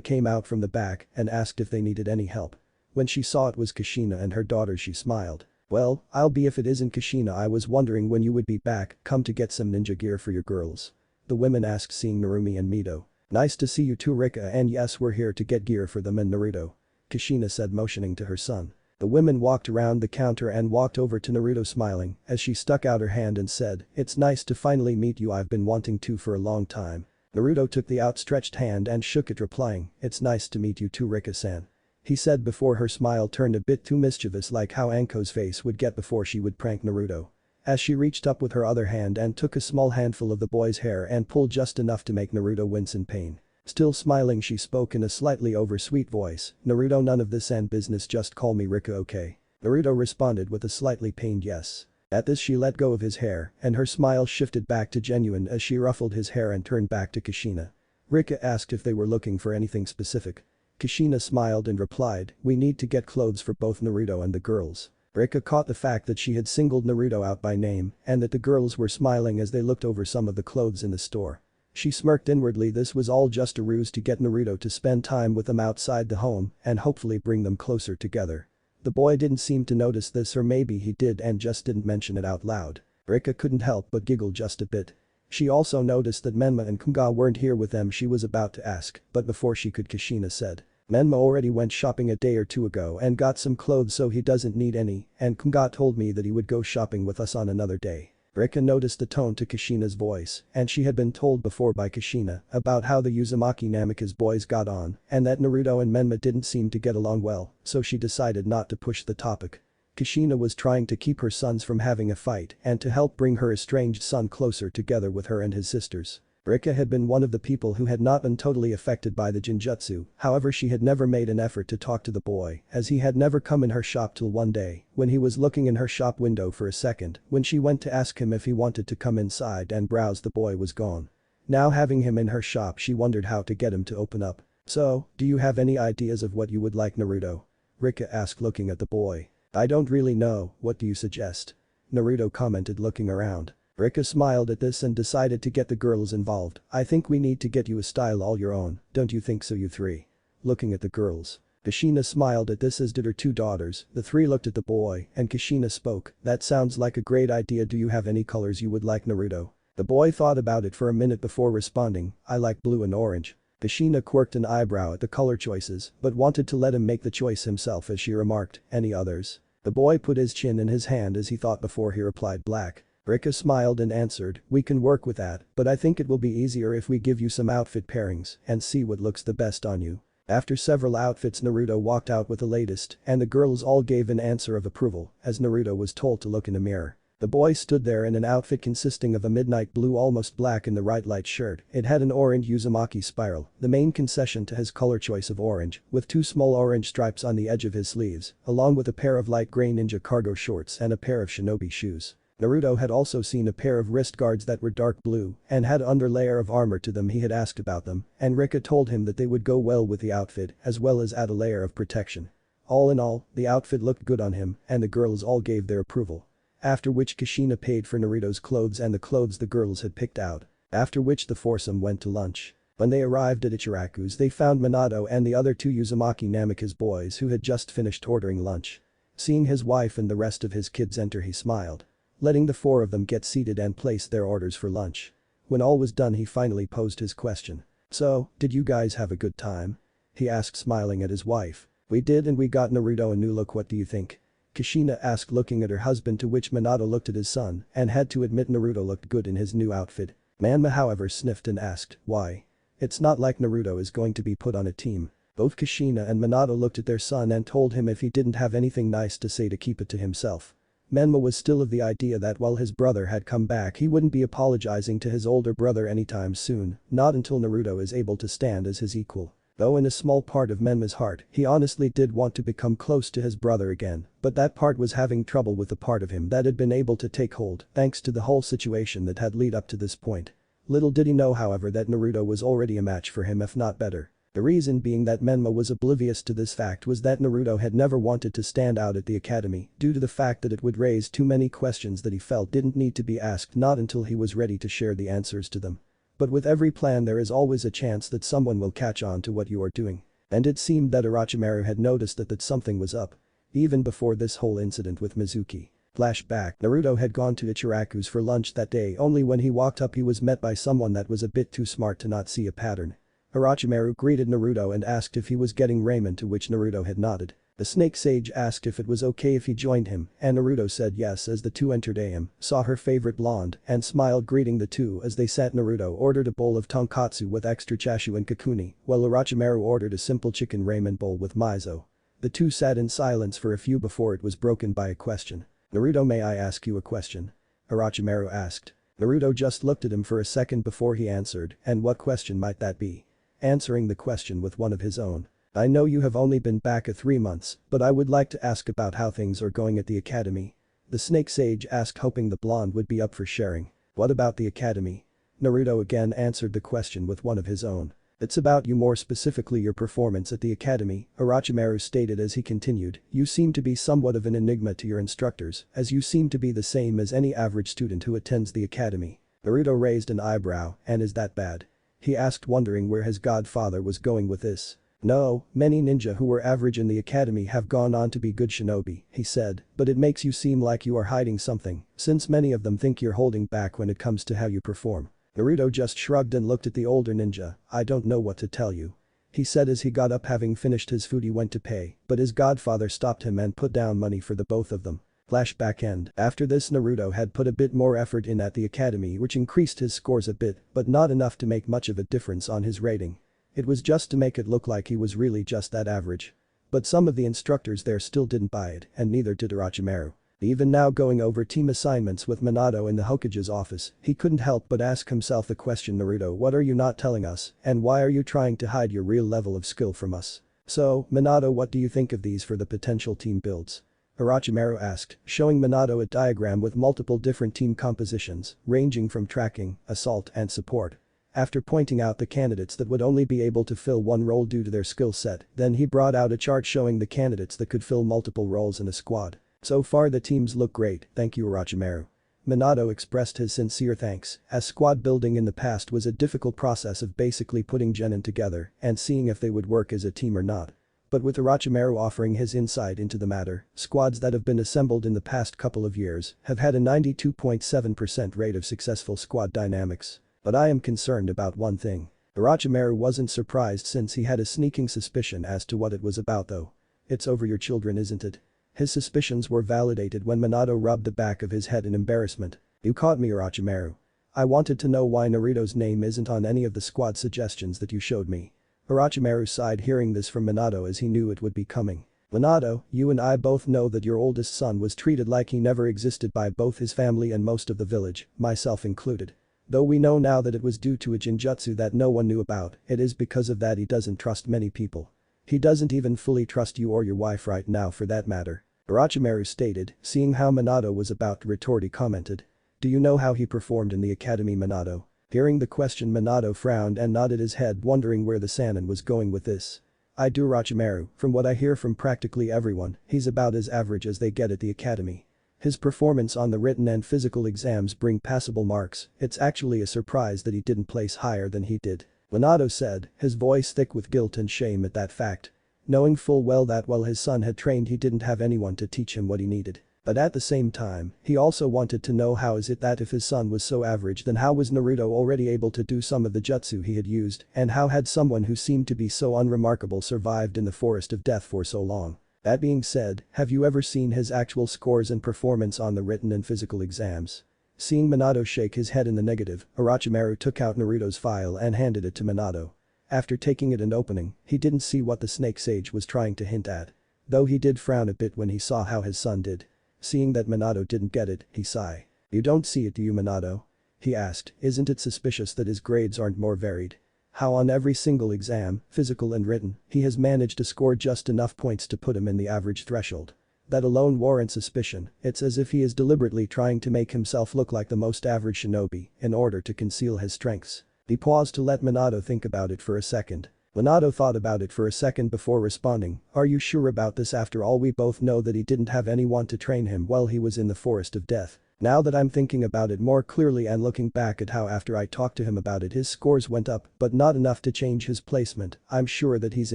came out from the back and asked if they needed any help. When she saw it was Kushina and her daughter she smiled. "Well, I'll be if it isn't Kushina, I was wondering when you would be back, come to get some ninja gear for your girls." The women asked seeing Narumi and Mito. "Nice to see you too Rika, and yes we're here to get gear for them and Naruto," Kushina said motioning to her son. The women walked around the counter and walked over to Naruto smiling as she stuck out her hand and said, "It's nice to finally meet you, I've been wanting to for a long time." Naruto took the outstretched hand and shook it replying, "It's nice to meet you too Rika-san," he said before her smile turned a bit too mischievous like how Anko's face would get before she would prank Naruto. As she reached up with her other hand and took a small handful of the boy's hair and pulled just enough to make Naruto wince in pain. Still smiling she spoke in a slightly over-sweet voice, "Naruto, none of this and business, just call me Rika, okay?" Naruto responded with a slightly pained yes. At this she let go of his hair and her smile shifted back to genuine as she ruffled his hair and turned back to Kushina. Rika asked if they were looking for anything specific. Kushina smiled and replied, "We need to get clothes for both Naruto and the girls." Rika caught the fact that she had singled Naruto out by name and that the girls were smiling as they looked over some of the clothes in the store. She smirked inwardly, this was all just a ruse to get Naruto to spend time with them outside the home and hopefully bring them closer together. The boy didn't seem to notice this, or maybe he did and just didn't mention it out loud. Rika couldn't help but giggle just a bit. She also noticed that Menma and Kunga weren't here with them. She was about to ask, but before she could Kushina said, "Menma already went shopping a day or two ago and got some clothes so he doesn't need any, and Kunga told me that he would go shopping with us on another day." Rika noticed the tone to Kushina's voice and she had been told before by Kushina about how the Uzumaki Namikaze boys got on and that Naruto and Menma didn't seem to get along well, so she decided not to push the topic. Kushina was trying to keep her sons from having a fight and to help bring her estranged son closer together with her and his sisters. Rika had been one of the people who had not been totally affected by the Jinjutsu, however she had never made an effort to talk to the boy as he had never come in her shop till one day when he was looking in her shop window for a second when she went to ask him if he wanted to come inside and browse, the boy was gone. Now having him in her shop she wondered how to get him to open up. "So, do you have any ideas of what you would like Naruto?" Rika asked looking at the boy. "I don't really know, what do you suggest?" Naruto commented looking around. Rika smiled at this and decided to get the girls involved. "I think we need to get you a style all your own, don't you think so you three?" Looking at the girls. Kushina smiled at this as did her two daughters. The three looked at the boy and Kushina spoke, "That sounds like a great idea, do you have any colors you would like Naruto?" The boy thought about it for a minute before responding, "I like blue and orange." Kushina quirked an eyebrow at the color choices but wanted to let him make the choice himself as she remarked, "Any others?" The boy put his chin in his hand as he thought before he replied, "Black." Rika smiled and answered, "We can work with that, but I think it will be easier if we give you some outfit pairings and see what looks the best on you." After several outfits Naruto walked out with the latest and the girls all gave an answer of approval as Naruto was told to look in a mirror. The boy stood there in an outfit consisting of a midnight blue almost black in the right light shirt. It had an orange Uzumaki spiral, the main concession to his color choice of orange, with two small orange stripes on the edge of his sleeves, along with a pair of light gray ninja cargo shorts and a pair of shinobi shoes. Naruto had also seen a pair of wrist guards that were dark blue and had underlayer of armor to them. He had asked about them and Rika told him that they would go well with the outfit as well as add a layer of protection. All in all, the outfit looked good on him and the girls all gave their approval. After which Kushina paid for Naruto's clothes and the clothes the girls had picked out. After which the foursome went to lunch. When they arrived at Ichiraku's they found Minato and the other two Uzumaki Namikaze boys who had just finished ordering lunch. Seeing his wife and the rest of his kids enter he smiled. Letting the four of them get seated and place their orders for lunch. When all was done he finally posed his question. "So, did you guys have a good time?" he asked smiling at his wife. "We did, and we got Naruto a new look, what do you think?" Kushina asked looking at her husband, to which Minato looked at his son and had to admit Naruto looked good in his new outfit. Manma however sniffed and asked, "Why?" "It's not like Naruto is going to be put on a team." Both Kushina and Minato looked at their son and told him if he didn't have anything nice to say to keep it to himself. Menma was still of the idea that while his brother had come back he wouldn't be apologizing to his older brother anytime soon, not until Naruto is able to stand as his equal. Though in a small part of Menma's heart, he honestly did want to become close to his brother again, but that part was having trouble with the part of him that had been able to take hold thanks to the whole situation that had led up to this point. Little did he know however that Naruto was already a match for him if not better. The reason being that Menma was oblivious to this fact was that Naruto had never wanted to stand out at the academy due to the fact that it would raise too many questions that he felt didn't need to be asked not until he was ready to share the answers to them. But with every plan there is always a chance that someone will catch on to what you are doing. And it seemed that Orochimaru had noticed that something was up. Even before this whole incident with Mizuki. Flashback, Naruto had gone to Ichiraku's for lunch that day only when he walked up he was met by someone that was a bit too smart to not see a pattern. Orochimaru greeted Naruto and asked if he was getting ramen to which Naruto had nodded. The snake sage asked if it was okay if he joined him and Naruto said yes as the two entered AM, saw her favorite blonde and smiled greeting the two as they sat. Naruto ordered a bowl of tonkatsu with extra chashu and kakuni while Orochimaru ordered a simple chicken ramen bowl with miso. The two sat in silence for a few before it was broken by a question. "Naruto, may I ask you a question?" Orochimaru asked. Naruto just looked at him for a second before he answered, "And what question might that be?" Answering the question with one of his own. "I know you have only been back 3 months, but I would like to ask about how things are going at the academy." The snake sage asked hoping the blonde would be up for sharing. "What about the academy?" Naruto again answered the question with one of his own. "It's about you, more specifically your performance at the academy," Orochimaru stated as he continued, "You seem to be somewhat of an enigma to your instructors, as you seem to be the same as any average student who attends the academy." Naruto raised an eyebrow, "And is that bad?" He asked wondering where his godfather was going with this. "No, many ninja who were average in the academy have gone on to be good shinobi," he said, "but it makes you seem like you are hiding something, since many of them think you're holding back when it comes to how you perform." Naruto just shrugged and looked at the older ninja. "I don't know what to tell you," he said as he got up. Having finished his food he went to pay, but his godfather stopped him and put down money for the both of them. Flashback end. After this Naruto had put a bit more effort in at the academy which increased his scores a bit, but not enough to make much of a difference on his rating. It was just to make it look like he was really just that average. But some of the instructors there still didn't buy it, and neither did Orochimaru. Even now going over team assignments with Minato in the Hokage's office, he couldn't help but ask himself the question, "Naruto, what are you not telling us, and why are you trying to hide your real level of skill from us?" "So, Minato, what do you think of these for the potential team builds?" Orochimaru asked, showing Minato a diagram with multiple different team compositions, ranging from tracking, assault and support. After pointing out the candidates that would only be able to fill one role due to their skill set, then he brought out a chart showing the candidates that could fill multiple roles in a squad. "So far the teams look great, thank you Orochimaru." Minato expressed his sincere thanks, as squad building in the past was a difficult process of basically putting genin together and seeing if they would work as a team or not. But with Orochimaru offering his insight into the matter, squads that have been assembled in the past couple of years have had a 92.7% rate of successful squad dynamics. "But I am concerned about one thing." Orochimaru wasn't surprised since he had a sneaking suspicion as to what it was about though. "It's over your children, isn't it?" His suspicions were validated when Minato rubbed the back of his head in embarrassment. "You caught me, Orochimaru. I wanted to know why Naruto's name isn't on any of the squad suggestions that you showed me." Orochimaru sighed hearing this from Minato as he knew it would be coming. "Minato, you and I both know that your oldest son was treated like he never existed by both his family and most of the village, myself included. Though we know now that it was due to a genjutsu that no one knew about, it is because of that he doesn't trust many people. He doesn't even fully trust you or your wife right now for that matter." Orochimaru stated, seeing how Minato was about to retort he commented. "Do you know how he performed in the academy, Minato?" Hearing the question Minato frowned and nodded his head wondering where the Sannin was going with this. "I do Orochimaru, from what I hear from practically everyone, he's about as average as they get at the academy. His performance on the written and physical exams bring passable marks, it's actually a surprise that he didn't place higher than he did," Minato said, his voice thick with guilt and shame at that fact. Knowing full well that while his son had trained he didn't have anyone to teach him what he needed. But at the same time, he also wanted to know how is it that if his son was so average then how was Naruto already able to do some of the jutsu he had used and how had someone who seemed to be so unremarkable survived in the forest of death for so long. That being said, have you ever seen his actual scores and performance on the written and physical exams? Seeing Minato shake his head in the negative, Orochimaru took out Naruto's file and handed it to Minato. After taking it and opening, he didn't see what the snake sage was trying to hint at. Though he did frown a bit when he saw how his son did. Seeing that Minato didn't get it, he sighed. "You don't see it, do you, Minato?" he asked. "Isn't it suspicious that his grades aren't more varied?" How on every single exam, physical and written, he has managed to score just enough points to put him in the average threshold. That alone warrants suspicion. It's as if he is deliberately trying to make himself look like the most average shinobi in order to conceal his strengths. He paused to let Minato think about it for a second. Minato thought about it for a second before responding, "Are you sure about this? After all, we both know that he didn't have anyone to train him while he was in the forest of death." Now that I'm thinking about it more clearly and looking back at how after I talked to him about it his scores went up, but not enough to change his placement, I'm sure that he's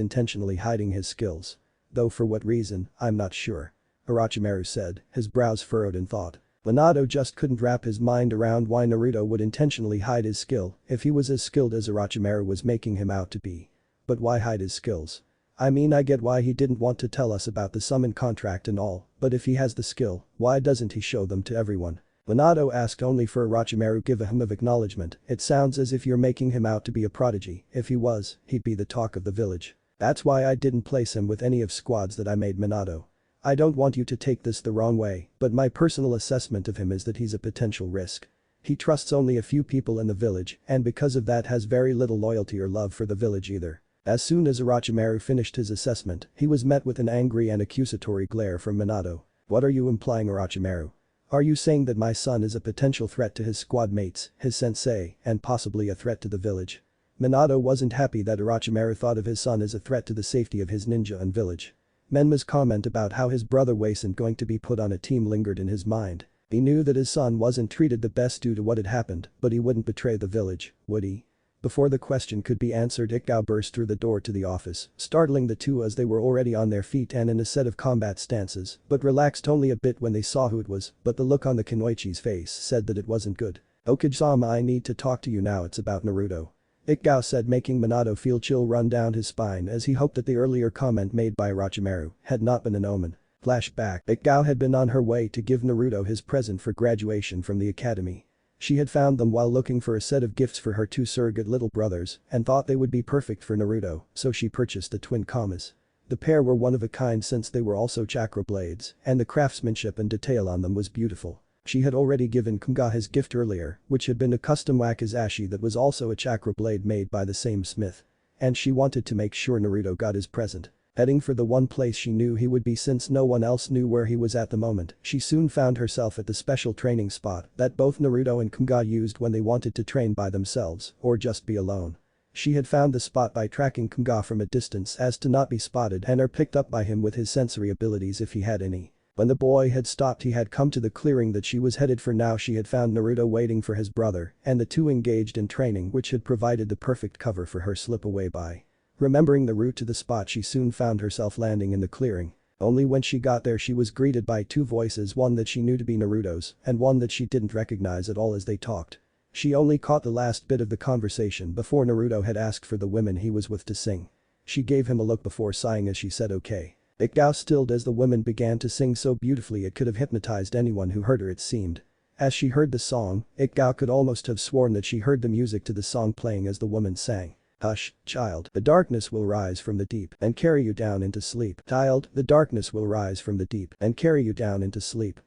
intentionally hiding his skills. Though for what reason, I'm not sure. Orochimaru said, his brows furrowed in thought. Minato just couldn't wrap his mind around why Naruto would intentionally hide his skill if he was as skilled as Orochimaru was making him out to be. But why hide his skills? I mean, I get why he didn't want to tell us about the summon contract and all, but if he has the skill, why doesn't he show them to everyone? Minato asked only for Orochimaru give a hum of acknowledgement. It sounds as if you're making him out to be a prodigy. If he was, he'd be the talk of the village. That's why I didn't place him with any of squads that I made. Minato. I don't want you to take this the wrong way, but my personal assessment of him is that he's a potential risk. He trusts only a few people in the village and because of that has very little loyalty or love for the village either. As soon as Orochimaru finished his assessment, he was met with an angry and accusatory glare from Minato. What are you implying, Orochimaru? Are you saying that my son is a potential threat to his squad mates, his sensei, and possibly a threat to the village? Minato wasn't happy that Orochimaru thought of his son as a threat to the safety of his ninja and village. Menma's comment about how his brother wasn't going to be put on a team lingered in his mind. He knew that his son wasn't treated the best due to what had happened, but he wouldn't betray the village, would he? Before the question could be answered, Ikao burst through the door to the office, startling the two as they were already on their feet and in a set of combat stances, but relaxed only a bit when they saw who it was, but the look on the Kunoichi's face said that it wasn't good. "Okage-sama, I need to talk to you now, it's about Naruto." Ikao said, making Minato feel chill run down his spine as he hoped that the earlier comment made by Orochimaru had not been an omen. Flashback. Ikao had been on her way to give Naruto his present for graduation from the academy. She had found them while looking for a set of gifts for her two surrogate little brothers and thought they would be perfect for Naruto, so she purchased the twin kamas. The pair were one of a kind since they were also chakra blades, and the craftsmanship and detail on them was beautiful. She had already given Kunga his gift earlier, which had been a custom wakizashi that was also a chakra blade made by the same smith. And she wanted to make sure Naruto got his present. Heading for the one place she knew he would be since no one else knew where he was at the moment, she soon found herself at the special training spot that both Naruto and Kunga used when they wanted to train by themselves or just be alone. She had found the spot by tracking Kunga from a distance as to not be spotted and or picked up by him with his sensory abilities if he had any. When the boy had stopped, he had come to the clearing that she was headed for. Now she had found Naruto waiting for his brother and the two engaged in training, which had provided the perfect cover for her slip away by. Remembering the route to the spot, she soon found herself landing in the clearing. Only when she got there she was greeted by two voices, one that she knew to be Naruto's and one that she didn't recognize at all as they talked. She only caught the last bit of the conversation before Naruto had asked for the women he was with to sing. She gave him a look before sighing as she said okay. Ikao stilled as the women began to sing so beautifully it could have hypnotized anyone who heard her, it seemed. As she heard the song, Ikao could almost have sworn that she heard the music to the song playing as the woman sang. "Hush, child, the darkness will rise from the deep and carry you down into sleep. Child, the darkness will rise from the deep and carry you down into sleep.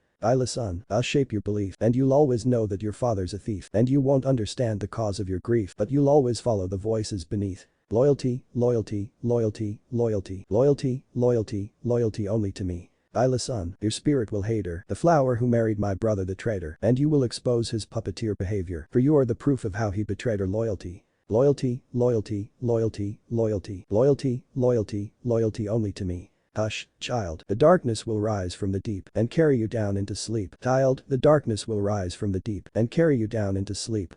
Son, I'll shape your belief and you'll always know that your father's a thief and you won't understand the cause of your grief, but you'll always follow the voices beneath. Loyalty, loyalty, loyalty, loyalty, loyalty, loyalty, loyalty only to me. Son, your spirit will hate her, the flower who married my brother the traitor, and you will expose his puppeteer behavior, for you are the proof of how he betrayed her loyalty. Loyalty, loyalty, loyalty, loyalty, loyalty, loyalty, loyalty only to me. Hush, child, the darkness will rise from the deep and carry you down into sleep. Child, the darkness will rise from the deep and carry you down into sleep.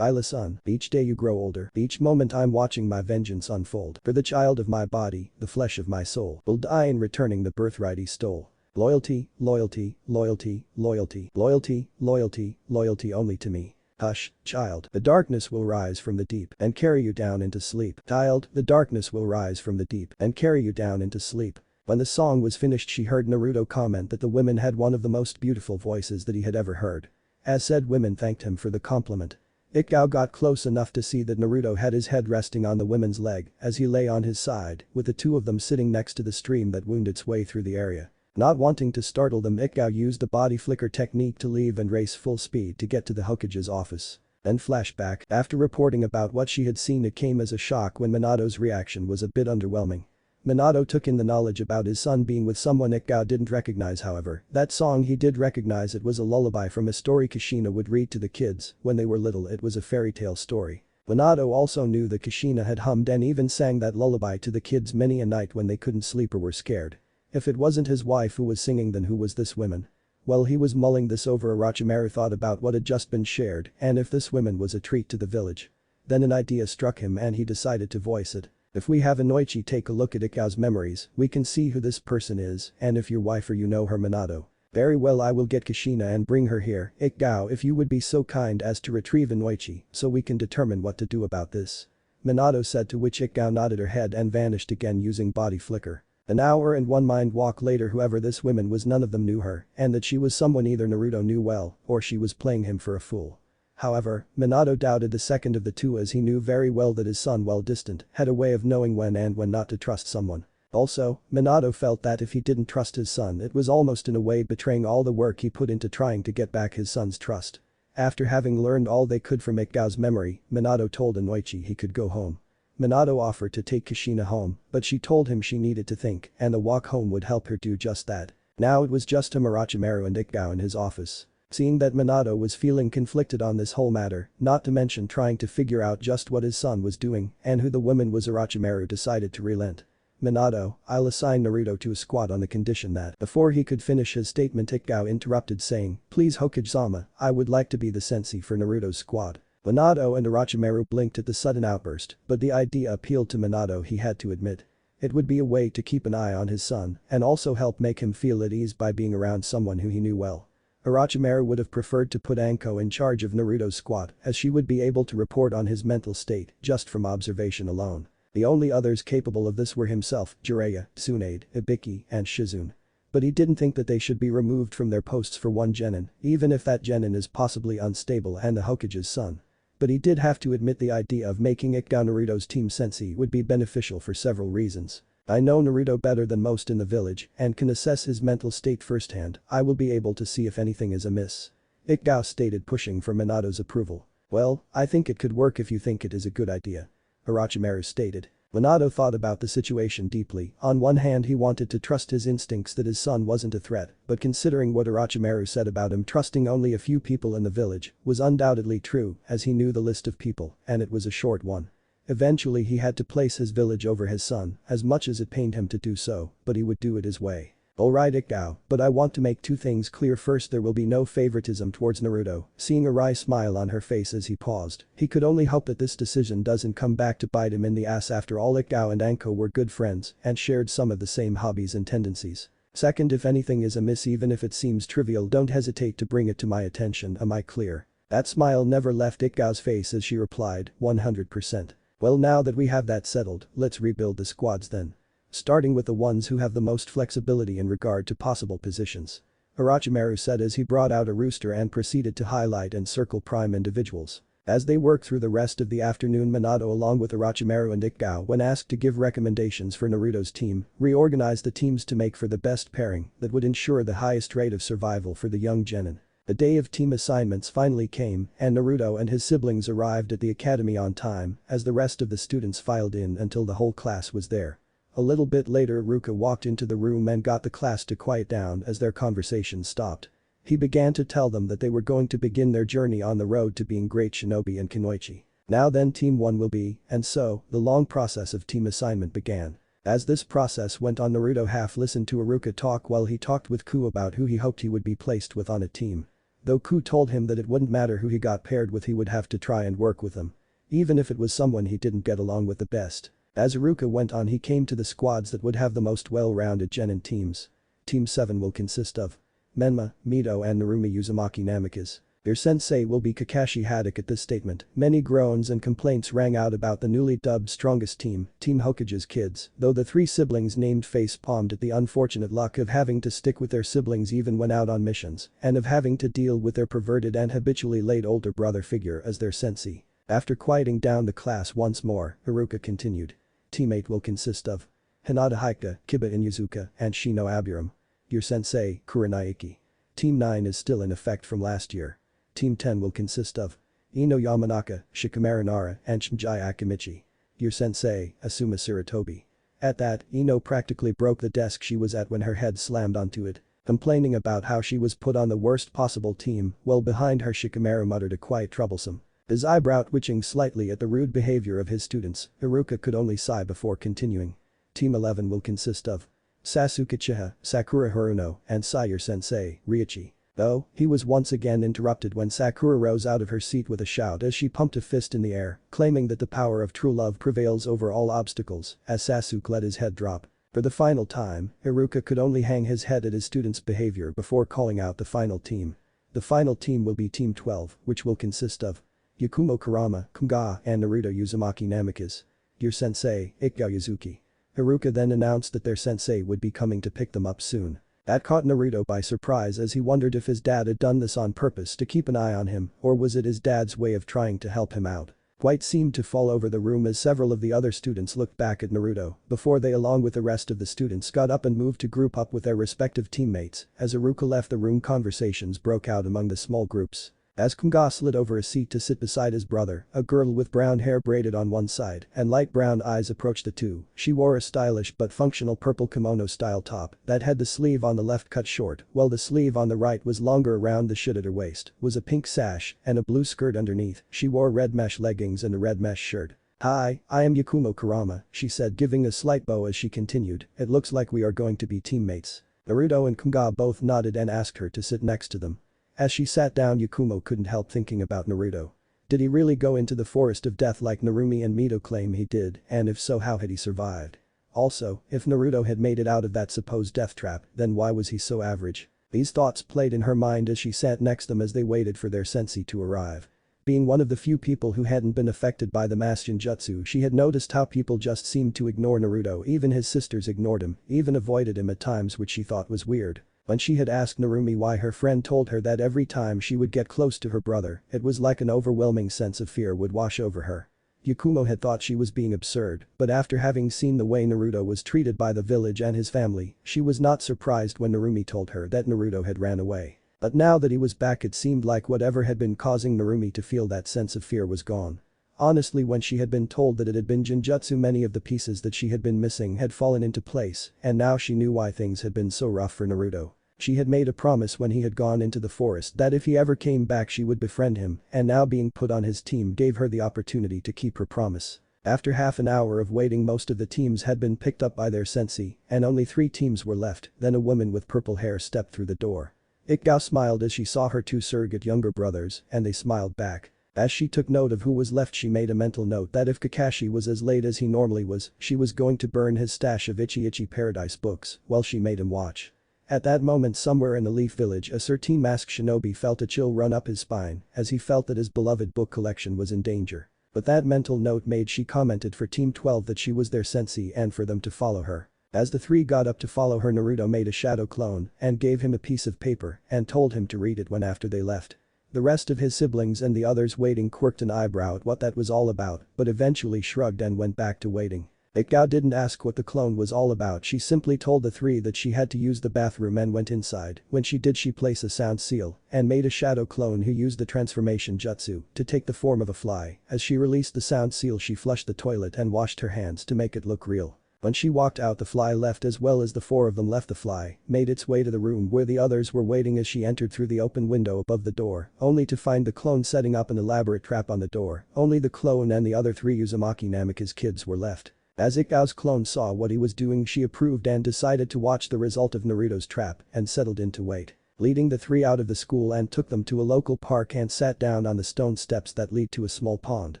Son, each day you grow older, each moment I'm watching my vengeance unfold, for the child of my body, the flesh of my soul, will die in returning the birthright he stole. Loyalty, loyalty, loyalty, loyalty, loyalty, loyalty, loyalty only to me. Hush, child, the darkness will rise from the deep and carry you down into sleep. Child, the darkness will rise from the deep and carry you down into sleep. When the song was finished, she heard Naruto comment that the women had one of the most beautiful voices that he had ever heard. As said women thanked him for the compliment. Ikao got close enough to see that Naruto had his head resting on the woman's leg as he lay on his side, with the two of them sitting next to the stream that wound its way through the area. Not wanting to startle them, Ikao used the body flicker technique to leave and race full speed to get to the Hokage's office. Then flashback, after reporting about what she had seen, it came as a shock when Minato's reaction was a bit underwhelming. Minato took in the knowledge about his son being with someone Ikao didn't recognize. However, that song he did recognize. It was a lullaby from a story Kushina would read to the kids when they were little. It was a fairy tale story. Minato also knew that Kushina had hummed and even sang that lullaby to the kids many a night when they couldn't sleep or were scared. If it wasn't his wife who was singing, then who was this woman? While he was mulling this over, Orochimaru thought about what had just been shared and if this woman was a treat to the village. Then an idea struck him and he decided to voice it. If we have Inoichi take a look at Ikao's memories, we can see who this person is, and if your wife or you know her, Minato. Very well, I will get Kushina and bring her here. Ikao, if you would be so kind as to retrieve Inoichi so we can determine what to do about this. Minato said, to which Ikao nodded her head and vanished again using body flicker. An hour and one mind walk later, whoever this woman was, none of them knew her, and that she was someone either Naruto knew well or she was playing him for a fool. However, Minato doubted the second of the two, as he knew very well that his son, while distant, had a way of knowing when and when not to trust someone. Also, Minato felt that if he didn't trust his son, it was almost in a way betraying all the work he put into trying to get back his son's trust. After having learned all they could from Ikao's memory, Minato told Inoichi he could go home. Minato offered to take Kushina home, but she told him she needed to think and the walk home would help her do just that. Now it was just him, Orochimaru and Ikao in his office. Seeing that Minato was feeling conflicted on this whole matter, not to mention trying to figure out just what his son was doing and who the woman was, Orochimaru decided to relent. Minato, I'll assign Naruto to a squad on the condition that. Before he could finish his statement, Ikao interrupted saying, please Hokage-sama, I would like to be the sensei for Naruto's squad. Minato and Orochimaru blinked at the sudden outburst, but the idea appealed to Minato, he had to admit. It would be a way to keep an eye on his son and also help make him feel at ease by being around someone who he knew well. Orochimaru would have preferred to put Anko in charge of Naruto's squad, as she would be able to report on his mental state just from observation alone. The only others capable of this were himself, Jiraiya, Tsunade, Ibiki, and Shizune. But he didn't think that they should be removed from their posts for one genin, even if that genin is possibly unstable and the Hokage's son. But he did have to admit the idea of making Ikao Naruto's team sensei would be beneficial for several reasons. I know Naruto better than most in the village and can assess his mental state firsthand. I will be able to see if anything is amiss. Ikao stated, pushing for Minato's approval. Well, I think it could work if you think it is a good idea. Orochimaru stated. Minato thought about the situation deeply. On one hand, he wanted to trust his instincts that his son wasn't a threat, but considering what Orochimaru said about him trusting only a few people in the village was undoubtedly true, as he knew the list of people and it was a short one. Eventually he had to place his village over his son, as much as it pained him to do so, but he would do it his way. Alright Ikao, but I want to make two things clear. First, there will be no favoritism towards Naruto. Seeing a wry smile on her face as he paused, he could only hope that this decision doesn't come back to bite him in the ass. After all, Ikao and Anko were good friends and shared some of the same hobbies and tendencies. Second, if anything is amiss, even if it seems trivial, don't hesitate to bring it to my attention. Am I clear? That smile never left Ikao's face as she replied, 100%. Well, now that we have that settled, let's rebuild the squads then. Starting with the ones who have the most flexibility in regard to possible positions. Orochimaru said as he brought out a rooster and proceeded to highlight and circle prime individuals. As they worked through the rest of the afternoon, Minato along with Orochimaru and Ikao, when asked to give recommendations for Naruto's team, reorganized the teams to make for the best pairing that would ensure the highest rate of survival for the young genin. The day of team assignments finally came and Naruto and his siblings arrived at the academy on time as the rest of the students filed in until the whole class was there. A little bit later, Ruka walked into the room and got the class to quiet down as their conversation stopped. He began to tell them that they were going to begin their journey on the road to being great shinobi and kunoichi. Now then, team 1 will be, and so, the long process of team assignment began. As this process went on, Naruto half listened to Iruka talk while he talked with Ku about who he hoped he would be placed with on a team. Though Ku told him that it wouldn't matter who he got paired with, he would have to try and work with them. Even if it was someone he didn't get along with the best. As Iruka went on, he came to the squads that would have the most well-rounded genin teams. Team 7 will consist of Menma, Mito and Narumi Uzumaki Namikaze. Their sensei will be Kakashi Haddock. At this statement, many groans and complaints rang out about the newly dubbed strongest team, Team Hokage's kids, though the three siblings named face-palmed at the unfortunate luck of having to stick with their siblings even when out on missions, and of having to deal with their perverted and habitually late older brother figure as their sensei. After quieting down the class once more, Iruka continued. Team 8 will consist of Hinata Haika, Kiba Inuzuka, and Shino Aburam. Your sensei, Kuranaiki. Team 9 is still in effect from last year. Team 10 will consist of Ino Yamanaka, Shikamaru Nara, and Shinji Akimichi. Your sensei, Asuma Sarutobi. At that, Ino practically broke the desk she was at when her head slammed onto it. Complaining about how she was put on the worst possible team, while behind her Shikamaru muttered a quiet troublesome. His eyebrow twitching slightly at the rude behavior of his students, Iruka could only sigh before continuing. Team 11 will consist of Sasuke Chiha, Sakura Haruno, and Sai sensei, Ryoichi. Though, he was once again interrupted when Sakura rose out of her seat with a shout as she pumped a fist in the air, claiming that the power of true love prevails over all obstacles, as Sasuke let his head drop. For the final time, Iruka could only hang his head at his students' behavior before calling out the final team. The final team will be Team 12, which will consist of Yakumo Kurama, Kunga, and Naruto Uzumaki Namikaze. Your sensei, Ikao Yuzuki. Iruka then announced that their sensei would be coming to pick them up soon. That caught Naruto by surprise as he wondered if his dad had done this on purpose to keep an eye on him, or was it his dad's way of trying to help him out. White seemed to fall over the room as several of the other students looked back at Naruto before they along with the rest of the students got up and moved to group up with their respective teammates. As Iruka left the room, conversations broke out among the small groups. As Kunga slid over a seat to sit beside his brother, a girl with brown hair braided on one side and light brown eyes approached the two. She wore a stylish but functional purple kimono-style top that had the sleeve on the left cut short, while the sleeve on the right was longer around the shoot at her waist, was a pink sash and a blue skirt underneath. She wore red mesh leggings and a red mesh shirt. "Hi, I am Yakumo Kurama," she said, giving a slight bow as she continued. "It looks like we are going to be teammates." Naruto and Kunga both nodded and asked her to sit next to them. As she sat down, Yakumo couldn't help thinking about Naruto. Did he really go into the forest of death like Narumi and Mito claim he did, and if so, how had he survived? Also, if Naruto had made it out of that supposed death trap, then why was he so average? These thoughts played in her mind as she sat next to them as they waited for their sensei to arrive. Being one of the few people who hadn't been affected by the mass Jinjutsu, she had noticed how people just seemed to ignore Naruto. Even his sisters ignored him, even avoided him at times, which she thought was weird. When she had asked Narumi why, her friend told her that every time she would get close to her brother, it was like an overwhelming sense of fear would wash over her. Yakumo had thought she was being absurd, but after having seen the way Naruto was treated by the village and his family, she was not surprised when Narumi told her that Naruto had ran away. But now that he was back, it seemed like whatever had been causing Narumi to feel that sense of fear was gone. Honestly, when she had been told that it had been Jinjutsu, many of the pieces that she had been missing had fallen into place, and now she knew why things had been so rough for Naruto. She had made a promise when he had gone into the forest that if he ever came back she would befriend him, and now being put on his team gave her the opportunity to keep her promise. After half an hour of waiting, most of the teams had been picked up by their sensei, and only 3 teams were left. Then a woman with purple hair stepped through the door. Ikao smiled as she saw her 2 surrogate younger brothers, and they smiled back. As she took note of who was left, she made a mental note that if Kakashi was as late as he normally was, she was going to burn his stash of Itchy Itchy Paradise books while she made him watch. At that moment, somewhere in the Leaf Village, a certain masked shinobi felt a chill run up his spine as he felt that his beloved book collection was in danger. But that mental note made she commented for Team 12 that she was their sensei and for them to follow her. As the 3 got up to follow her, Naruto made a shadow clone and gave him a piece of paper and told him to read it when after they left. The rest of his siblings and the others waiting quirked an eyebrow at what that was all about, but eventually shrugged and went back to waiting. Ikao didn't ask what the clone was all about. She simply told the 3 that she had to use the bathroom and went inside. When she did, she placed a sound seal and made a shadow clone who used the transformation jutsu to take the form of a fly. As she released the sound seal, she flushed the toilet and washed her hands to make it look real. When she walked out, the fly left, as well as the 4 of them left. The fly made its way to the room where the others were waiting as she entered through the open window above the door, only to find the clone setting up an elaborate trap on the door. Only the clone and the other 3 Uzumaki Namikaze kids were left. As Ikao's clone saw what he was doing, she approved and decided to watch the result of Naruto's trap and settled in to wait. Leading the 3 out of the school and took them to a local park and sat down on the stone steps that lead to a small pond.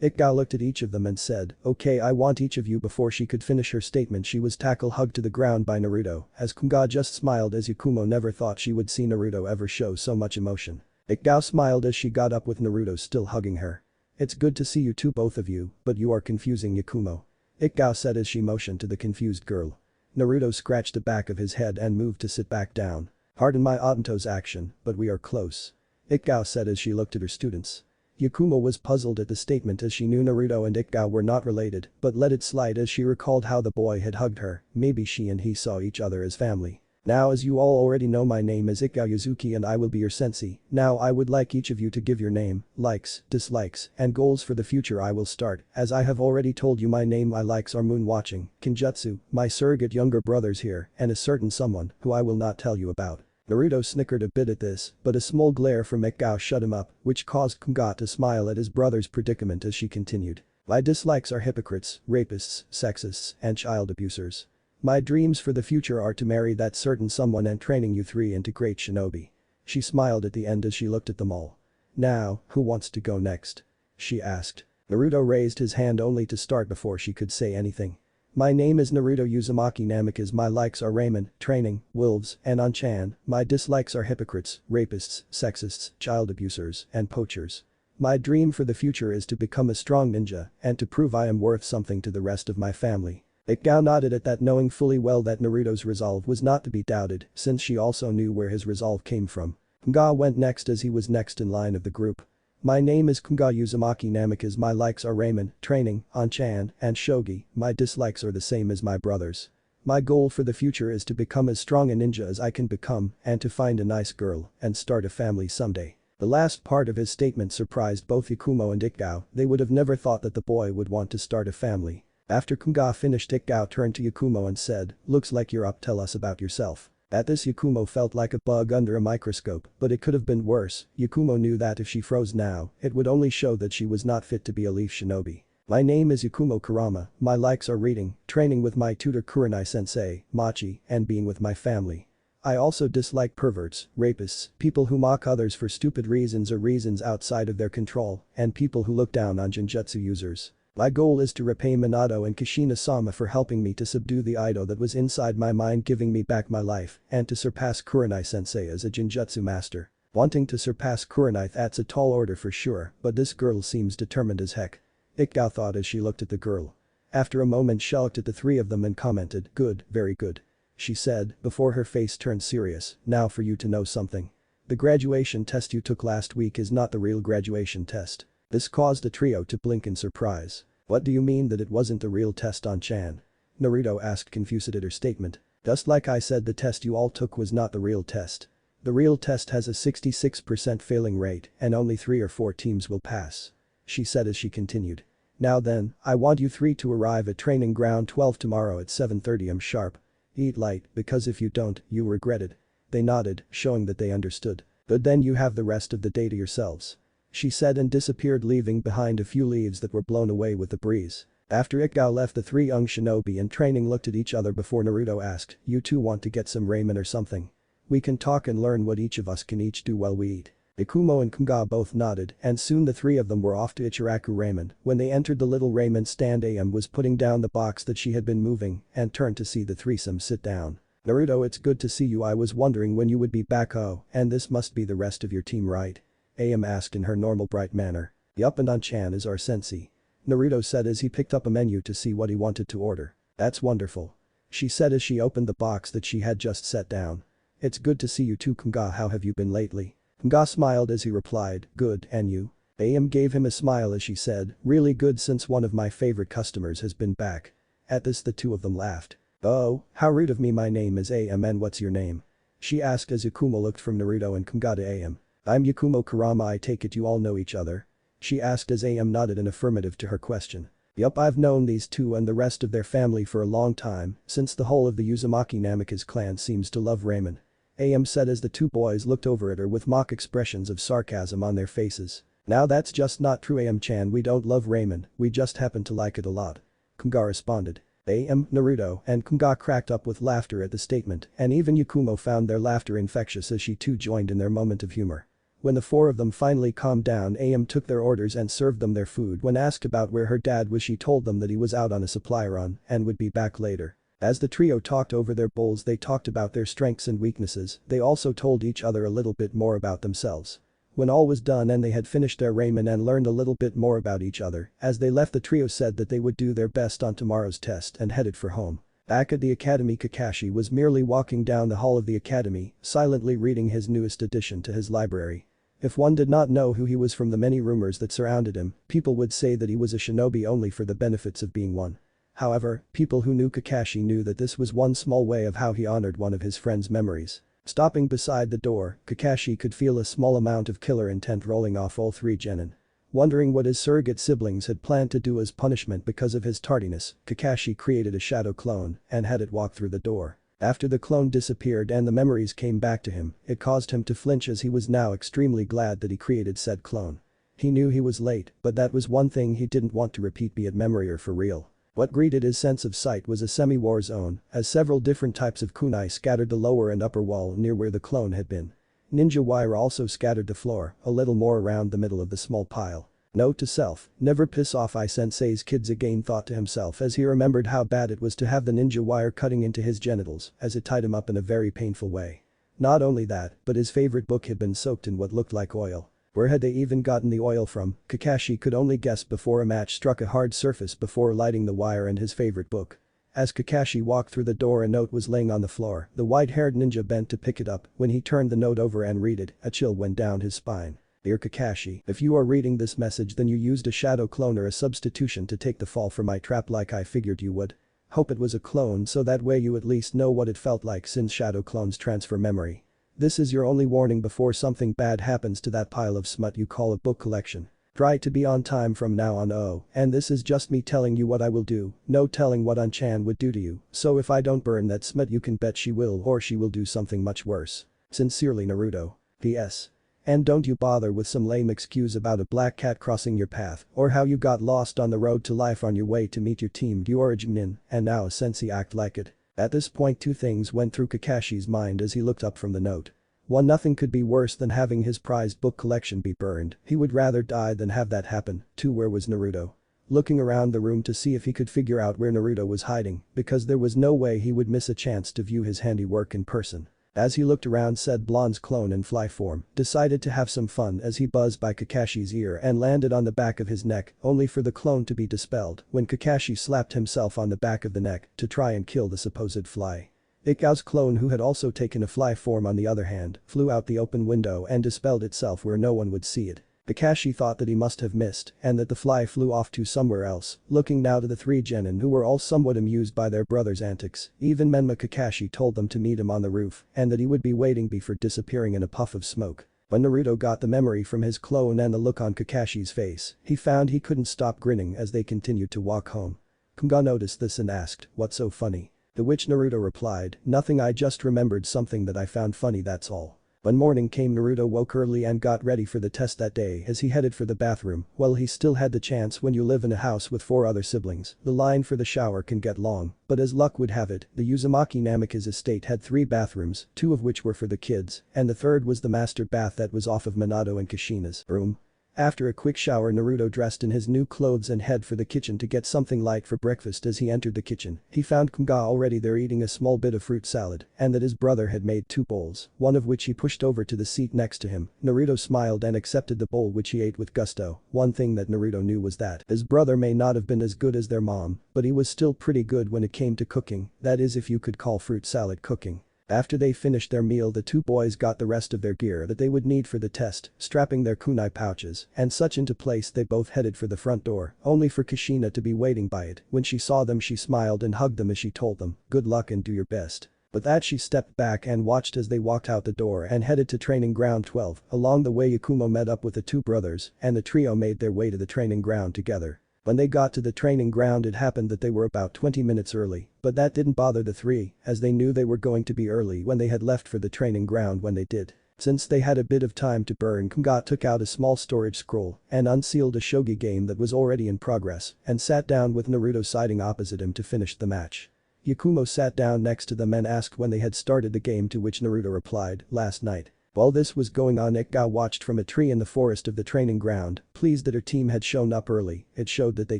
Ikao looked at each of them and said, "Okay, I want each of you." Before she could finish her statement, she was hugged to the ground by Naruto, as Kunga just smiled as Yakumo never thought she would see Naruto ever show so much emotion. Ikao smiled as she got up with Naruto still hugging her. "It's good to see you too, both of you, but you are confusing Yakumo," Ikao said as she motioned to the confused girl. Naruto scratched the back of his head and moved to sit back down. "Pardon my Otanto's action, but we are close," Ikao said as she looked at her students. Yakumo was puzzled at the statement as she knew Naruto and Ikao were not related, but let it slide as she recalled how the boy had hugged her. Maybe she and he saw each other as family. Now as you all already know, my name is Yuzuki and I will be your sensei. Now I would like each of you to give your name, likes, dislikes, and goals for the future. I will start. As I have already told you, my name, my likes are moon watching, Kinjutsu, my surrogate younger brothers here, and a certain someone who I will not tell you about. Naruto snickered a bit at this, but a small glare from Ekgao shut him up, which caused Kunga to smile at his brother's predicament as she continued. My dislikes are hypocrites, rapists, sexists, and child abusers. My dreams for the future are to marry that certain someone and training you three into great shinobi. She smiled at the end as she looked at them all. Now, who wants to go next? She asked. Naruto raised his hand only to start before she could say anything. My name is Naruto Uzumaki Namikaze. My likes are ramen, training, wolves, and Anchan. My dislikes are hypocrites, rapists, sexists, child abusers, and poachers. My dream for the future is to become a strong ninja and to prove I am worth something to the rest of my family. Ekgao nodded at that, knowing fully well that Naruto's resolve was not to be doubted since she also knew where his resolve came from. Kunga went next as he was next in line of the group. My name is Kunga Uzumaki Namikaze. My likes are ramen, training, Anchan, and shogi. My dislikes are the same as my brothers. My goal for the future is to become as strong a ninja as I can become and to find a nice girl and start a family someday. The last part of his statement surprised both Ikumo and Ekgao. They would have never thought that the boy would want to start a family. After Kunga finished, Ekgao turned to Yakumo and said, looks like you're up, tell us about yourself. At this, Yakumo felt like a bug under a microscope, but it could have been worse. Yakumo knew that if she froze now, it would only show that she was not fit to be a leaf shinobi. My name is Yakumo Kurama. My likes are reading, training with my tutor Kurenai Sensei, Machi, and being with my family. I also dislike perverts, rapists, people who mock others for stupid reasons or reasons outside of their control, and people who look down on genjutsu users. My goal is to repay Minato and Kushina-sama for helping me to subdue the Ido that was inside my mind, giving me back my life, and to surpass Kurenai-sensei as a genjutsu master. Wanting to surpass Kurenai, that's a tall order for sure, but this girl seems determined as heck. Ekgao thought as she looked at the girl. After a moment, she looked at the three of them and commented, good, very good. She said, before her face turned serious, now for you to know something. The graduation test you took last week is not the real graduation test. This caused the trio to blink in surprise. What do you mean that it wasn't the real test, Anchan? Naruto asked, confused at her statement. Just like I said, the test you all took was not the real test. The real test has a 66% failing rate and only 3 or 4 teams will pass. She said as she continued. Now then, I want you three to arrive at training ground 12 tomorrow at 7:30 am sharp. Eat light, because if you don't, you'll regret it. They nodded, showing that they understood. But then you have the rest of the day to yourselves. She said and disappeared, leaving behind a few leaves that were blown away with the breeze. After Ekgao left, the three young shinobi in training looked at each other before Naruto asked, you two want to get some ramen or something? We can talk and learn what each of us can each do while we eat. Ikumo and Kunga both nodded, and soon the three of them were off to Ichiraku Ramen. When they entered the little ramen stand, AM was putting down the box that she had been moving and turned to see the threesome sit down. Naruto, it's good to see you. I was wondering when you would be back. Oh, and this must be the rest of your team, right? AM asked in her normal bright manner. Yup, and Anchan is our sensei. Naruto said as he picked up a menu to see what he wanted to order. That's wonderful. She said as she opened the box that she had just set down. It's good to see you too, Kunga. How have you been lately? Kunga smiled as he replied, good, and you? AM gave him a smile as she said, really good, since one of my favorite customers has been back. At this, the two of them laughed. Oh, how rude of me. My name is AM, and what's your name? She asked as Yakumo looked from Naruto and Kunga to AM. I'm Yakumo Kurama. I take it you all know each other? She asked as AM nodded an affirmative to her question. Yup, I've known these two and the rest of their family for a long time, since the whole of the Uzumaki Namikaze clan seems to love ramen. AM said as the two boys looked over at her with mock expressions of sarcasm on their faces. Now that's just not true, AM-chan. We don't love ramen, we just happen to like it a lot. Kunga responded. AM, Naruto, and Kunga cracked up with laughter at the statement, and even Yakumo found their laughter infectious as she too joined in their moment of humor. When the four of them finally calmed down, AM took their orders and served them their food. When asked about where her dad was, she told them that he was out on a supply run and would be back later. As the trio talked over their bowls, they talked about their strengths and weaknesses. They also told each other a little bit more about themselves. When all was done and they had finished their ramen and learned a little bit more about each other, as they left, the trio said that they would do their best on tomorrow's test and headed for home. Back at the academy, Kakashi was merely walking down the hall of the academy, silently reading his newest addition to his library. If one did not know who he was from the many rumors that surrounded him, people would say that he was a shinobi only for the benefits of being one. However, people who knew Kakashi knew that this was one small way of how he honored one of his friend's memories. Stopping beside the door, Kakashi could feel a small amount of killer intent rolling off all three genin. Wondering what his surrogate siblings had planned to do as punishment because of his tardiness, Kakashi created a shadow clone and had it walk through the door. After the clone disappeared and the memories came back to him, it caused him to flinch as he was now extremely glad that he created said clone. He knew he was late, but that was one thing he didn't want to repeat, be it memory or for real. What greeted his sense of sight was a semi-war zone, as several different types of kunai scattered the lower and upper wall near where the clone had been. Ninja wire also scattered the floor, a little more around the middle of the small pile. Note to self, never piss off Sensei's kids again, thought to himself as he remembered how bad it was to have the ninja wire cutting into his genitals as it tied him up in a very painful way. Not only that, but his favorite book had been soaked in what looked like oil. Where had they even gotten the oil from? Kakashi could only guess before a match struck a hard surface before lighting the wire and his favorite book. As Kakashi walked through the door, a note was laying on the floor. The white-haired ninja bent to pick it up. When he turned the note over and read it, a chill went down his spine. Dear Kakashi, if you are reading this message, then you used a shadow clone or a substitution to take the fall for my trap like I figured you would. Hope it was a clone so that way you at least know what it felt like, since shadow clones transfer memory. This is your only warning before something bad happens to that pile of smut you call a book collection. Try to be on time from now on. Oh, and this is just me telling you what I will do, no telling what An-chan would do to you, so if I don't burn that smut you can bet she will, or she will do something much worse. Sincerely, Naruto. P.S. And don't you bother with some lame excuse about a black cat crossing your path or how you got lost on the road to life on your way to meet your team Gyorajinin and now Sensei act like it. At this point, two things went through Kakashi's mind as he looked up from the note. 1. Nothing could be worse than having his prized book collection be burned. He would rather die than have that happen. 2. Where was Naruto? Looking around the room to see if he could figure out where Naruto was hiding, because there was no way he would miss a chance to view his handiwork in person. As he looked around, said blonde's clone in fly form decided to have some fun as he buzzed by Kakashi's ear and landed on the back of his neck, only for the clone to be dispelled when Kakashi slapped himself on the back of the neck to try and kill the supposed fly. Ikao's clone, who had also taken a fly form on the other hand, flew out the open window and dispelled itself where no one would see it. Kakashi thought that he must have missed and that the fly flew off to somewhere else, looking now to the three genin who were all somewhat amused by their brother's antics. Even Menma Kakashi told them to meet him on the roof and that he would be waiting before disappearing in a puff of smoke. When Naruto got the memory from his clone and the look on Kakashi's face, he found he couldn't stop grinning as they continued to walk home. Kunga noticed this and asked, "What's so funny?" To which Naruto replied, "Nothing, I just remembered something that I found funny, that's all." When morning came, Naruto woke early and got ready for the test that day as he headed for the bathroom. Well, he still had the chance. When you live in a house with 4 other siblings, the line for the shower can get long, but as luck would have it, the Uzumaki Namika's estate had 3 bathrooms, 2 of which were for the kids, and the third was the master bath that was off of Minato and Kushina's room. After a quick shower, Naruto dressed in his new clothes and head for the kitchen to get something light for breakfast. As he entered the kitchen, he found Kunga already there eating a small bit of fruit salad and that his brother had made 2 bowls, one of which he pushed over to the seat next to him. Naruto smiled and accepted the bowl, which he ate with gusto. One thing that Naruto knew was that his brother may not have been as good as their mom, but he was still pretty good when it came to cooking, that is if you could call fruit salad cooking. After they finished their meal, the 2 boys got the rest of their gear that they would need for the test, strapping their kunai pouches and such into place. They both headed for the front door, only for Kushina to be waiting by it. When she saw them, she smiled and hugged them as she told them, "Good luck and do your best." With that, she stepped back and watched as they walked out the door and headed to training ground 12. Along the way, Yakumo met up with the 2 brothers and the trio made their way to the training ground together. When they got to the training ground, it happened that they were about 20 minutes early, but that didn't bother the 3, as they knew they were going to be early when they had left for the training ground. When they did, since they had a bit of time to burn, Kunga took out a small storage scroll and unsealed a shogi game that was already in progress and sat down with Naruto sitting opposite him to finish the match. Yakumo sat down next to them and asked when they had started the game, to which Naruto replied, "Last night." While this was going on, Ikka watched from a tree in the forest of the training ground, pleased that her team had shown up early. It showed that they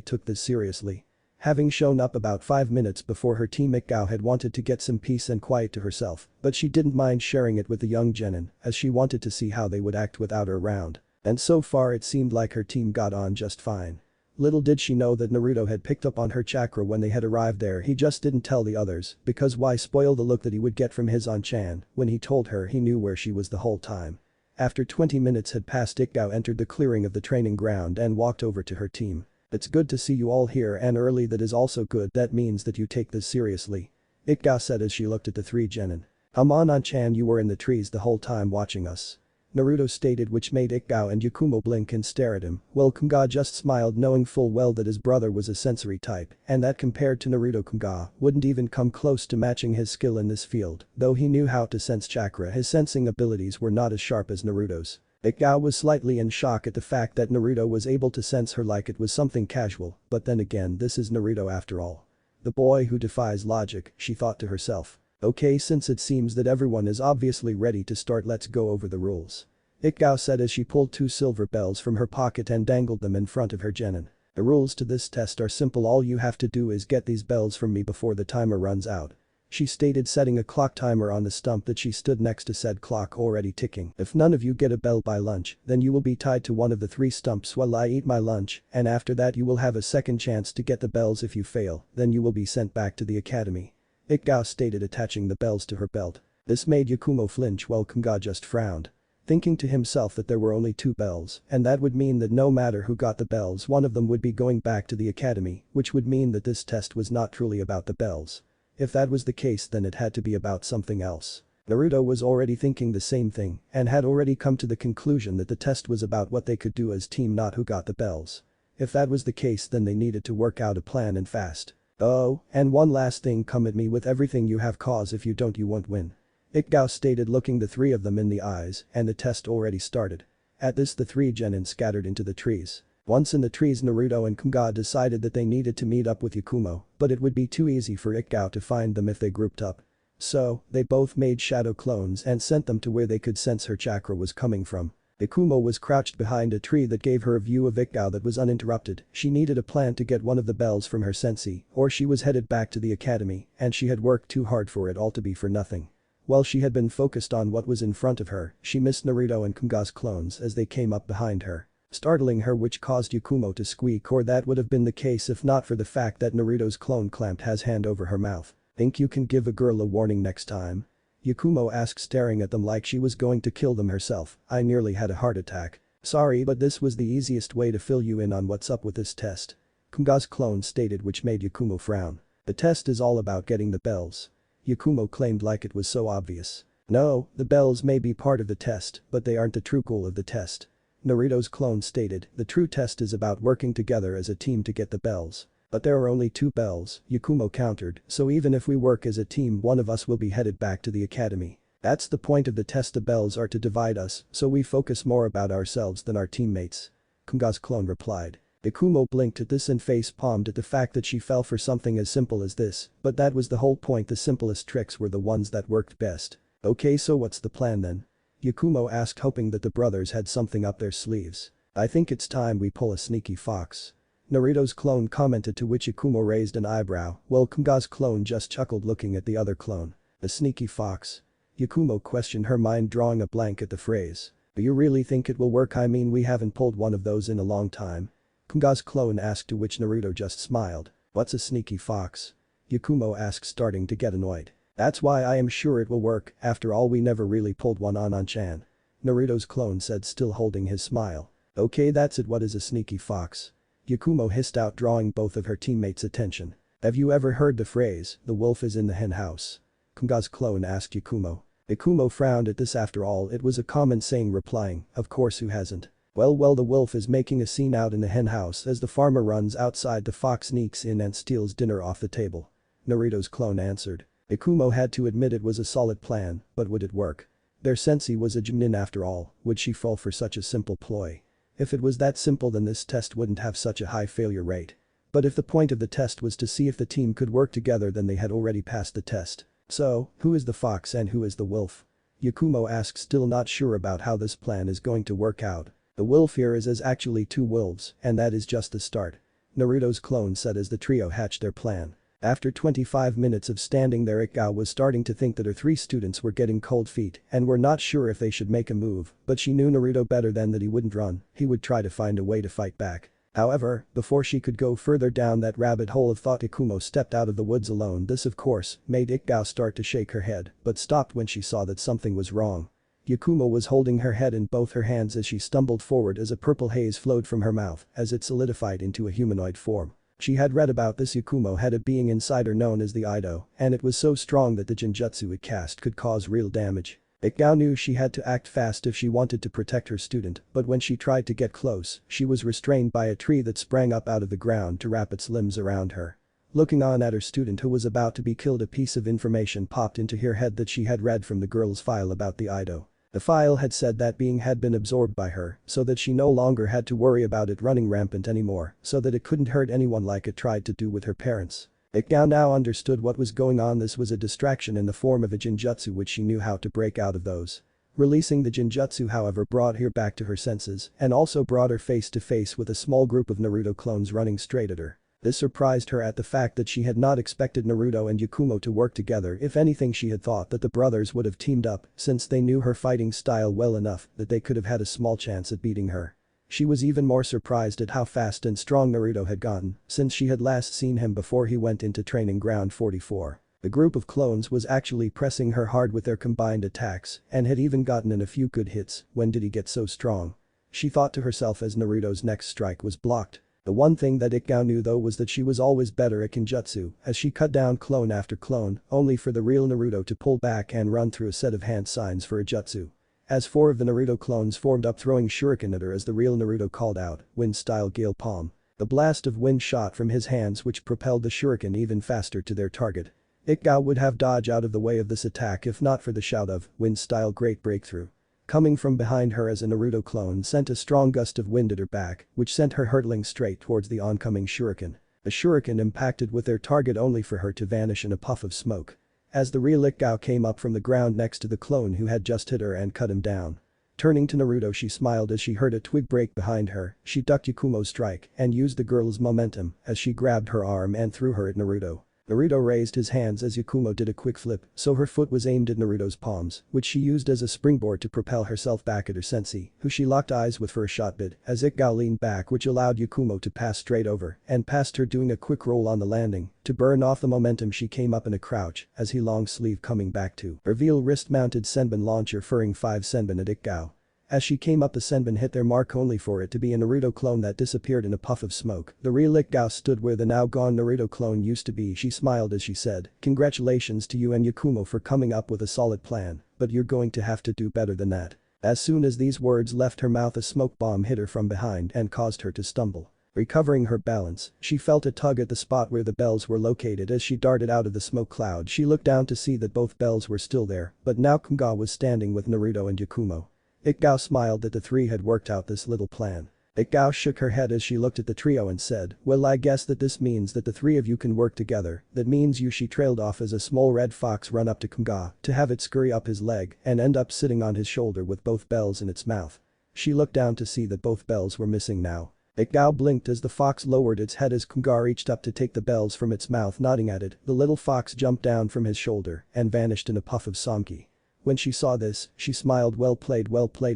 took this seriously. Having shown up about 5 minutes before her team, Ikka had wanted to get some peace and quiet to herself, but she didn't mind sharing it with the young genin, as she wanted to see how they would act without her around. And so far it seemed like her team got on just fine. Little did she know that Naruto had picked up on her chakra when they had arrived there. He just didn't tell the others, because why spoil the look that he would get from his An-chan when he told her he knew where she was the whole time. After 20 minutes had passed, Ikko entered the clearing of the training ground and walked over to her team. It's good to see you all here and early, that is also good, that means that you take this seriously. Ikgao said as she looked at the three genin. Anon-chan, you were in the trees the whole time watching us. Naruto stated, which made Ikgao and Yakumo blink and stare at him, while Kunga just smiled, knowing full well that his brother was a sensory type and that compared to Naruto, Kunga wouldn't even come close to matching his skill in this field. Though he knew how to sense chakra, his sensing abilities were not as sharp as Naruto's. Ikgao was slightly in shock at the fact that Naruto was able to sense her like it was something casual, but then again, this is Naruto after all. The boy who defies logic, she thought to herself. Okay, since it seems that everyone is obviously ready to start, let's go over the rules. Ikgao said as she pulled 2 silver bells from her pocket and dangled them in front of her genin. The rules to this test are simple, all you have to do is get these bells from me before the timer runs out. She stated, setting a clock timer on the stump that she stood next to said clock already ticking. If none of you get a bell by lunch, then you will be tied to one of the 3 stumps while I eat my lunch, and after that you will have a second chance to get the bells. If you fail, then you will be sent back to the academy. Ikgao stated, attaching the bells to her belt. This made Yakumo flinch while Kunga just frowned. Thinking to himself that there were only 2 bells, and that would mean that no matter who got the bells, one of them would be going back to the academy, which would mean that this test was not truly about the bells. If that was the case, then it had to be about something else. Naruto was already thinking the same thing and had already come to the conclusion that the test was about what they could do as team, not who got the bells. If that was the case, then they needed to work out a plan and fast. Oh, and one last thing, come at me with everything you have, cause if you don't you won't win. Ikgao stated, looking the 3 of them in the eyes, and the test already started. At this, the 3 genin scattered into the trees. Once in the trees, Naruto and Kunga decided that they needed to meet up with Yakumo, but it would be too easy for Ikgao to find them if they grouped up. So, they both made shadow clones and sent them to where they could sense her chakra was coming from. Yakumo was crouched behind a tree that gave her a view of Ikgao that was uninterrupted. She needed a plan to get one of the bells from her sensei, or she was headed back to the academy, and she had worked too hard for it all to be for nothing. While she had been focused on what was in front of her, she missed Naruto and Kunga's clones as they came up behind her, startling her, which caused Yakumo to squeak, or that would have been the case if not for the fact that Naruto's clone clamped his hand over her mouth. Think you can give a girl a warning next time? Yakumo asked, staring at them like she was going to kill them herself. I nearly had a heart attack. Sorry, but this was the easiest way to fill you in on what's up with this test. Kunga's clone stated, which made Yakumo frown. The test is all about getting the bells. Yakumo claimed like it was so obvious. No, the bells may be part of the test, but they aren't the true goal of the test. Naruto's clone stated, the true test is about working together as a team to get the bells. But there are only 2 bells, Yakumo countered, so even if we work as a team, one of us will be headed back to the academy. That's the point of the test, the bells are to divide us, so we focus more about ourselves than our teammates. Kunga's clone replied. Yakumo blinked at this and face-palmed at the fact that she fell for something as simple as this, but that was the whole point, the simplest tricks were the ones that worked best. Okay, so what's the plan then? Yakumo asked, hoping that the brothers had something up their sleeves. I think it's time we pull a sneaky fox. Naruto's clone commented, to which Yakumo raised an eyebrow, while Kunga's clone just chuckled, looking at the other clone. A sneaky fox? Yakumo questioned, her mind drawing a blank at the phrase. Do you really think it will work? I mean, we haven't pulled one of those in a long time. Kunga's clone asked, to which Naruto just smiled. What's a sneaky fox? Yakumo asked, starting to get annoyed. That's why I am sure it will work, after all we never really pulled one on Anon-chan. Naruto's clone said, still holding his smile. Okay, that's it, what is a sneaky fox? Yakumo hissed out, drawing both of her teammates' attention. Have you ever heard the phrase, the wolf is in the hen house? Kunga's clone asked Yakumo. Yakumo frowned at this, after all it was a common saying, replying, of course, who hasn't? Well, the wolf is making a scene out in the hen house as the farmer runs outside, the fox sneaks in and steals dinner off the table. Naruto's clone answered. Yakumo had to admit it was a solid plan, but would it work? Their sensei was a Junin after all, would she fall for such a simple ploy? If it was that simple, then this test wouldn't have such a high failure rate. But if the point of the test was to see if the team could work together, then they had already passed the test. So, who is the fox and who is the wolf? Yakumo asked, still not sure about how this plan is going to work out. The wolf here is actually 2 wolves, and that is just the start. Naruto's clone said as the trio hatched their plan. After 25 minutes of standing there, Ikgao was starting to think that her 3 students were getting cold feet and were not sure if they should make a move, but she knew Naruto better than that he wouldn't run, he would try to find a way to fight back. However, before she could go further down that rabbit hole of thought, Yakumo stepped out of the woods alone. This of course made Ikgao start to shake her head, but stopped when she saw that something was wrong. Yakumo was holding her head in both her hands as she stumbled forward as a purple haze flowed from her mouth as it solidified into a humanoid form. She had read about this. Yakumo had a being inside her known as the Ido, and it was so strong that the genjutsu it cast could cause real damage. Ikao knew she had to act fast if she wanted to protect her student, but when she tried to get close, she was restrained by a tree that sprang up out of the ground to wrap its limbs around her. Looking on at her student who was about to be killed, a piece of information popped into her head that she had read from the girl's file about the Ido. The file had said that being had been absorbed by her, so that she no longer had to worry about it running rampant anymore, so that it couldn't hurt anyone like it tried to do with her parents. Ikao now understood what was going on. This was a distraction in the form of a genjutsu which she knew how to break out of those. Releasing the genjutsu however brought her back to her senses and also brought her face to face with a small group of Naruto clones running straight at her. This surprised her at the fact that she had not expected Naruto and Yakumo to work together. If anything, she had thought that the brothers would have teamed up since they knew her fighting style well enough that they could have had a small chance at beating her. She was even more surprised at how fast and strong Naruto had gotten since she had last seen him before he went into training ground 44. The group of clones was actually pressing her hard with their combined attacks and had even gotten in a few good hits. When did he get so strong? She thought to herself as Naruto's next strike was blocked. The one thing that Ikao knew though was that she was always better at genjutsu as she cut down clone after clone only for the real Naruto to pull back and run through a set of hand signs for a jutsu. As 4 of the Naruto clones formed up throwing shuriken at her as the real Naruto called out, wind-style gale palm. The blast of wind shot from his hands which propelled the shuriken even faster to their target. Ikao would have dodged out of the way of this attack if not for the shout of wind-style great breakthrough. Coming from behind her as a Naruto clone sent a strong gust of wind at her back, which sent her hurtling straight towards the oncoming shuriken. The shuriken impacted with their target only for her to vanish in a puff of smoke. As the real Ikao came up from the ground next to the clone who had just hit her and cut him down. Turning to Naruto, she smiled as she heard a twig break behind her. She ducked Yakumo's strike and used the girl's momentum as she grabbed her arm and threw her at Naruto. Naruto raised his hands as Yakumo did a quick flip, so her foot was aimed at Naruto's palms, which she used as a springboard to propel herself back at her sensei, who she locked eyes with for a shot bit as Ikao leaned back, which allowed Yakumo to pass straight over and past her, doing a quick roll on the landing. To burn off the momentum, she came up in a crouch as he long sleeve coming back to reveal wrist-mounted senbon launcher firing 5 senbon at Ikao. As she came up, the senbon hit their mark only for it to be a Naruto clone that disappeared in a puff of smoke. The real Ikao stood where the now gone Naruto clone used to be. She smiled as she said, "Congratulations to you and Yakumo for coming up with a solid plan, but you're going to have to do better than that." As soon as these words left her mouth, a smoke bomb hit her from behind and caused her to stumble. Recovering her balance, she felt a tug at the spot where the bells were located. As she darted out of the smoke cloud, she looked down to see that both bells were still there, but now Kunga was standing with Naruto and Yakumo. Ikao smiled that the three had worked out this little plan. Ikao shook her head as she looked at the trio and said, "Well, I guess that this means that the 3 of you can work together. That means you." She trailed off as a small red fox run up to Kunga to have it scurry up his leg and end up sitting on his shoulder with both bells in its mouth. She looked down to see that both bells were missing now. Ikao blinked as the fox lowered its head as Kunga reached up to take the bells from its mouth. Nodding at it, the little fox jumped down from his shoulder and vanished in a puff of samki. When she saw this, she smiled. Well played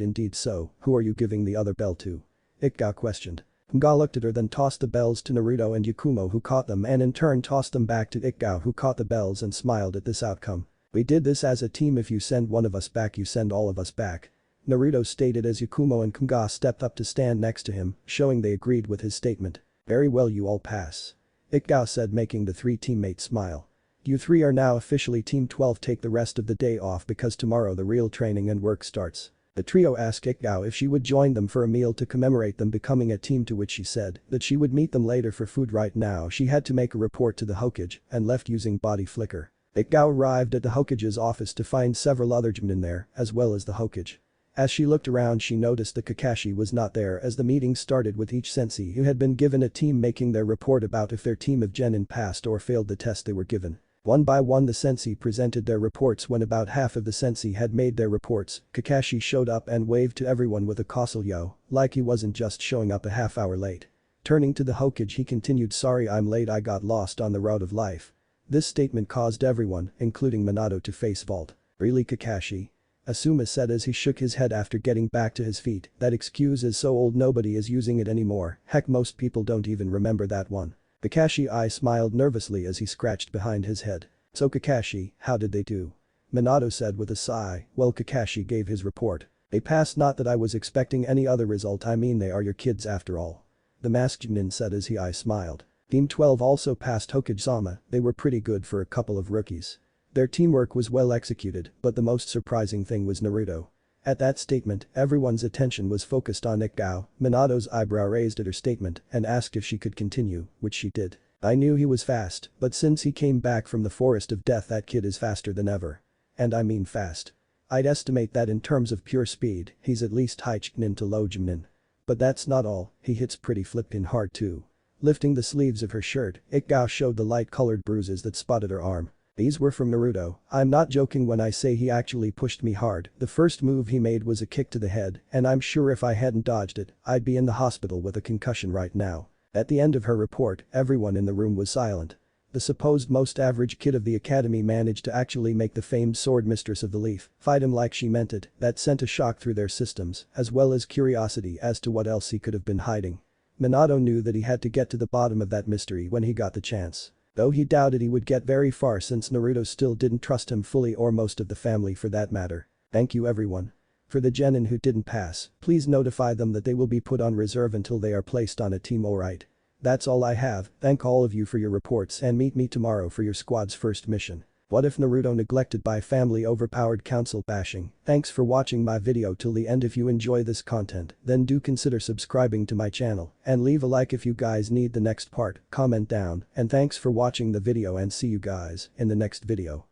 indeed. So, who are you giving the other bell to?" Ikao questioned. Kunga looked at her, then tossed the bells to Naruto and Yakumo, who caught them and in turn tossed them back to Ikao, who caught the bells and smiled at this outcome. "We did this as a team. If you send one of us back, you send all of us back," Naruto stated as Yakumo and Kunga stepped up to stand next to him, showing they agreed with his statement. "Very well, you all pass," Ikao said, making the 3 teammates smile. "You 3 are now officially Team 12. Take the rest of the day off because tomorrow the real training and work starts." The trio asked Ikao if she would join them for a meal to commemorate them becoming a team, to which she said that she would meet them later for food. Right now she had to make a report to the Hokage and left using body flicker. Ikao arrived at the Hokage's office to find several other Jmin in there as well as the Hokage. As she looked around, she noticed that Kakashi was not there as the meeting started with each sensei who had been given a team making their report about if their team of genin passed or failed the test they were given. One by one the sensei presented their reports. When about half of the sensei had made their reports, Kakashi showed up and waved to everyone with a causal yo, like he wasn't just showing up a half hour late. Turning to the Hokage, he continued, "Sorry I'm late, I got lost on the road of life." This statement caused everyone, including Minato, to face vault. "Really, Kakashi?" Asuma said as he shook his head after getting back to his feet. "That excuse is so old nobody is using it anymore. Heck, most people don't even remember that one." Kakashi I smiled nervously as he scratched behind his head. "So Kakashi, how did they do?" Minato said with a sigh, while Kakashi gave his report. "They passed, not that I was expecting any other result, I mean they are your kids after all." The masked Nin said as he smiled. Team 12 also passed Hokage-sama, they were pretty good for a couple of rookies. Their teamwork was well executed, but the most surprising thing was Naruto. At that statement, everyone's attention was focused on Ikao. Minato's eyebrow raised at her statement and asked if she could continue, which she did. "I knew he was fast, but since he came back from the forest of death, that kid is faster than ever. And I mean fast. I'd estimate that in terms of pure speed, he's at least high Chunin to low Jumnin. But that's not all, he hits pretty flippin' hard too." Lifting the sleeves of her shirt, Ikao showed the light-colored bruises that spotted her arm. "These were from Naruto, I'm not joking when I say he actually pushed me hard. The first move he made was a kick to the head, and I'm sure if I hadn't dodged it, I'd be in the hospital with a concussion right now." At the end of her report, everyone in the room was silent. The supposed most average kid of the academy managed to actually make the famed sword mistress of the leaf fight him like she meant it. That sent a shock through their systems, as well as curiosity as to what else he could have been hiding. Minato knew that he had to get to the bottom of that mystery when he got the chance. Though he doubted he would get very far since Naruto still didn't trust him fully, or most of the family for that matter. Thank you everyone. For the genin who didn't pass, please notify them that they will be put on reserve until they are placed on a team, alright? That's all I have, thank all of you for your reports and meet me tomorrow for your squad's first mission. What if Naruto neglected by family overpowered council bashing? Thanks for watching my video till the end. If you enjoy this content, then do consider subscribing to my channel and leave a like if you guys need the next part, comment down, and thanks for watching the video and see you guys in the next video.